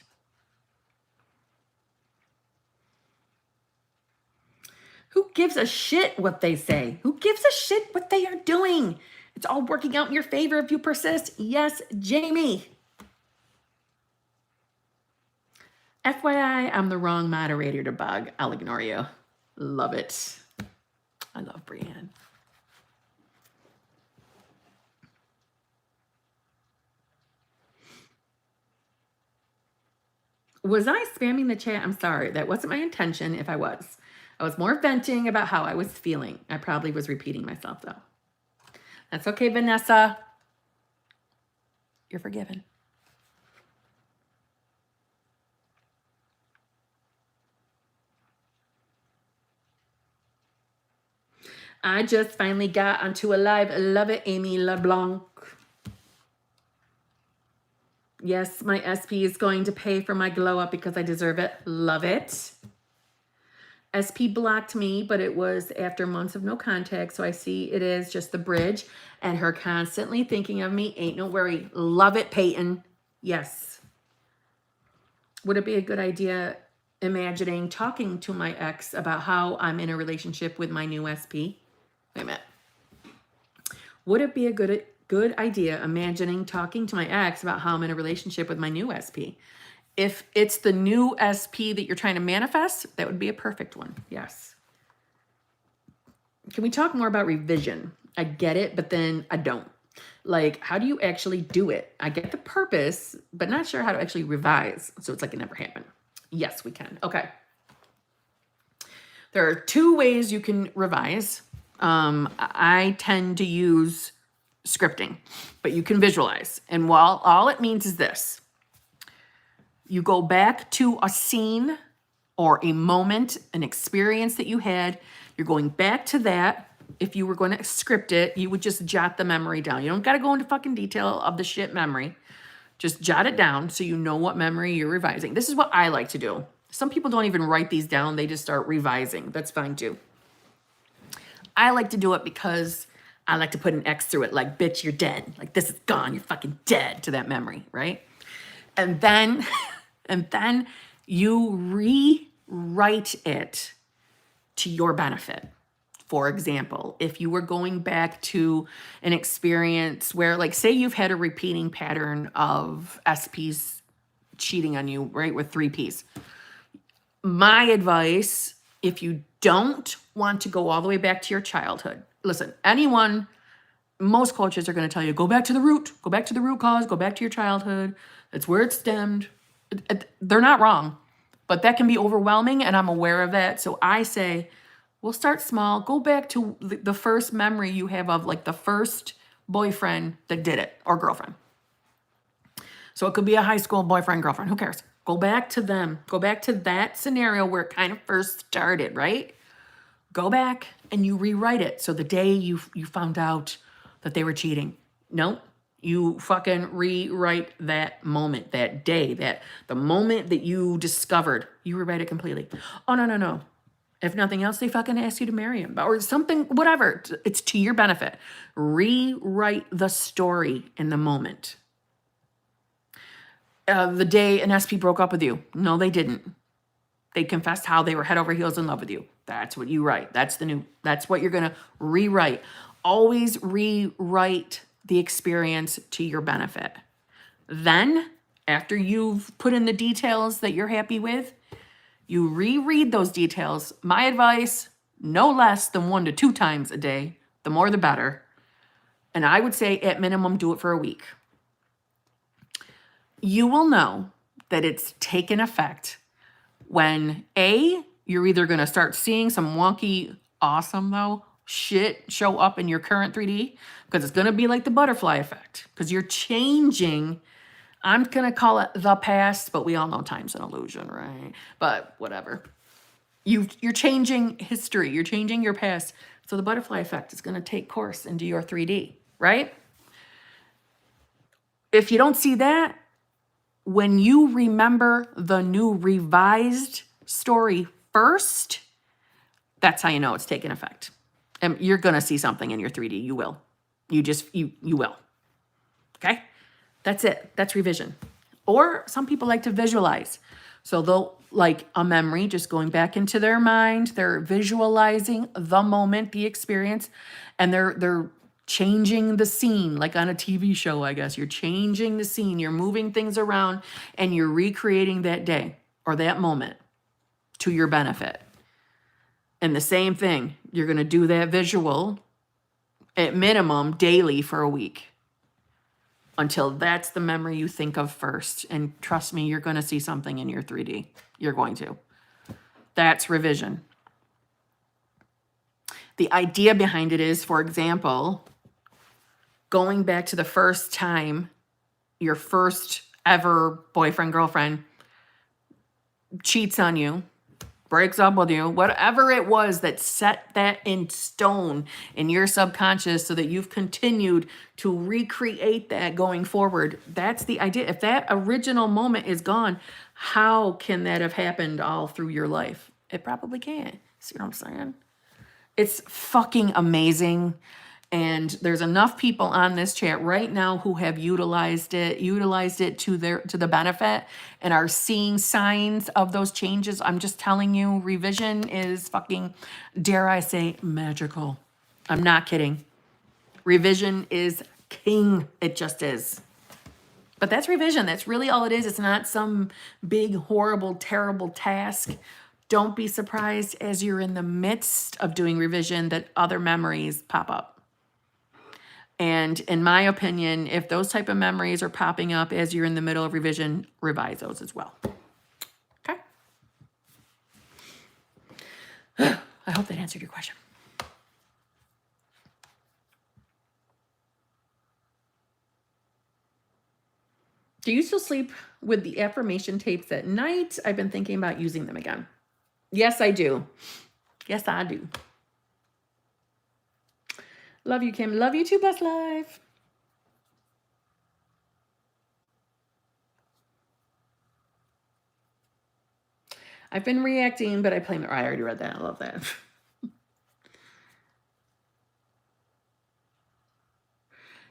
Who gives a shit what they say? Who gives a shit what they are doing? It's all working out in your favor if you persist. Yes, Jamie. FYI, I'm the wrong moderator to bug. I'll ignore you. Love it. I love Brienne. Was I spamming the chat? I'm sorry. That wasn't my intention if I was. I was more venting about how I was feeling. I probably was repeating myself, though. That's okay, Vanessa. You're forgiven. I just finally got onto a live. Love it, Amy LeBlanc. Yes, my SP is going to pay for my glow up because I deserve it. Love it. SP blocked me, but it was after months of no contact, so I see it is just the bridge, and her constantly thinking of me. Ain't no worry. Love it, Peyton. Yes. Would it be a good idea imagining talking to my ex about how I'm in a relationship with my new SP? Wait a minute. Would it be a good idea imagining talking to my ex about how I'm in a relationship with my new SP? If it's the new SP that you're trying to manifest, that would be a perfect one. Yes. Can we talk more about revision? I get it, but then I don't. Like, how do you actually do it? I get the purpose, but not sure how to actually revise. So it's like it never happened. Yes, we can. Okay. There are 2 ways you can revise. I tend to use scripting, but you can visualize. And while all it means is this, you go back to a scene or a moment, an experience that you had. You're going back to that. If you were going to script it, you would just jot the memory down. You don't got to go into fucking detail of the shit memory. Just jot it down so you know what memory you're revising. This is what I like to do. Some people don't even write these down. They just start revising. That's fine too. I like to do it because I like to put an X through it. Like, bitch, you're dead. Like, this is gone. You're fucking dead to that memory, right? And then you rewrite it to your benefit. For example, if you were going back to an experience where, like, say you've had a repeating pattern of SPs cheating on you, right, with 3Ps. My advice, if you don't want to go all the way back to your childhood, listen, most coaches are going to tell you, go back to the root cause, go back to your childhood. That's where it stemmed. They're not wrong, but that can be overwhelming, and I'm aware of that. So I say, we'll start small. Go back to the first memory you have of, like, the first boyfriend that did it, or girlfriend. So it could be a high school boyfriend, girlfriend, who cares? Go back to them. Go back to that scenario where it kind of first started, right? Go back and you rewrite it. So the day you found out that they were cheating, no, you fucking rewrite that moment, that day, the moment that you discovered, you rewrite it completely. Oh, no. If nothing else, they fucking ask you to marry him or something, whatever. It's to your benefit. Rewrite the story in the moment. The day an SP broke up with you. No, they didn't. They confessed how they were head over heels in love with you. That's what you write. That's what you're going to rewrite. Always rewrite the experience to your benefit. Then, after you've put in the details that you're happy with, you reread those details. My advice, no less than 1 to 2 times a day. The more, the better. And I would say at minimum, do it for a week. You will know that it's taken effect when you're either going to start seeing some wonky, awesome though, shit show up in your current 3D, because it's going to be like the butterfly effect, because you're changing. I'm going to call it the past, but we all know time's an illusion, right? But whatever. You're changing history. You're changing your past. So the butterfly effect is going to take course into your 3D, right? If you don't see that, when you remember the new revised story first, that's how you know it's taken effect. And you're going to see something in your 3D. You will. You will. Okay? That's it. That's revision. Or some people like to visualize. So they'll like a memory, just going back into their mind. They're visualizing the moment, the experience, and they're changing the scene, like on a TV show, I guess. You're changing the scene. You're moving things around, and you're recreating that day or that moment to your benefit. And the same thing, you're going to do that visual at minimum daily for a week, until that's the memory you think of first. And trust me, you're going to see something in your 3D. You're going to. That's revision. The idea behind it is, for example, going back to the first time your first ever boyfriend, girlfriend cheats on you, breaks up with you, whatever it was that set that in stone in your subconscious so that you've continued to recreate that going forward. That's the idea. If that original moment is gone, how can that have happened all through your life? It probably can't. See what I'm saying? It's fucking amazing. And there's enough people on this chat right now who have utilized it to the benefit and are seeing signs of those changes. I'm just telling you, revision is fucking, dare I say, magical. I'm not kidding. Revision is king. It just is. But that's revision. That's really all it is. It's not some big, horrible, terrible task. Don't be surprised as you're in the midst of doing revision that other memories pop up. And in my opinion, if those type of memories are popping up as you're in the middle of revision, revise those as well. Okay? I hope that answered your question. Do you still sleep with the affirmation tapes at night? I've been thinking about using them again. Yes, I do. Yes, I do. Love you, Kim. Love you too, Best Life. I've been reacting, but I blame it. I already read that. I love that.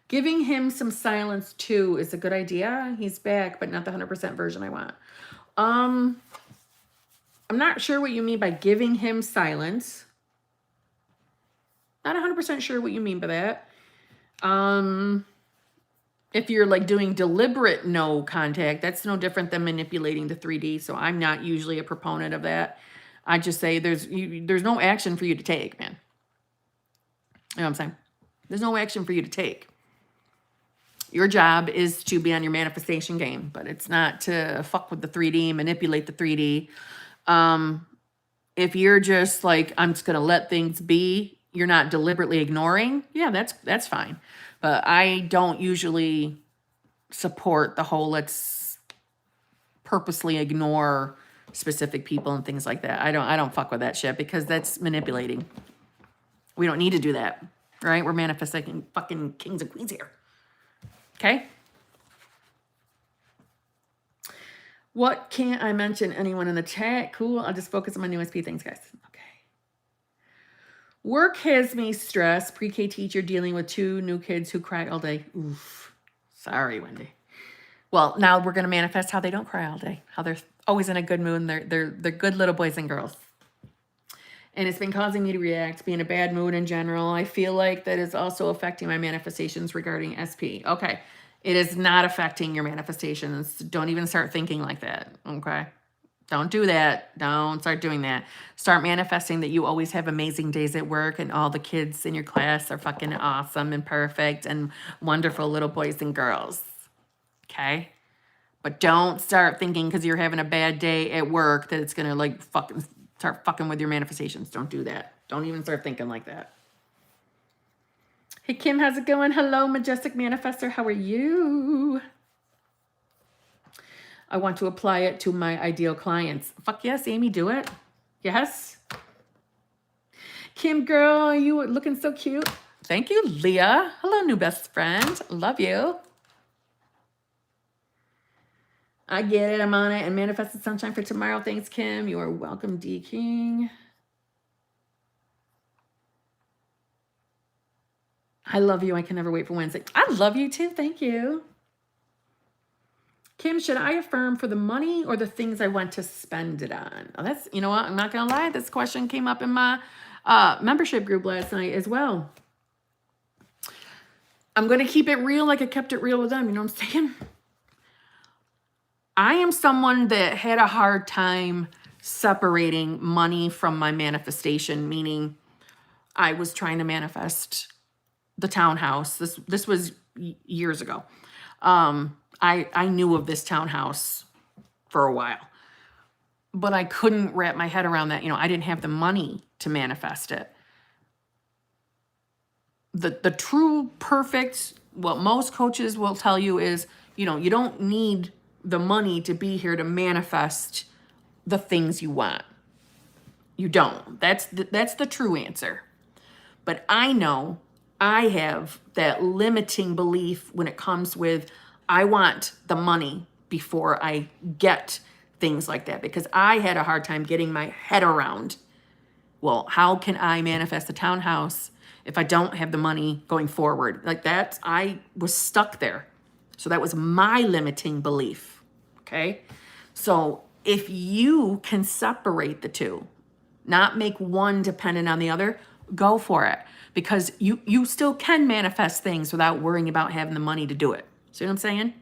Giving him some silence too is a good idea. He's back, but not the 100% version I want. I'm not sure what you mean by giving him silence. Not 100% sure what you mean by that. If you're like doing deliberate no contact, that's no different than manipulating the 3D. So I'm not usually a proponent of that. I just say there's no action for you to take, man. You know what I'm saying? There's no action for you to take. Your job is to be on your manifestation game, but it's not to fuck with the 3D, manipulate the 3D. If you're just like, I'm just going to let things be, you're not deliberately ignoring, yeah, that's fine. But I don't usually support the whole let's purposely ignore specific people and things like that. I don't fuck with that shit, because that's manipulating. We don't need to do that, right? We're manifesting fucking kings and queens here. Okay? What can't I mention? Anyone in the chat? Cool. I'll just focus on my new SP. Thanks, guys. Okay. Work has me stressed. Pre-K teacher dealing with 2 new kids who cry all day. Oof. Sorry, Wendy. Well, now we're going to manifest how they don't cry all day. How they're always in a good mood, and they're good little boys and girls. And it's been causing me to react, be in a bad mood in general. I feel like that is also affecting my manifestations regarding SP. Okay. It is not affecting your manifestations. Don't even start thinking like that. Okay. Don't do that. Don't start doing that. Start manifesting that you always have amazing days at work and all the kids in your class are fucking awesome and perfect and wonderful little boys and girls. Okay. But don't start thinking because you're having a bad day at work that it's going to like fucking start fucking with your manifestations. Don't do that. Don't even start thinking like that. Hey, Kim, how's it going? Hello, Majestic Manifestor. How are you? I want to apply it to my ideal clients. Fuck yes, Amy, do it. Yes. Kim, girl, you looking so cute. Thank you, Leah. Hello, new best friend. Love you. I get it. I'm on it. And manifested sunshine for tomorrow. Thanks, Kim. You are welcome, D King. I love you. I can never wait for Wednesday. I love you too. Thank you. Kim, should I affirm for the money or the things I want to spend it on? Oh, that's, you know what? I'm not going to lie. This question came up in my membership group last night as well. I'm going to keep it real like I kept it real with them. You know what I'm saying? I am someone that had a hard time separating money from my manifestation, meaning I was trying to manifest the townhouse. This was years ago. I knew of this townhouse for a while, but I couldn't wrap my head around that. You know, I didn't have the money to manifest it. The true perfect, what most coaches will tell you is, you know, you don't need the money to be here to manifest the things you want. You don't. That's the true answer. But I know I have that limiting belief when it comes with, I want the money before I get things like that, because I had a hard time getting my head around, well, how can I manifest a townhouse if I don't have the money going forward? Like that, I was stuck there. So that was my limiting belief, okay? So if you can separate the two, not make one dependent on the other, go for it. Because you still can manifest things without worrying about having the money to do it. See what I'm saying?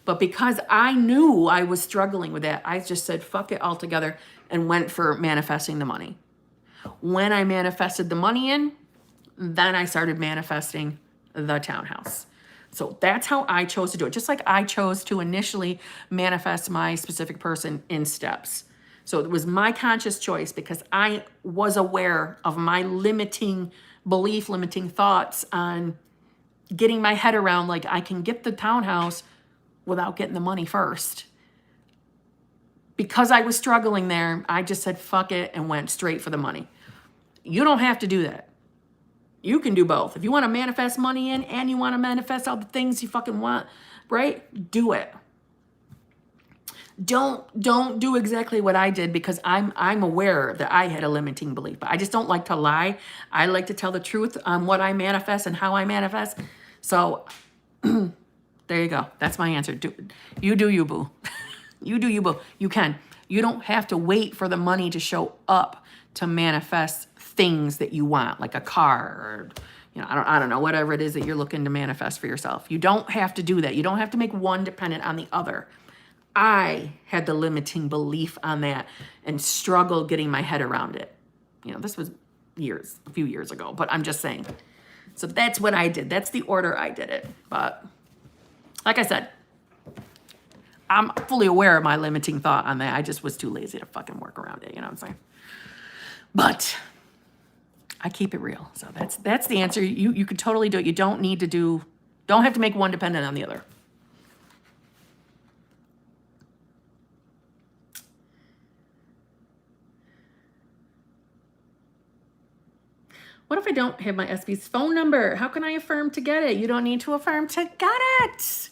But because I knew I was struggling with that, I just said, fuck it altogether and went for manifesting the money. When I manifested the money in, then I started manifesting the townhouse. So that's how I chose to do it. Just like I chose to initially manifest my specific person in steps. So it was my conscious choice because I was aware of my limiting belief, limiting thoughts on getting my head around, like, I can get the townhouse without getting the money first. Because I was struggling there, I just said, fuck it, and went straight for the money. You don't have to do that. You can do both. If you want to manifest money in and you want to manifest all the things you fucking want, right? Do it. Don't do exactly what I did, because I'm aware that I had a limiting belief. But I just don't like to lie. I like to tell the truth on what I manifest and how I manifest. So there you go. That's my answer. You do you, boo. You do you, boo. You can. You don't have to wait for the money to show up to manifest things that you want, like a car or, you know, I don't know, whatever it is that you're looking to manifest for yourself. You don't have to do that. You don't have to make one dependent on the other. I had the limiting belief on that and struggled getting my head around it. You know, this was a few years ago, but I'm just saying. So that's what I did. That's the order I did it. But like I said, I'm fully aware of my limiting thought on that. I just was too lazy to fucking work around it. You know what I'm saying? But I keep it real. So that's the answer. You could totally do it. You don't have to make one dependent on the other. What if I don't have my SB's phone number? How can I affirm to get it? You don't need to affirm to get it.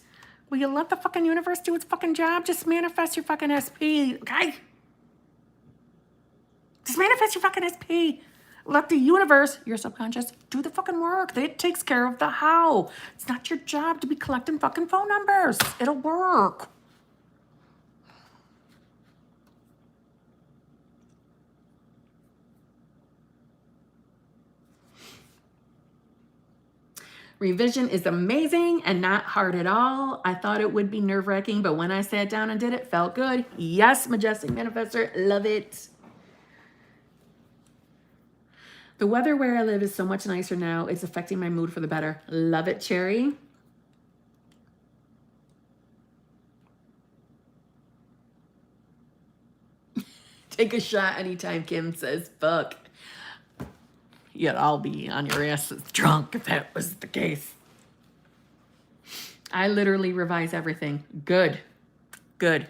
Will you let the fucking universe do its fucking job? Just manifest your fucking SP, okay? Just manifest your fucking SP. Let the universe, your subconscious, do the fucking work. It takes care of the how. It's not your job to be collecting fucking phone numbers. It'll work. Revision is amazing and not hard at all. I thought it would be nerve-wracking, but when I sat down and did it, felt good. Yes, Majestic Manifestor, love it. The weather where I live is so much nicer now. It's affecting my mood for the better. Love it, Cherry. Take a shot anytime, Kim says, fuck. Yet I'll be on your asses drunk if that was the case. I literally revise everything. Good. Good.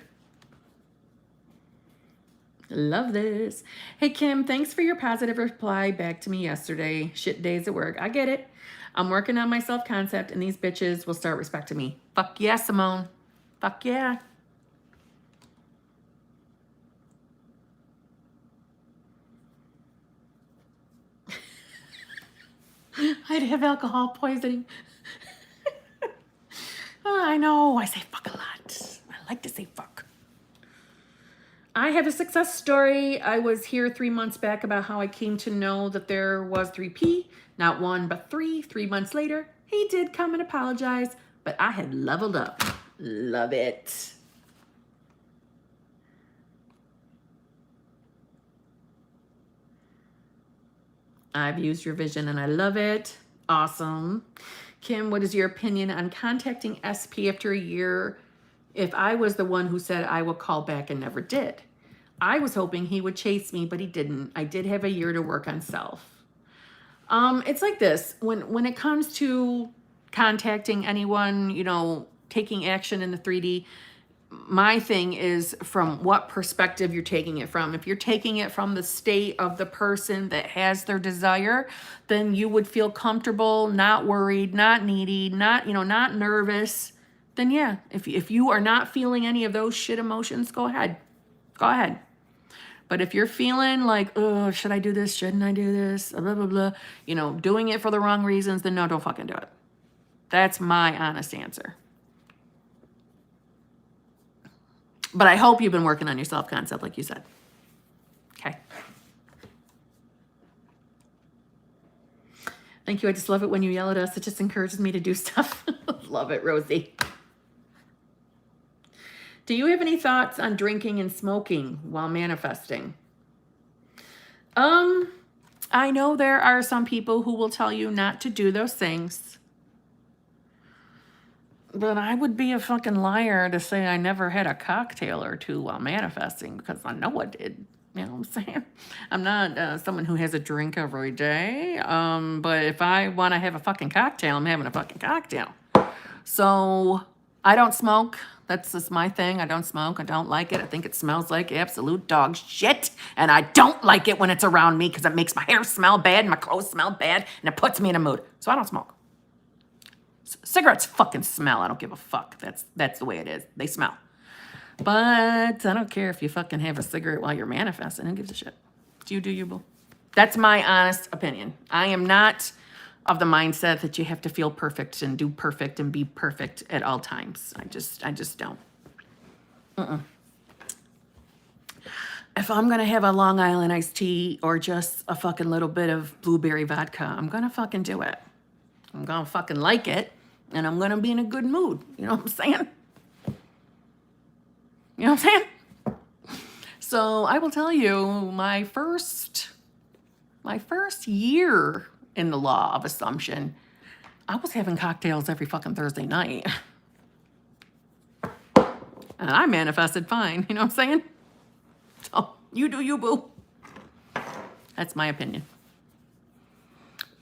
Love this. Hey, Kim, thanks for your positive reply back to me yesterday. Shit days at work. I get it. I'm working on my self-concept, and these bitches will start respecting me. Fuck yeah, Simone. Fuck yeah. I'd have alcohol poisoning. Oh, I know. I say fuck a lot. I like to say fuck. I have a success story. I was here 3 months back about how I came to know that there was 3P, not 1, but 3. 3 months later, he did come and apologize, but I had leveled up. Love it. I've used your vision and I love it. Awesome. Kim, what is your opinion on contacting SP after a year if I was the one who said I will call back and never did? I was hoping he would chase me, but he didn't. I did have a year to work on self. It's like this. When it comes to contacting anyone, you know, taking action in the 3D, my thing is from what perspective you're taking it from. If you're taking it from the state of the person that has their desire, then you would feel comfortable, not worried, not needy, not nervous. Then yeah, if you are not feeling any of those shit emotions, go ahead. Go ahead. But if you're feeling like, oh, should I do this? Shouldn't I do this? Blah, blah, blah. You know, doing it for the wrong reasons, then no, don't fucking do it. That's my honest answer. But I hope you've been working on your self-concept, like you said. Okay. Thank you. I just love it when you yell at us. It just encourages me to do stuff. Love it, Rosie. Do you have any thoughts on drinking and smoking while manifesting? I know there are some people who will tell you not to do those things. But I would be a fucking liar to say I never had a cocktail or two while manifesting, because I know I did. You know what I'm saying? I'm not someone who has a drink every day. But if I want to have a fucking cocktail, I'm having a fucking cocktail. So I don't smoke. That's just my thing. I don't smoke. I don't like it. I think it smells like absolute dog shit. And I don't like it when it's around me because it makes my hair smell bad and my clothes smell bad and it puts me in a mood. So I don't smoke. Cigarettes fucking smell. I don't give a fuck. That's the way it is. They smell. But I don't care if you fucking have a cigarette while you're manifesting. Who gives a shit? You do you, boo. That's my honest opinion. I am not of the mindset that you have to feel perfect and do perfect and be perfect at all times. I just don't. If I'm going to have a Long Island iced tea or just a fucking little bit of blueberry vodka, I'm going to fucking do it. I'm going to fucking like it, and I'm going to be in a good mood. You know what I'm saying? You know what I'm saying? So I will tell you, my first year in the law of assumption, I was having cocktails every fucking Thursday night. And I manifested fine, you know what I'm saying? So you do you, boo. That's my opinion.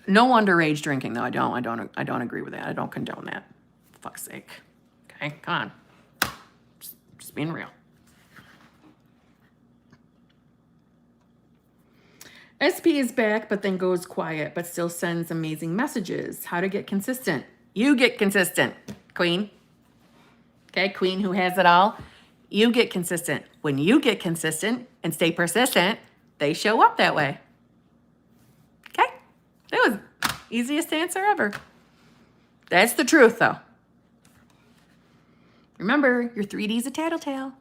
No underage drinking, though. I don't agree with that. I don't condone that. For fuck's sake. Okay, come on. Just being real. SP is back, but then goes quiet, but still sends amazing messages. How to get consistent? You get consistent, Queen. Okay, Queen who has it all. You get consistent. When you get consistent and stay persistent, they show up that way. Okay? That was easiest answer ever. That's the truth, though. Remember, your 3D's a tattletale.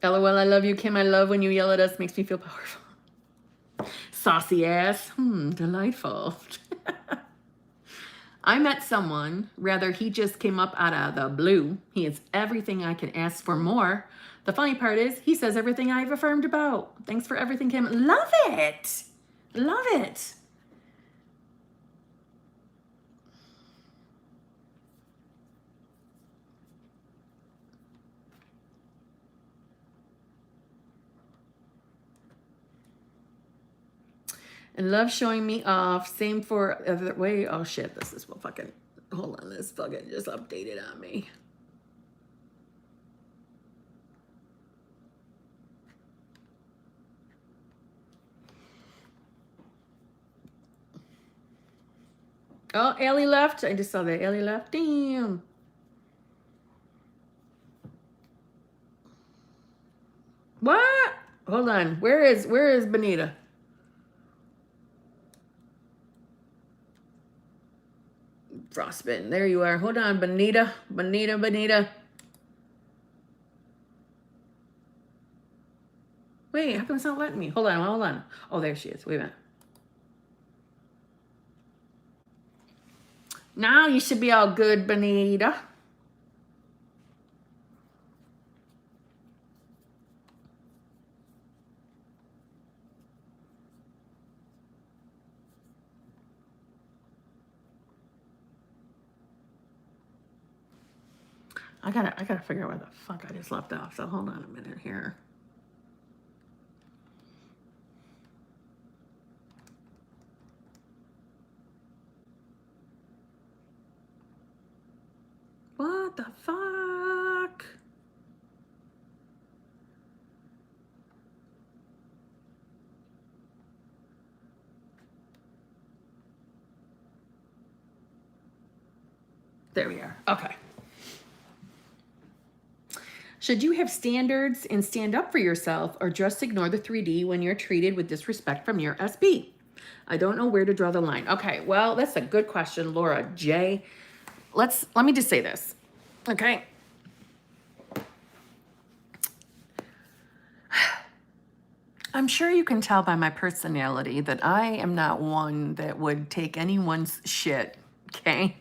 LOL, I love you, Kim. I love when you yell at us. Makes me feel powerful. Saucy ass. Delightful. I met someone, rather he just came up out of the blue. He is everything I can ask for more. The funny part is he says everything I've affirmed about. Thanks for everything, Kim. Love it. Love it. And love showing me off. Same for other way. Oh shit, this is what fucking, hold on, this fucking just updated on me. Oh, Ellie left. I just saw that Ellie left. Damn. What? Hold on. Where is Benita? Frostbitten. There you are. Hold on, Benita. Benita. Wait, how come it's not letting me? Hold on. Oh, there she is. Wait a minute. Now you should be all good, Benita. I gotta figure out where the fuck I just left off. So hold on a minute here. What the fuck? There we are. Okay. Should you have standards and stand up for yourself, or just ignore the 3D when you're treated with disrespect from your SP? I don't know where to draw the line. Okay, well, that's a good question, Laura J. Let me just say this, okay? I'm sure you can tell by my personality that I am not one that would take anyone's shit, okay?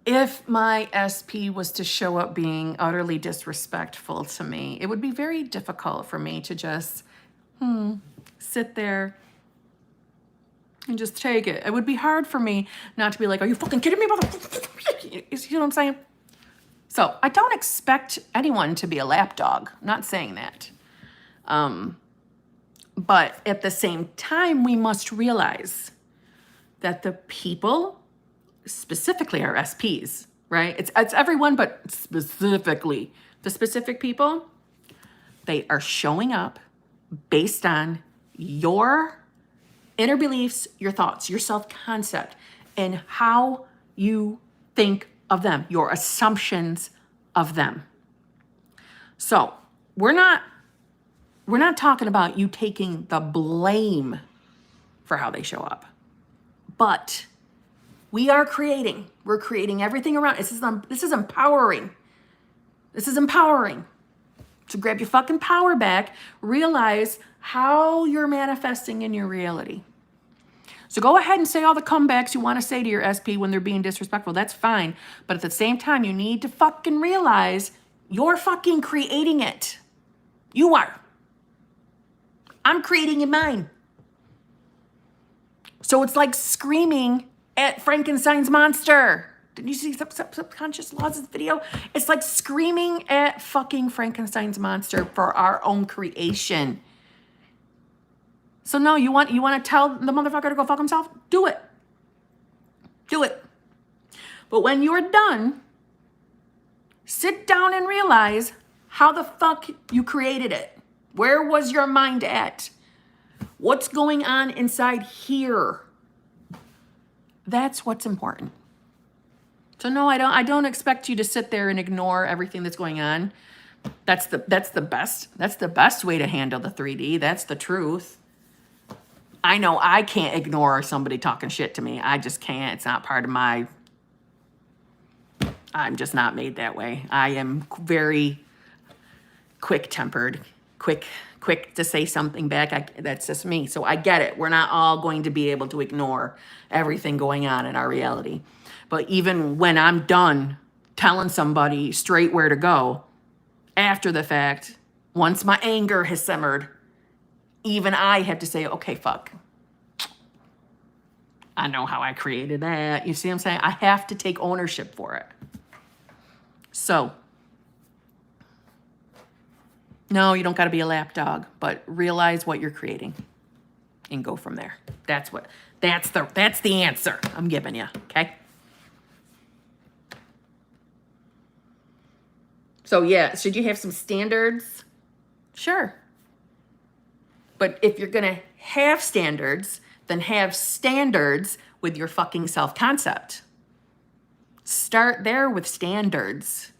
If my SP was to show up being utterly disrespectful to me, it would be very difficult for me to just sit there and just take it. It would be hard for me not to be like, are you fucking kidding me, motherfucker? You know what I'm saying? So I don't expect anyone to be a lapdog. I'm not saying that. But at the same time, we must realize that the people, specifically our SPs, right? It's everyone, but specifically the specific people, they are showing up based on your inner beliefs, your thoughts, your self-concept, and how you think of them, your assumptions of them. So we're not talking about you taking the blame for how they show up, but we're creating everything around. This is empowering. This is empowering. So grab your fucking power back, realize how you're manifesting in your reality. So go ahead and say all the comebacks you want to say to your SP when they're being disrespectful. That's fine. But at the same time, you need to fucking realize you're fucking creating it. You are. I'm creating in mine. So it's like screaming at Frankenstein's monster. Did you see Subconscious Laws' video? It's like screaming at fucking Frankenstein's monster for our own creation. So no, you want to tell the motherfucker to go fuck himself? Do it. Do it. But when you're done, sit down and realize how the fuck you created it. Where was your mind at? What's going on inside here? That's what's important. So no, I don't expect you to sit there and ignore everything that's going on. That's the best way to handle the 3D. That's the truth. I know I can't ignore somebody talking shit to me. I just can't. It's not part of my, I'm just not made that way. I am very quick-tempered, quick quick to say something back. That's just me. So I get it. We're not all going to be able to ignore everything going on in our reality. But even when I'm done telling somebody straight where to go, after the fact, once my anger has simmered, even I have to say, okay, fuck. I know how I created that. You see what I'm saying? I have to take ownership for it. So, no, you don't got to be a lapdog, but realize what you're creating and go from there. That's the answer I'm giving you, okay? So yeah, should you have some standards? Sure. But if you're going to have standards, then have standards with your fucking self-concept. Start there with standards.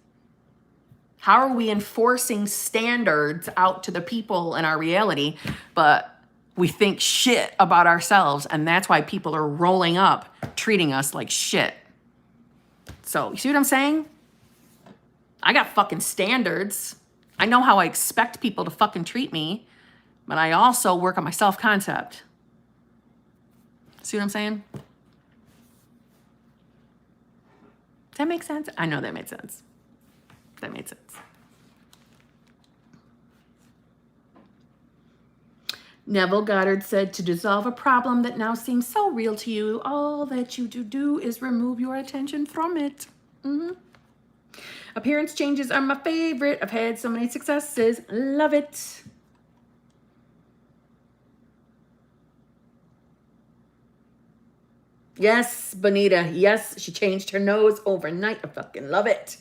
How are we enforcing standards out to the people in our reality, but we think shit about ourselves, and that's why people are rolling up, treating us like shit. So, you see what I'm saying? I got fucking standards. I know how I expect people to fucking treat me, but I also work on my self-concept. See what I'm saying? Does that make sense? I know that made sense. That made sense. Neville Goddard said, to dissolve a problem that now seems so real to you, all that you do is remove your attention from it. Appearance changes are my favorite. I've had so many successes. Love it. Yes, Bonita. Yes, she changed her nose overnight. I fucking love it.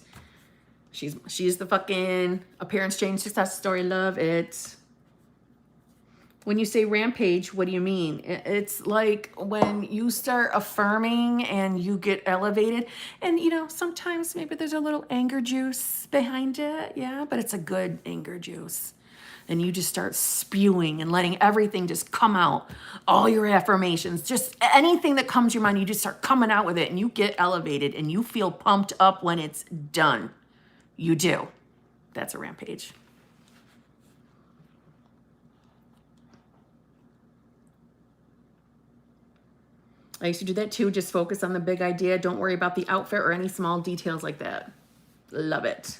She's the fucking appearance change success story. Love it. When you say rampage, what do you mean? It's like when you start affirming and you get elevated, and you know, sometimes maybe there's a little anger juice behind it. Yeah, but it's a good anger juice. And you just start spewing and letting everything just come out. All your affirmations, just anything that comes to your mind, you just start coming out with it, and you get elevated and you feel pumped up when it's done. You do. That's a rampage. I used to do that too. Just focus on the big idea. Don't worry about the outfit or any small details like that. Love it.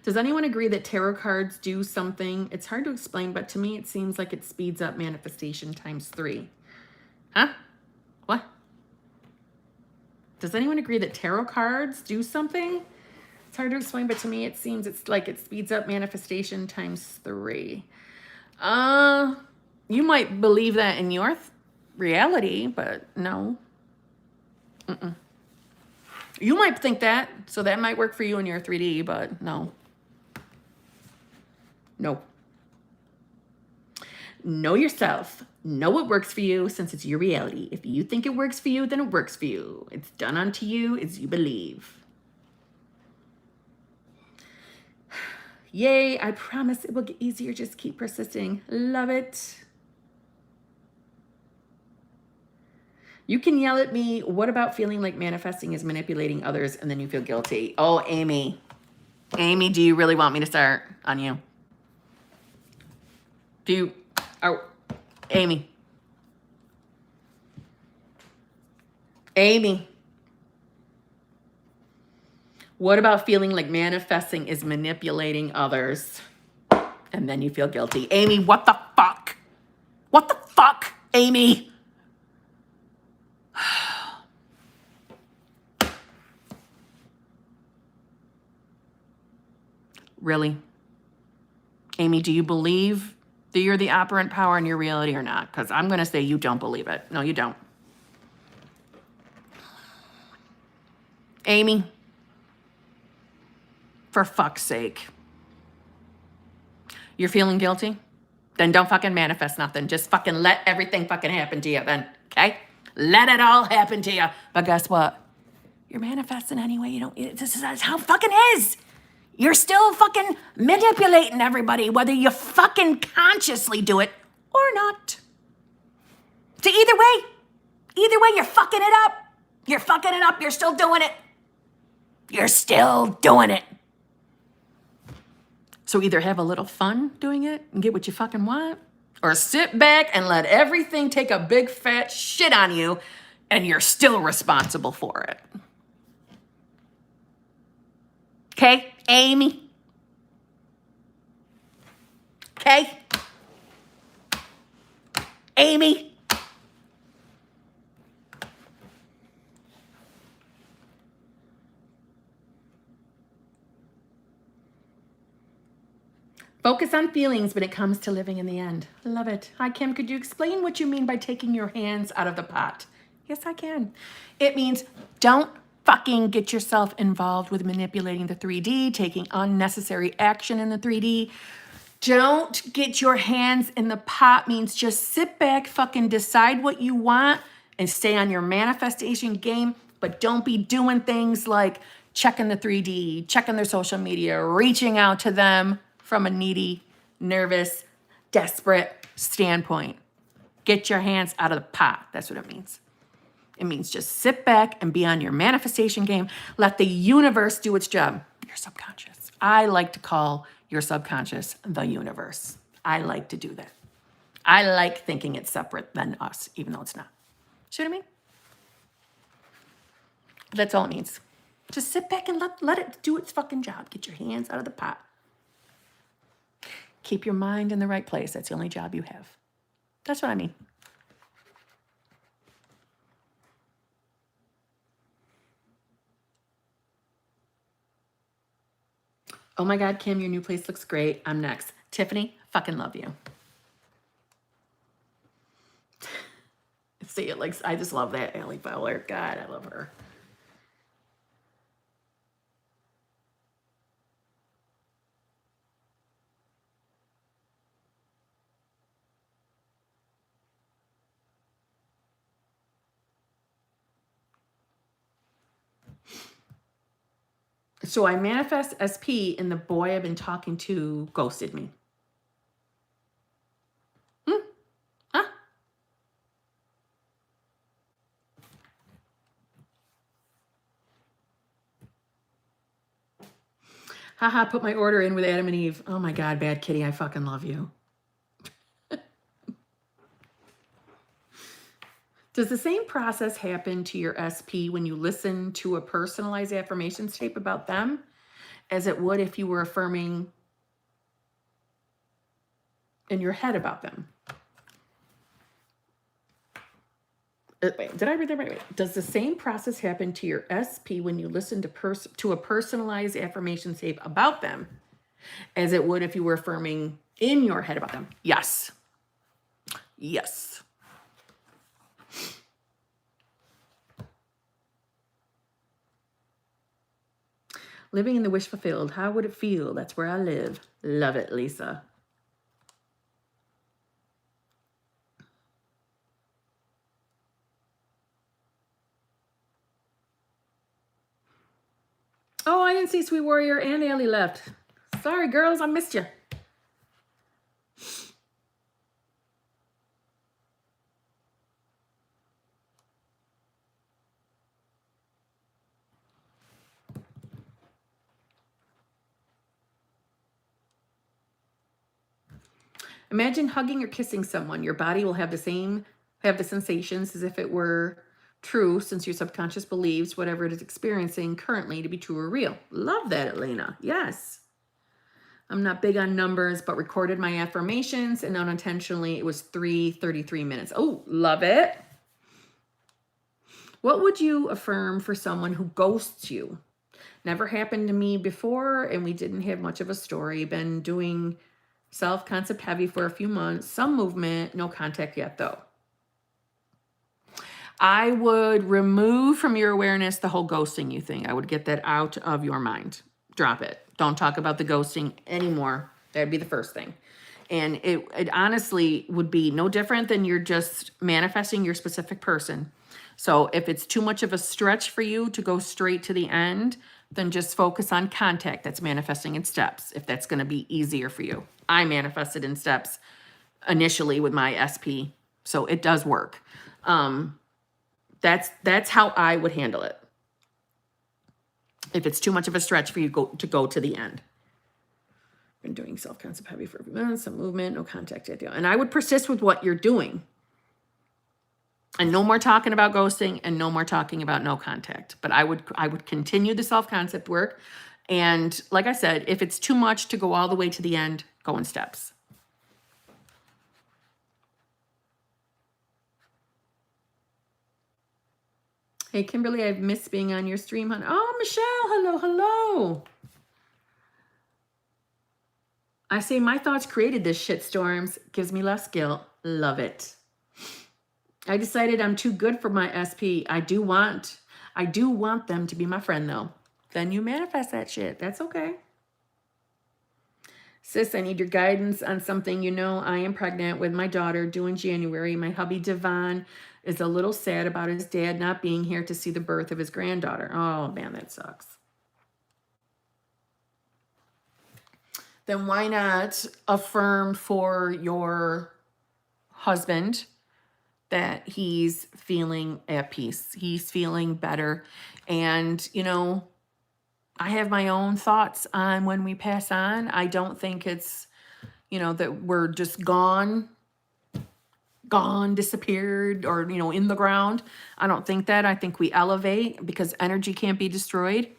Does anyone agree that tarot cards do something? It's hard to explain, but to me it seems like it speeds up manifestation × 3. Huh? What? Does anyone agree that tarot cards do something? It's hard to explain, but to me it seems it's like it speeds up manifestation × 3. You might believe that in your reality, but no. You might think that, so that might work for you in your 3D, but no. No. Know yourself. Know what works for you, since it's your reality. If you think it works for you, then it works for you. It's done unto you as you believe. Yay, I promise it will get easier. Just keep persisting. Love it. You can yell at me. What about feeling like manifesting is manipulating others and then you feel guilty? Oh, Amy. Amy, do you really want me to start on you? Amy. Amy. What about feeling like manifesting is manipulating others and then you feel guilty? Amy, what the fuck? What the fuck, Amy? Really? Amy, do you believe that you're the operant power in your reality or not? Because I'm going to say you don't believe it. No, you don't. Amy, for fuck's sake. You're feeling guilty? Then don't fucking manifest nothing. Just fucking let everything fucking happen to you then, okay? Let it all happen to you. But guess what? You're manifesting anyway. This is how it fucking is. You're still fucking manipulating everybody, whether you fucking consciously do it or not. So either way, you're fucking it up. You're fucking it up. You're still doing it. You're still doing it. So either have a little fun doing it and get what you fucking want, or sit back and let everything take a big fat shit on you and you're still responsible for it. Okay, Amy? Okay? Amy? Focus on feelings when it comes to living in the end. Love it. Hi, Kim. Could you explain what you mean by taking your hands out of the pot? Yes, I can. It means don't fucking get yourself involved with manipulating the 3D, taking unnecessary action in the 3D. Don't get your hands in the pot means just sit back, fucking decide what you want and stay on your manifestation game, but don't be doing things like checking the 3D, checking their social media, reaching out to them from a needy, nervous, desperate standpoint. Get your hands out of the pot. That's what it means. It means just sit back and be on your manifestation game. Let the universe do its job. Your subconscious. I like to call your subconscious the universe. I like to do that. I like thinking it's separate than us, even though it's not. See what I mean? That's all it means. Just sit back and let it do its fucking job. Get your hands out of the pot. Keep your mind in the right place. That's the only job you have. That's what I mean. Oh my God, Kim, your new place looks great. I'm next. Tiffany, fucking love you. See, I just love that Allie Fowler. God, I love her. So I manifest SP and the boy I've been talking to ghosted me. Huh? Haha, put my order in with Adam and Eve. Oh my God, bad kitty, I fucking love you. Does the same process happen to your SP when you listen to a personalized affirmations tape about them as it would if you were affirming in your head about them? Wait, did I read that right? Wait. Does the same process happen to your SP when you listen to a personalized affirmation tape about them as it would if you were affirming in your head about them? Yes. Yes. Living in the wish fulfilled. How would it feel? That's where I live. Love it, Lisa. Oh, I didn't see Sweet Warrior and Allie left. Sorry, girls, I missed you. Imagine hugging or kissing someone. Your body will have the sensations as if it were true, since your subconscious believes whatever it is experiencing currently to be true or real. Love that, Elena. Yes. I'm not big on numbers, but recorded my affirmations, and unintentionally it was 3:33 minutes. Oh, love it. What would you affirm for someone who ghosts you? Never happened to me before, and we didn't have much of a story. Been doing self-concept heavy for a few months. Some movement, no contact yet, though. I would remove from your awareness the whole ghosting you thing. I would get that out of your mind. Drop it. Don't talk about the ghosting anymore. That'd be the first thing. And it honestly would be no different than you're just manifesting your specific person. So if it's too much of a stretch for you to go straight to the end, then just focus on contact. That's manifesting in steps, if that's going to be easier for you. I manifested in steps initially with my SP, so it does work. That's how I would handle it. If it's too much of a stretch for you to go to the end. Been doing self-concept heavy for a few months, some movement, no contact yet. And I would persist with what you're doing. And no more talking about ghosting and no more talking about no contact. But I would continue the self-concept work. And like I said, if it's too much to go all the way to the end, go in steps. Hey, Kimberly, I've missed being on your stream, hon. Oh, Michelle, hello, hello. I say my thoughts created this shitstorms. Gives me less guilt. Love it. I decided I'm too good for my SP. I do want them to be my friend though. Then you manifest that shit. That's okay. Sis, I need your guidance on something. You know, I am pregnant with my daughter due in January. My hubby Devon is a little sad about his dad not being here to see the birth of his granddaughter. Oh man, that sucks. Then why not affirm for your husband that he's feeling at peace. He's feeling better. And, you know, I have my own thoughts on when we pass on. I don't think it's, you know, that we're just gone, disappeared, or, you know, in the ground. I don't think that. I think we elevate because energy can't be destroyed.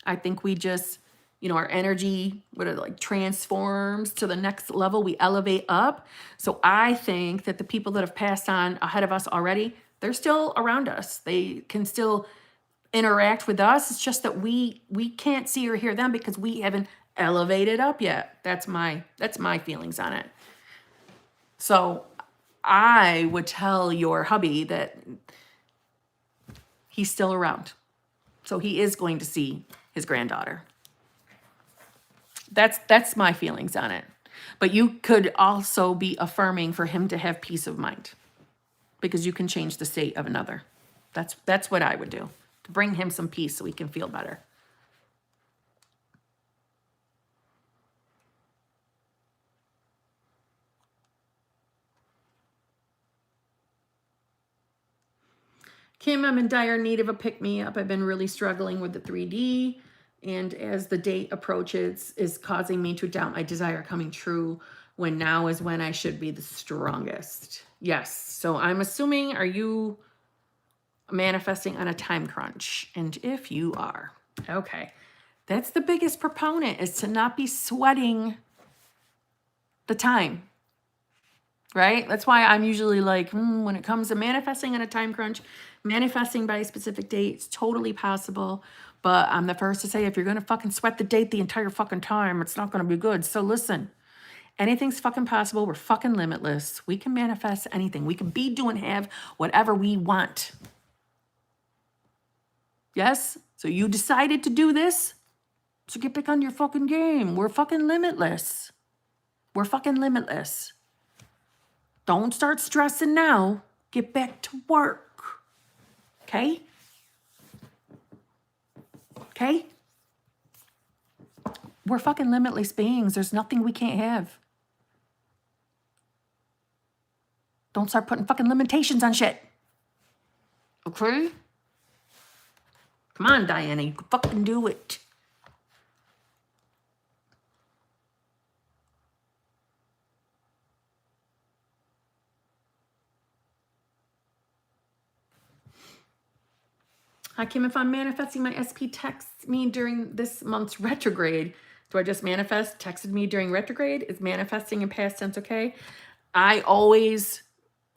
I think we just, you know, our energy, transforms to the next level. We elevate up. So I think that the people that have passed on ahead of us already, they're still around us. They can still interact with us. It's just that we can't see or hear them because we haven't elevated up yet. That's my feelings on it. So I would tell your hubby that he's still around. So he is going to see his granddaughter. That's my feelings on it. But you could also be affirming for him to have peace of mind because you can change the state of another. That's what I would do, to bring him some peace so he can feel better. Kim, I'm in dire need of a pick-me-up. I've been really struggling with the 3D. And as the date approaches, is causing me to doubt my desire coming true when now is when I should be the strongest. Yes. So I'm assuming, are you manifesting on a time crunch? And if you are, okay. That's the biggest proponent, is to not be sweating the time. Right? That's why I'm usually like, when it comes to manifesting on a time crunch, manifesting by a specific date, it's totally possible. But I'm the first to say, if you're going to fucking sweat the date the entire fucking time, it's not going to be good. So listen, anything's fucking possible. We're fucking limitless. We can manifest anything. We can be, do, and have whatever we want. Yes? So you decided to do this? So get back on your fucking game. We're fucking limitless. We're fucking limitless. Don't start stressing now. Get back to work. Okay? Okay? We're fucking limitless beings. There's nothing we can't have. Don't start putting fucking limitations on shit. Okay? Come on, Diana. You can fucking do it. Hi, Kim. If I'm manifesting, my SP texts me during this month's retrograde. Do I just manifest? Texted me during retrograde? Is manifesting in past tense okay? I always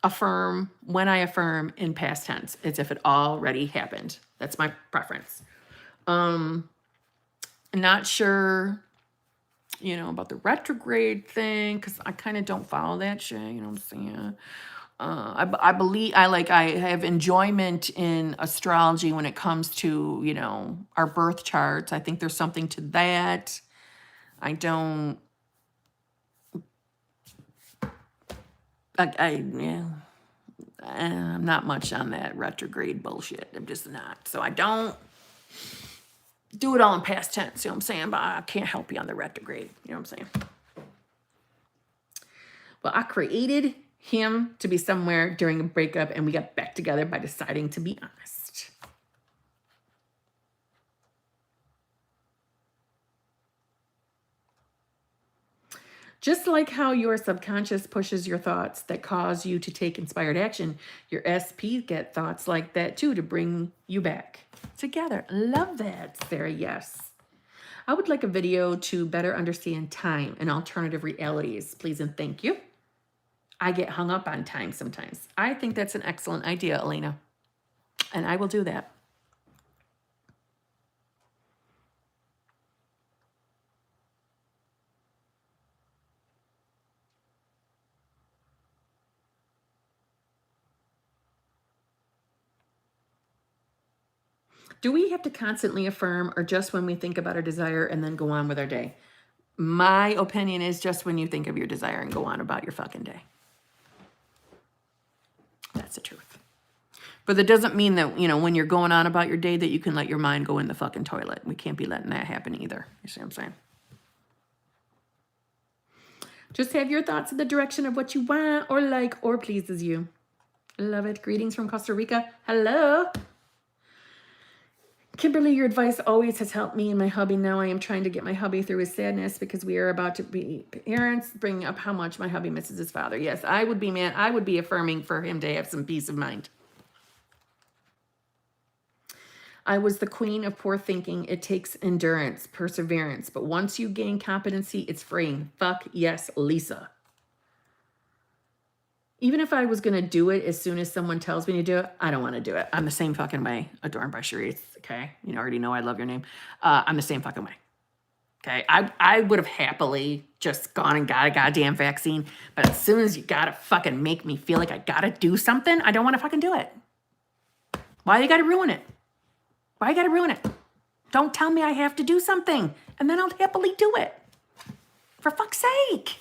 affirm when I affirm in past tense. It's if it already happened. That's my preference. Not sure, you know, about the retrograde thing, because I kind of don't follow that shit. You know what I'm saying? I believe I have enjoyment in astrology when it comes to, you know, our birth charts. I think there's something to that. I'm not much on that retrograde bullshit. I'm just not. So I don't do it all in past tense, you know what I'm saying? But I can't help you on the retrograde, you know what I'm saying? Well, I created him to be somewhere during a breakup, and we got back together by deciding to be honest. Just like how your subconscious pushes your thoughts that cause you to take inspired action, your SP get thoughts like that too to bring you back together. Love that, Sarah. Yes. I would like a video to better understand time and alternative realities, please and thank you. I get hung up on time sometimes. I think that's an excellent idea, Elena, and I will do that. Do we have to constantly affirm or just when we think about our desire and then go on with our day? My opinion is just when you think of your desire and go on about your fucking day. That's the truth. But that doesn't mean that, you know, when you're going on about your day that you can let your mind go in the fucking toilet. We can't be letting that happen either. You see what I'm saying? Just have your thoughts in the direction of what you want or like or pleases you. Love it. Greetings from Costa Rica. Hello. Kimberly, your advice always has helped me and my hubby. Now I am trying to get my hubby through his sadness because we are about to be parents, bringing up how much my hubby misses his father. Yes, I would be, man. I would be affirming for him to have some peace of mind. I was the queen of poor thinking. It takes endurance, perseverance. But once you gain competency, it's freeing. Fuck yes, Lisa. Even if I was going to do it as soon as someone tells me to do it, I don't want to do it. I'm the same fucking way. Adorned by Charisse. Okay. You already know I love your name. I'm the same fucking way. Okay. I would have happily just gone and got a goddamn vaccine. But as soon as you got to fucking make me feel like I got to do something, I don't want to fucking do it. Why you got to ruin it? Why you got to ruin it? Don't tell me I have to do something and then I'll happily do it. For fuck's sake.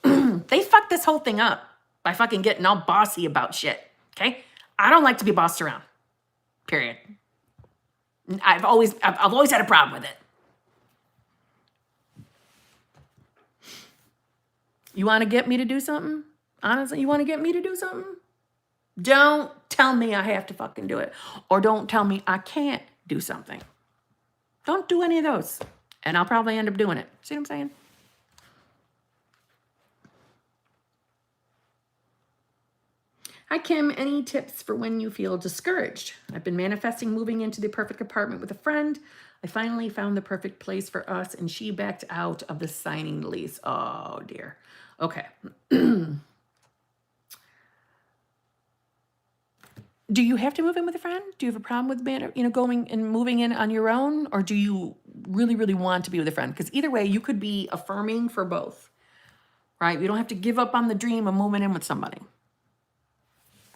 They fucked this whole thing up by fucking getting all bossy about shit, okay? I don't like to be bossed around, period. I've always had a problem with it. You want to get me to do something? Honestly, you want to get me to do something? Don't tell me I have to fucking do it. Or don't tell me I can't do something. Don't do any of those. And I'll probably end up doing it. See what I'm saying? Hi, Kim. Any tips for when you feel discouraged? I've been manifesting moving into the perfect apartment with a friend. I finally found the perfect place for us, and she backed out of the signing lease. Oh, dear. Okay. Do you have to move in with a friend? Do you have a problem with going and moving in on your own? Or do you really, really want to be with a friend? Because either way, you could be affirming for both, right? You don't have to give up on the dream of moving in with somebody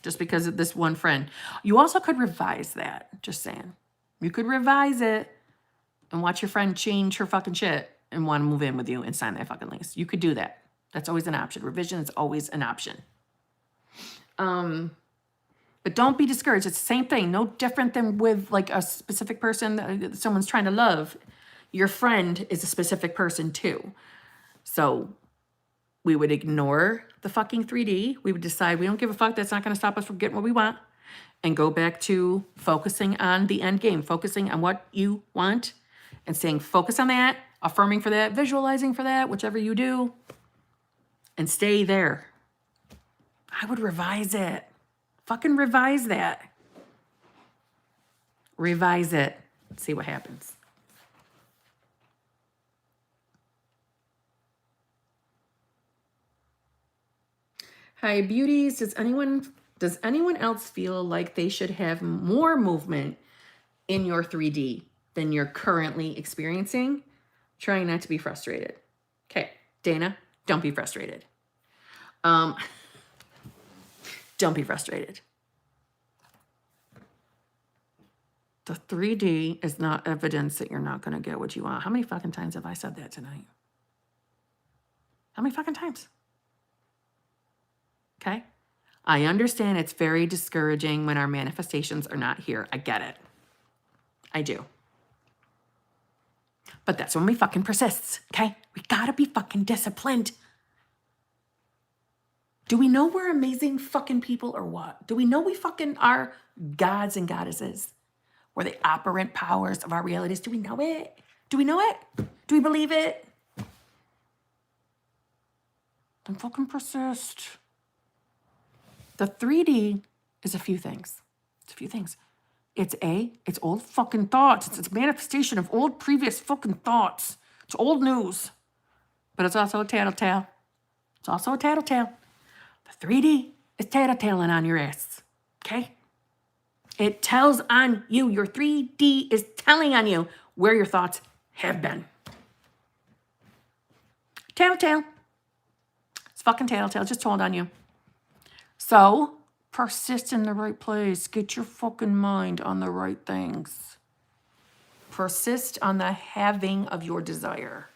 just because of this one friend. You also could revise that, just saying. You could revise it and watch your friend change her fucking shit and want to move in with you and sign that fucking lease. You could do that. That's always an option. Revision is always an option. But don't be discouraged. It's the same thing. No different than with like a specific person that someone's trying to love. Your friend is a specific person too. So we would ignore the fucking 3D. We would decide we don't give a fuck. That's not going to stop us from getting what we want. And go back to focusing on the end game. Focusing on what you want. And saying focus on that. Affirming for that. Visualizing for that. Whichever you do. And stay there. I would revise it. Fucking revise that. Revise it. See what happens. Hi, beauties. Does anyone else feel like they should have more movement in your 3D than you're currently experiencing? Trying not to be frustrated. Okay, Dana, don't be frustrated. Don't be frustrated. The 3D is not evidence that you're not going to get what you want. How many fucking times have I said that tonight? How many fucking times? Okay? I understand it's very discouraging when our manifestations are not here. I get it. I do. But that's when we fucking persist, okay? We gotta be fucking disciplined. Do we know we're amazing fucking people or what? Do we know we fucking are gods and goddesses? We're the operant powers of our realities. Do we know it? Do we know it? Do we believe it? and fucking persist. The 3D is a few things. It's a few things. It's old fucking thoughts. It's a manifestation of old previous fucking thoughts. It's old news. But it's also a tattletale. It's also a tattletale. The 3D is tattletaling on your ass. Okay? It tells on you. Your 3D is telling on you where your thoughts have been. Tattletale. It's fucking tattletale. Just told on you. So, persist in the right place. Get your fucking mind on the right things. Persist on the having of your desire.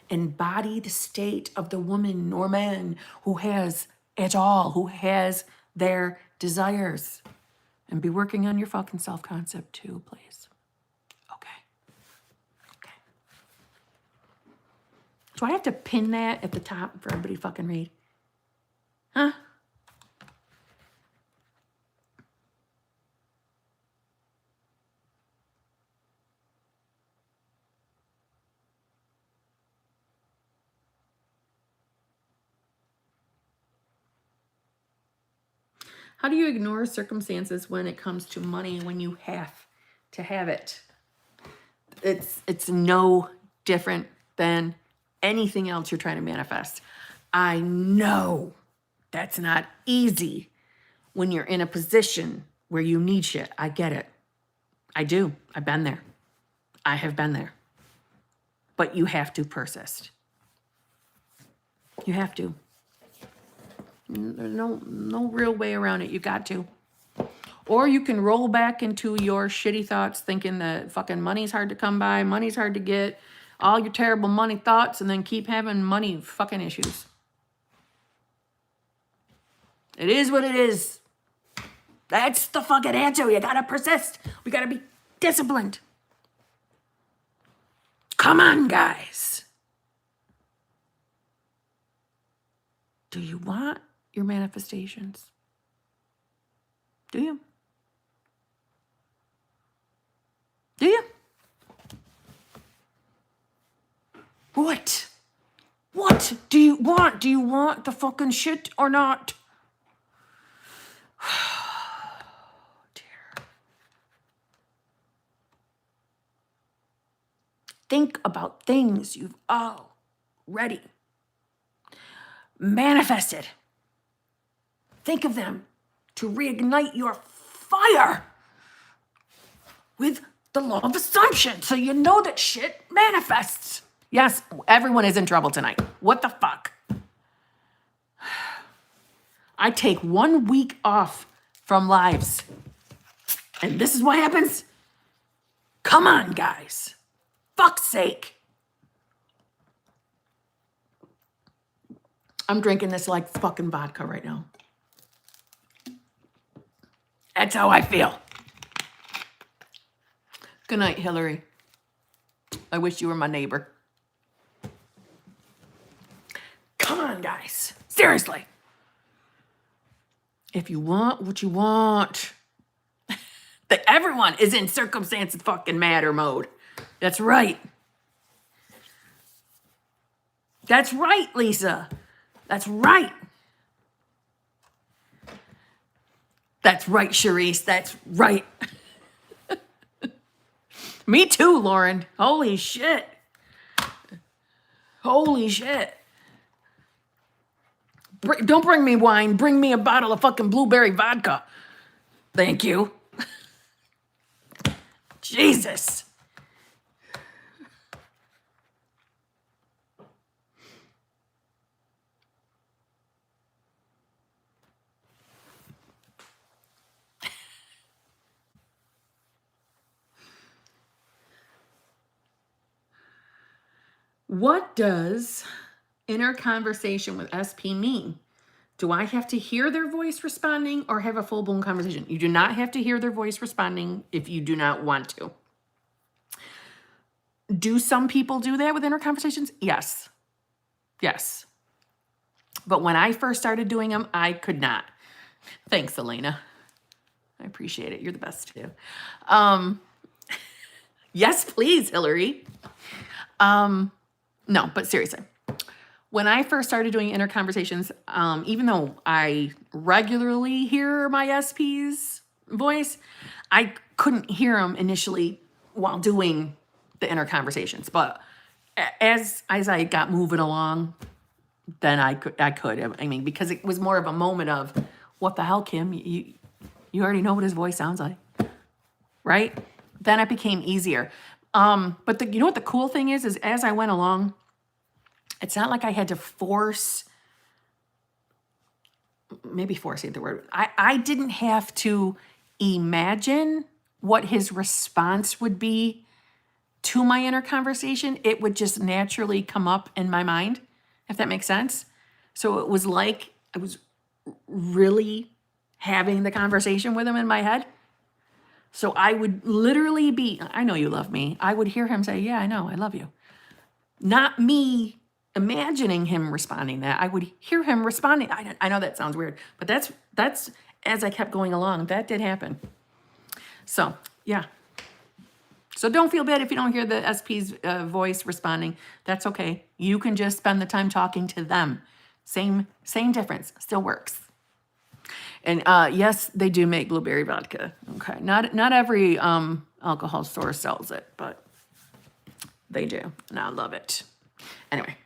Embody the state of the woman or man who has it all, who has their desires. And be working on your fucking self-concept too, please. Okay. Okay. Do I have to pin that at the top for everybody to fucking read? Huh? How do you ignore circumstances when it comes to money when you have to have it? It's no different than anything else you're trying to manifest. I know that's not easy when you're in a position where you need shit. I get it. I do. I've been there. I have been there. But you have to persist. You have to. There's no real way around it. You got to. Or you can roll back into your shitty thoughts thinking that fucking money's hard to come by, money's hard to get, all your terrible money thoughts, and then keep having money fucking issues. It is what it is. That's the fucking answer. You gotta persist. We gotta be disciplined. Come on, guys. Do you want your manifestations? Do you? Do you? What? What do you want? Do you want the fucking shit or not? Oh, dear. Think about things you've already manifested. Think of them to reignite your fire with the law of assumption so you know that shit manifests. Yes, everyone is in trouble tonight. What the fuck? I take 1 week off from lives. And this is what happens? Come on, guys. Fuck's sake. I'm drinking this like fucking vodka right now. That's how I feel. Good night, Hillary. I wish you were my neighbor. Come on, guys. Seriously. If you want what you want, that everyone is in circumstance fucking matter mode. That's right. That's right, Lisa. That's right. That's right, Charisse. That's right. Me too, Lauren. Holy shit. Holy shit. Don't bring me wine. Bring me a bottle of fucking blueberry vodka. Thank you. Jesus. What does inner conversation with SP mean? Do I have to hear their voice responding or have a full-blown conversation? You do not have to hear their voice responding if you do not want to. Do some people do that with inner conversations? Yes. Yes. But when I first started doing them, I could not. Thanks, Elena. I appreciate it. You're the best too. Yes, please, Hillary. No, but seriously, when I first started doing inner conversations, even though I regularly hear my SP's voice, I couldn't hear him initially while doing the inner conversations. But as I got moving along, then I could. I mean, because it was more of a moment of, what the hell, Kim? You already know what his voice sounds like, right? Then it became easier. But you know what the cool thing is as I went along, it's not like I had to force, maybe force ain't the word. I didn't have to imagine what his response would be to my inner conversation. It would just naturally come up in my mind, if that makes sense. So it was like I was really having the conversation with him in my head. So I would literally be, I know you love me. I would hear him say, yeah, I know, I love you. Not me imagining him responding that. I would hear him responding. I know that sounds weird, but that's as I kept going along, that did happen. So, yeah. So don't feel bad if you don't hear the SP's voice responding. That's okay. You can just spend the time talking to them. Same difference. Still works. And yes, they do make blueberry vodka. Okay, not every alcohol store sells it, but they do, and I love it. Anyway.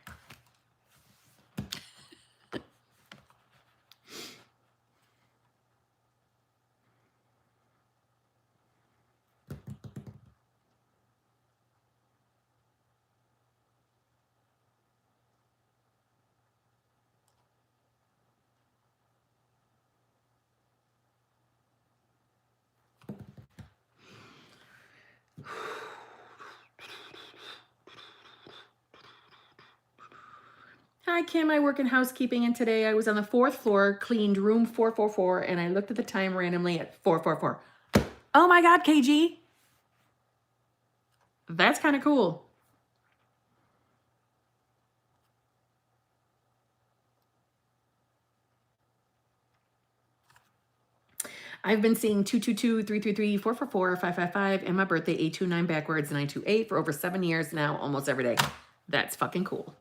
Hi, Kim. I work in housekeeping, and today I was on the 4th floor, cleaned room 444, and I looked at the time randomly at 444. Oh my God, KG. That's kind of cool. I've been seeing 222, 333, 444, 555, and my birthday 829 backwards, 928 for over 7 years now, almost every day. That's fucking cool.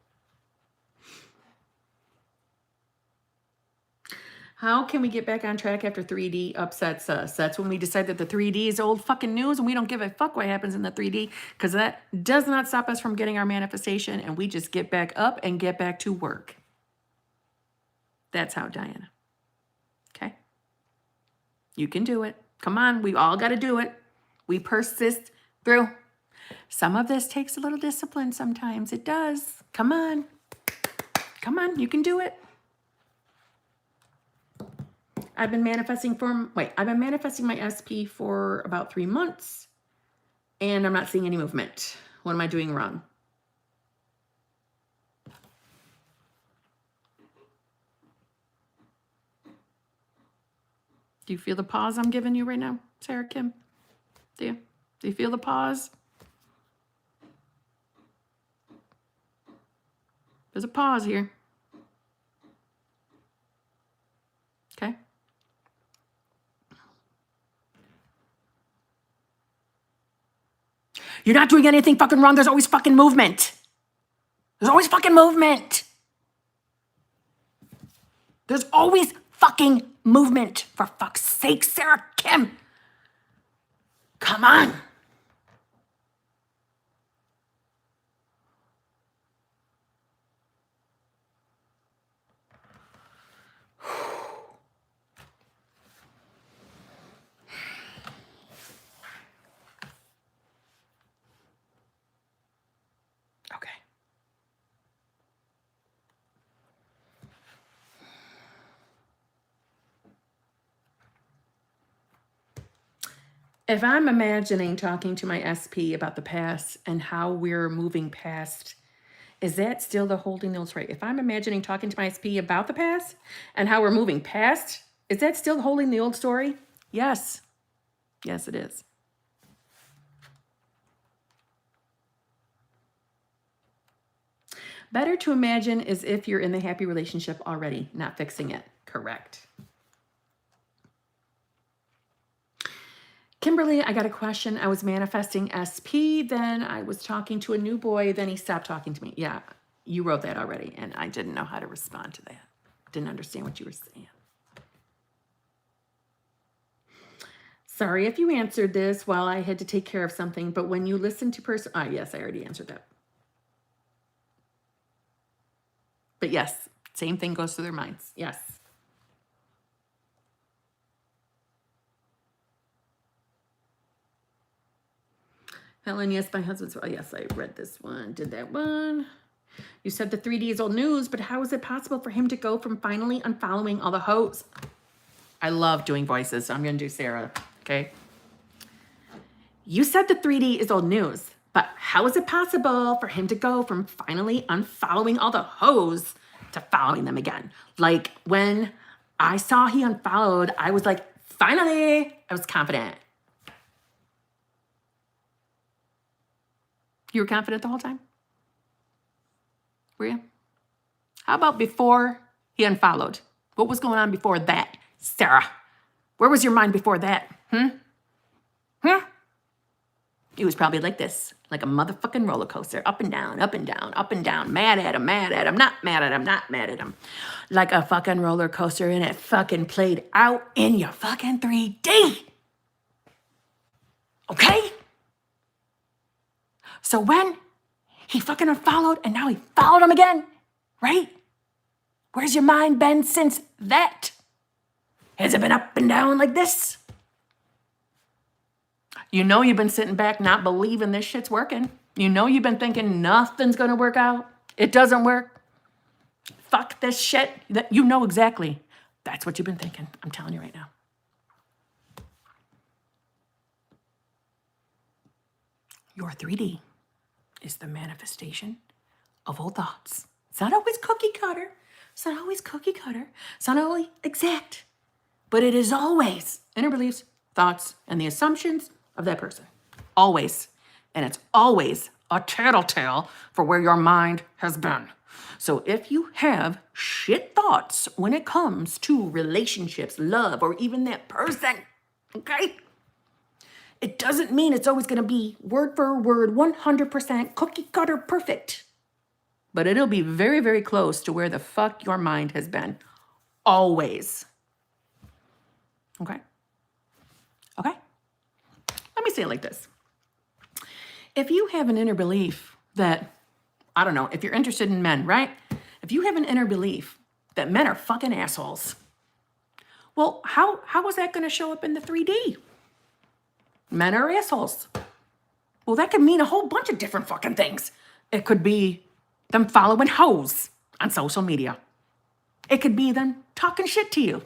How can we get back on track after 3D upsets us? That's when we decide that the 3D is old fucking news and we don't give a fuck what happens in the 3D, because that does not stop us from getting our manifestation, and we just get back up and get back to work. That's how, Diana. Okay? You can do it. Come on, we all got to do it. We persist through. Some of this takes a little discipline sometimes. It does. Come on. Come on, you can do it. I've been manifesting my SP for about 3 months, and I'm not seeing any movement. What am I doing wrong? Do you feel the pause I'm giving you right now, Sarah Kim? Do you? Do you feel the pause? There's a pause here. Okay. You're not doing anything fucking wrong. There's always fucking movement. There's always fucking movement. There's always fucking movement. For fuck's sake, Sarah Kim. Come on. Okay. If I'm imagining talking to my SP about the past and how we're moving past, is that still the holding the old story? If I'm imagining talking to my SP about the past and how we're moving past, is that still holding the old story? Yes. Yes, it is. Better to imagine as if you're in the happy relationship already, not fixing it. Correct. Kimberly, I got a question. I was manifesting SP, then I was talking to a new boy, then he stopped talking to me. Yeah. You wrote that already, and I didn't know how to respond to that. Didn't understand what you were saying. Sorry if you answered this while I had to take care of something, but when you listen to yes, I already answered that. But yes, same thing goes through their minds. Yes. Helen, yes, my husband's, yes, I read this one, did that one. You said the 3D is old news, but how is it possible for him to go from finally unfollowing all the hoes? I love doing voices, so I'm going to do Sarah, okay? You said the 3D is old news, but how is it possible for him to go from finally unfollowing all the hoes to following them again? Like when I saw he unfollowed, I was like, finally, I was confident. You were confident the whole time? Were you? How about before he unfollowed? What was going on before that, Sarah? Where was your mind before that? It was probably like this, like a motherfucking roller coaster, up and down, up and down, up and down, mad at him, not mad at him, not mad at him. Like a fucking roller coaster, and it fucking played out in your fucking 3D. Okay? So when he fucking unfollowed and now he followed him again, right? Where's your mind been since that? Has it been up and down like this? You know you've been sitting back not believing this shit's working. You know you've been thinking nothing's gonna work out. It doesn't work. Fuck this shit. You know exactly. That's what you've been thinking. I'm telling you right now. Your 3D is the manifestation of old thoughts. It's not always cookie cutter. It's not always cookie cutter. It's not always exact. But it is always inner beliefs, thoughts, and the assumptions of that person. Always. And it's always a tattletale for where your mind has been. So if you have shit thoughts when it comes to relationships, love, or even that person, okay? It doesn't mean it's always going to be word for word, 100% cookie cutter perfect. But it'll be very, very close to where the fuck your mind has been. Always. Okay? Okay? Let me say it like this. If you have an inner belief that, I don't know, if you're interested in men, right? If you have an inner belief that men are fucking assholes, well, how is that going to show up in the 3D? Men are assholes. Well, that could mean a whole bunch of different fucking things. It could be them following hoes on social media. It could be them talking shit to you.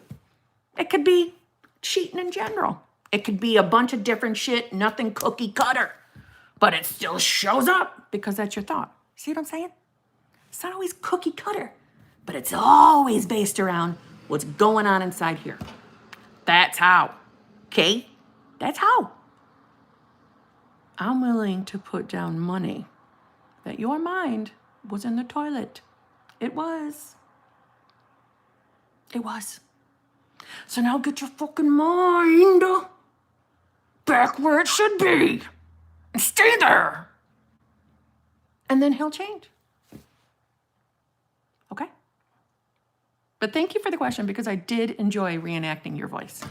It could be cheating in general. It could be a bunch of different shit, nothing cookie cutter. But it still shows up because that's your thought. See what I'm saying? It's not always cookie cutter, but it's always based around what's going on inside here. That's how. Okay? That's how. I'm willing to put down money that your mind was in the toilet. It was. It was. So now get your fucking mind back where it should be. And stay there. And then he'll change. Okay? But thank you for the question because I did enjoy reenacting your voice.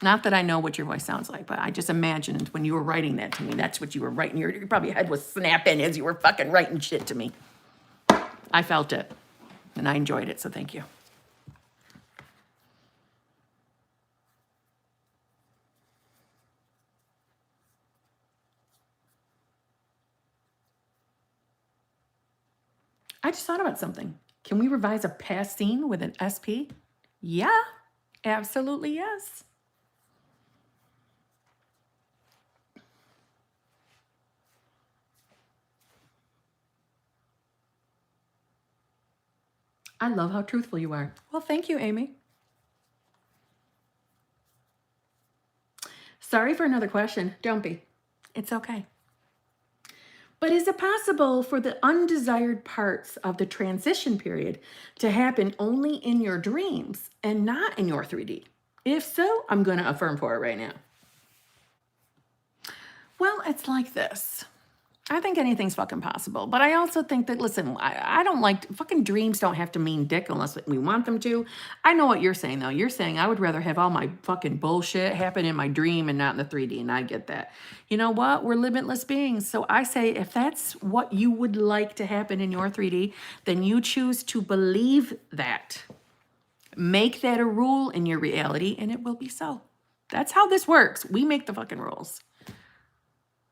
Not that I know what your voice sounds like, but I just imagined when you were writing that to me, that's what you were writing. Your probably head was snapping as you were fucking writing shit to me. I felt it, and I enjoyed it, so thank you. I just thought about something. Can we revise a past scene with an SP? Yeah, absolutely yes. I love how truthful you are. Well, thank you, Amy. Sorry for another question. Don't be. It's okay. But is it possible for the undesired parts of the transition period to happen only in your dreams and not in your 3D? If so, I'm going to affirm for it right now. Well, it's like this. I think anything's fucking possible. But I also think that, listen, I don't like, fucking dreams don't have to mean dick unless we want them to. I know what you're saying, though. You're saying I would rather have all my fucking bullshit happen in my dream and not in the 3D, and I get that. You know what? We're limitless beings. So I say if that's what you would like to happen in your 3D, then you choose to believe that. Make that a rule in your reality, and it will be so. That's how this works. We make the fucking rules.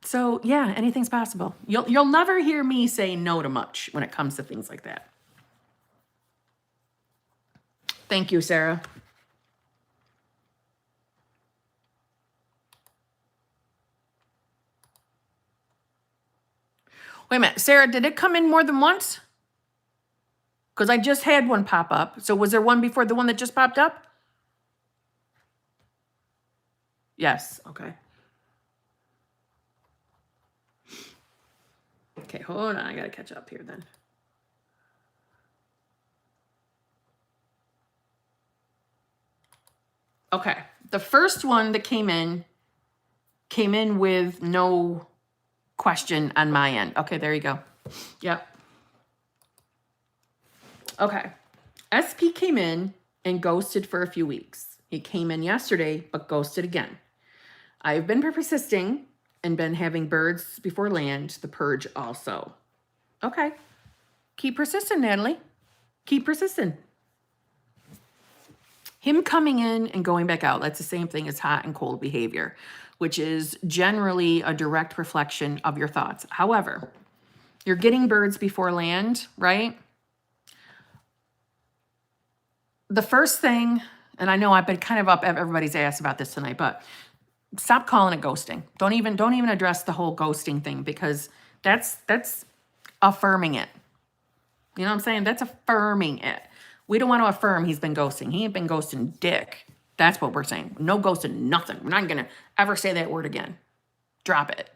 So yeah, anything's possible. You'll never hear me say no to much when it comes to things like that. Thank you, Sarah. Wait a minute, Sarah, did it come in more than once? Because I just had one pop up. So was there one before the one that just popped up? Yes, okay. Okay, hold on, I gotta catch up here then. Okay, the first one that came in with no question on my end. Okay, there you go. Yep. Okay, SP came in and ghosted for a few weeks. He came in yesterday, but ghosted again. I've been persisting and been having birds before land, the purge also. Okay, keep persisting, Natalie. Keep persisting. Him coming in and going back out, that's the same thing as hot and cold behavior, which is generally a direct reflection of your thoughts. However, you're getting birds before land, right? The first thing, and I know I've been kind of up everybody's ass about this tonight, but stop calling it ghosting. Don't even address the whole ghosting thing, because that's affirming it. You know what I'm saying? That's affirming it. We don't want to affirm he's been ghosting. He ain't been ghosting dick. That's what we're saying. No ghosting, nothing. We're not going to ever say that word again. Drop it.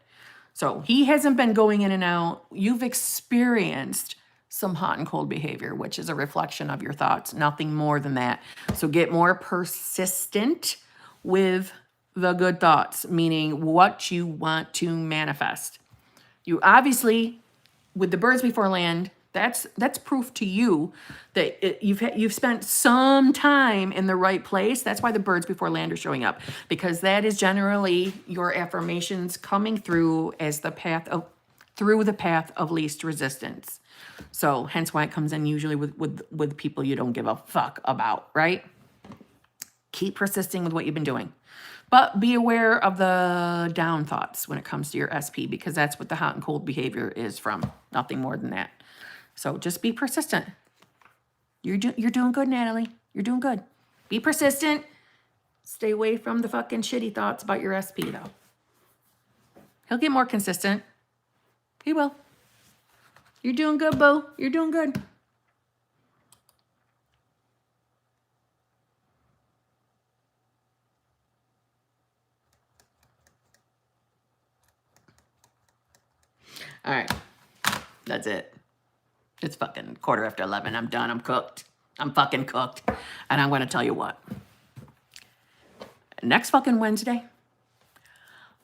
So he hasn't been going in and out. You've experienced some hot and cold behavior, which is a reflection of your thoughts. Nothing more than that. So get more persistent with the good thoughts, meaning what you want to manifest. You obviously, with the birds before land, that's proof to you that you've spent some time in the right place. That's why the birds before land are showing up, because that is generally your affirmations coming through as the path of least resistance. So hence why it comes in usually with people you don't give a fuck about, right? Keep persisting with what you've been doing. But be aware of the down thoughts when it comes to your SP, because that's what the hot and cold behavior is from. Nothing more than that. So just be persistent. You're doing good, Natalie. You're doing good. Be persistent. Stay away from the fucking shitty thoughts about your SP, though. He'll get more consistent. He will. You're doing good, boo. You're doing good. All right. That's it. It's fucking 11:15. I'm done. I'm cooked. I'm fucking cooked. And I'm going to tell you what. Next fucking Wednesday,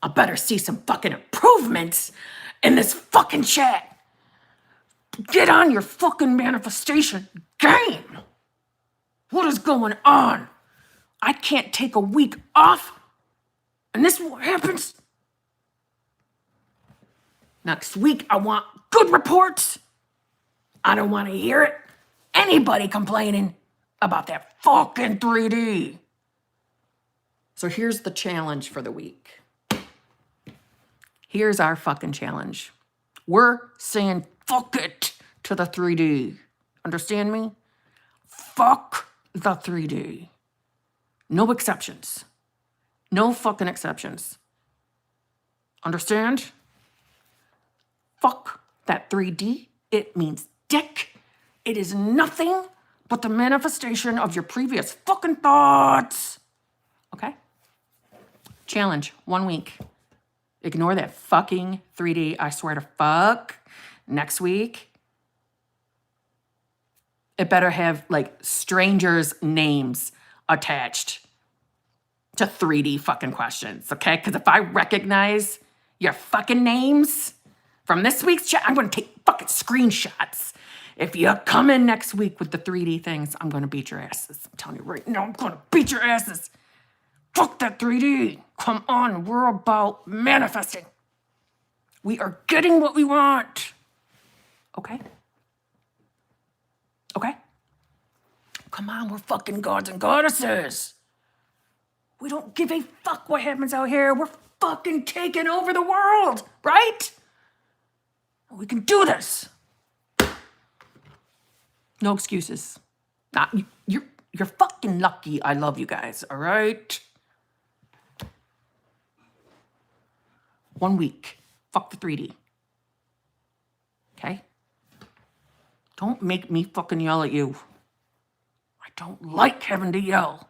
I better see some fucking improvements in this fucking chat. Get on your fucking manifestation game. What is going on? I can't take a week off. And this is what happens. Next week, I want good reports. I don't want to hear it. Anybody complaining about that fucking 3D. So here's the challenge for the week. Here's our fucking challenge. We're saying fuck it to the 3D. Understand me? Fuck the 3D. No exceptions. No fucking exceptions. Understand? Fuck that 3D. It means dick. It is nothing but the manifestation of your previous fucking thoughts. Okay? Challenge, 1 week. Ignore that fucking 3D. I swear to fuck. Next week, it better have like strangers' names attached to 3D fucking questions, okay? Because if I recognize your fucking names, From this week's chat, I'm going to take fucking screenshots. If you come in next week with the 3D things, I'm going to beat your asses. I'm telling you right now, I'm going to beat your asses. Fuck that 3D. Come on, we're about manifesting. We are getting what we want. Okay? Okay? Come on, we're fucking gods and goddesses. We don't give a fuck what happens out here. We're fucking taking over the world, right? We can do this. No excuses. You're fucking lucky I love you guys, all right? 1 week. Fuck the 3D. Okay? Don't make me fucking yell at you. I don't like having to yell.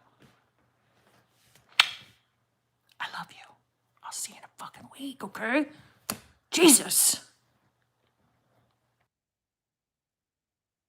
I love you. I'll see you in a fucking week, okay? Jesus.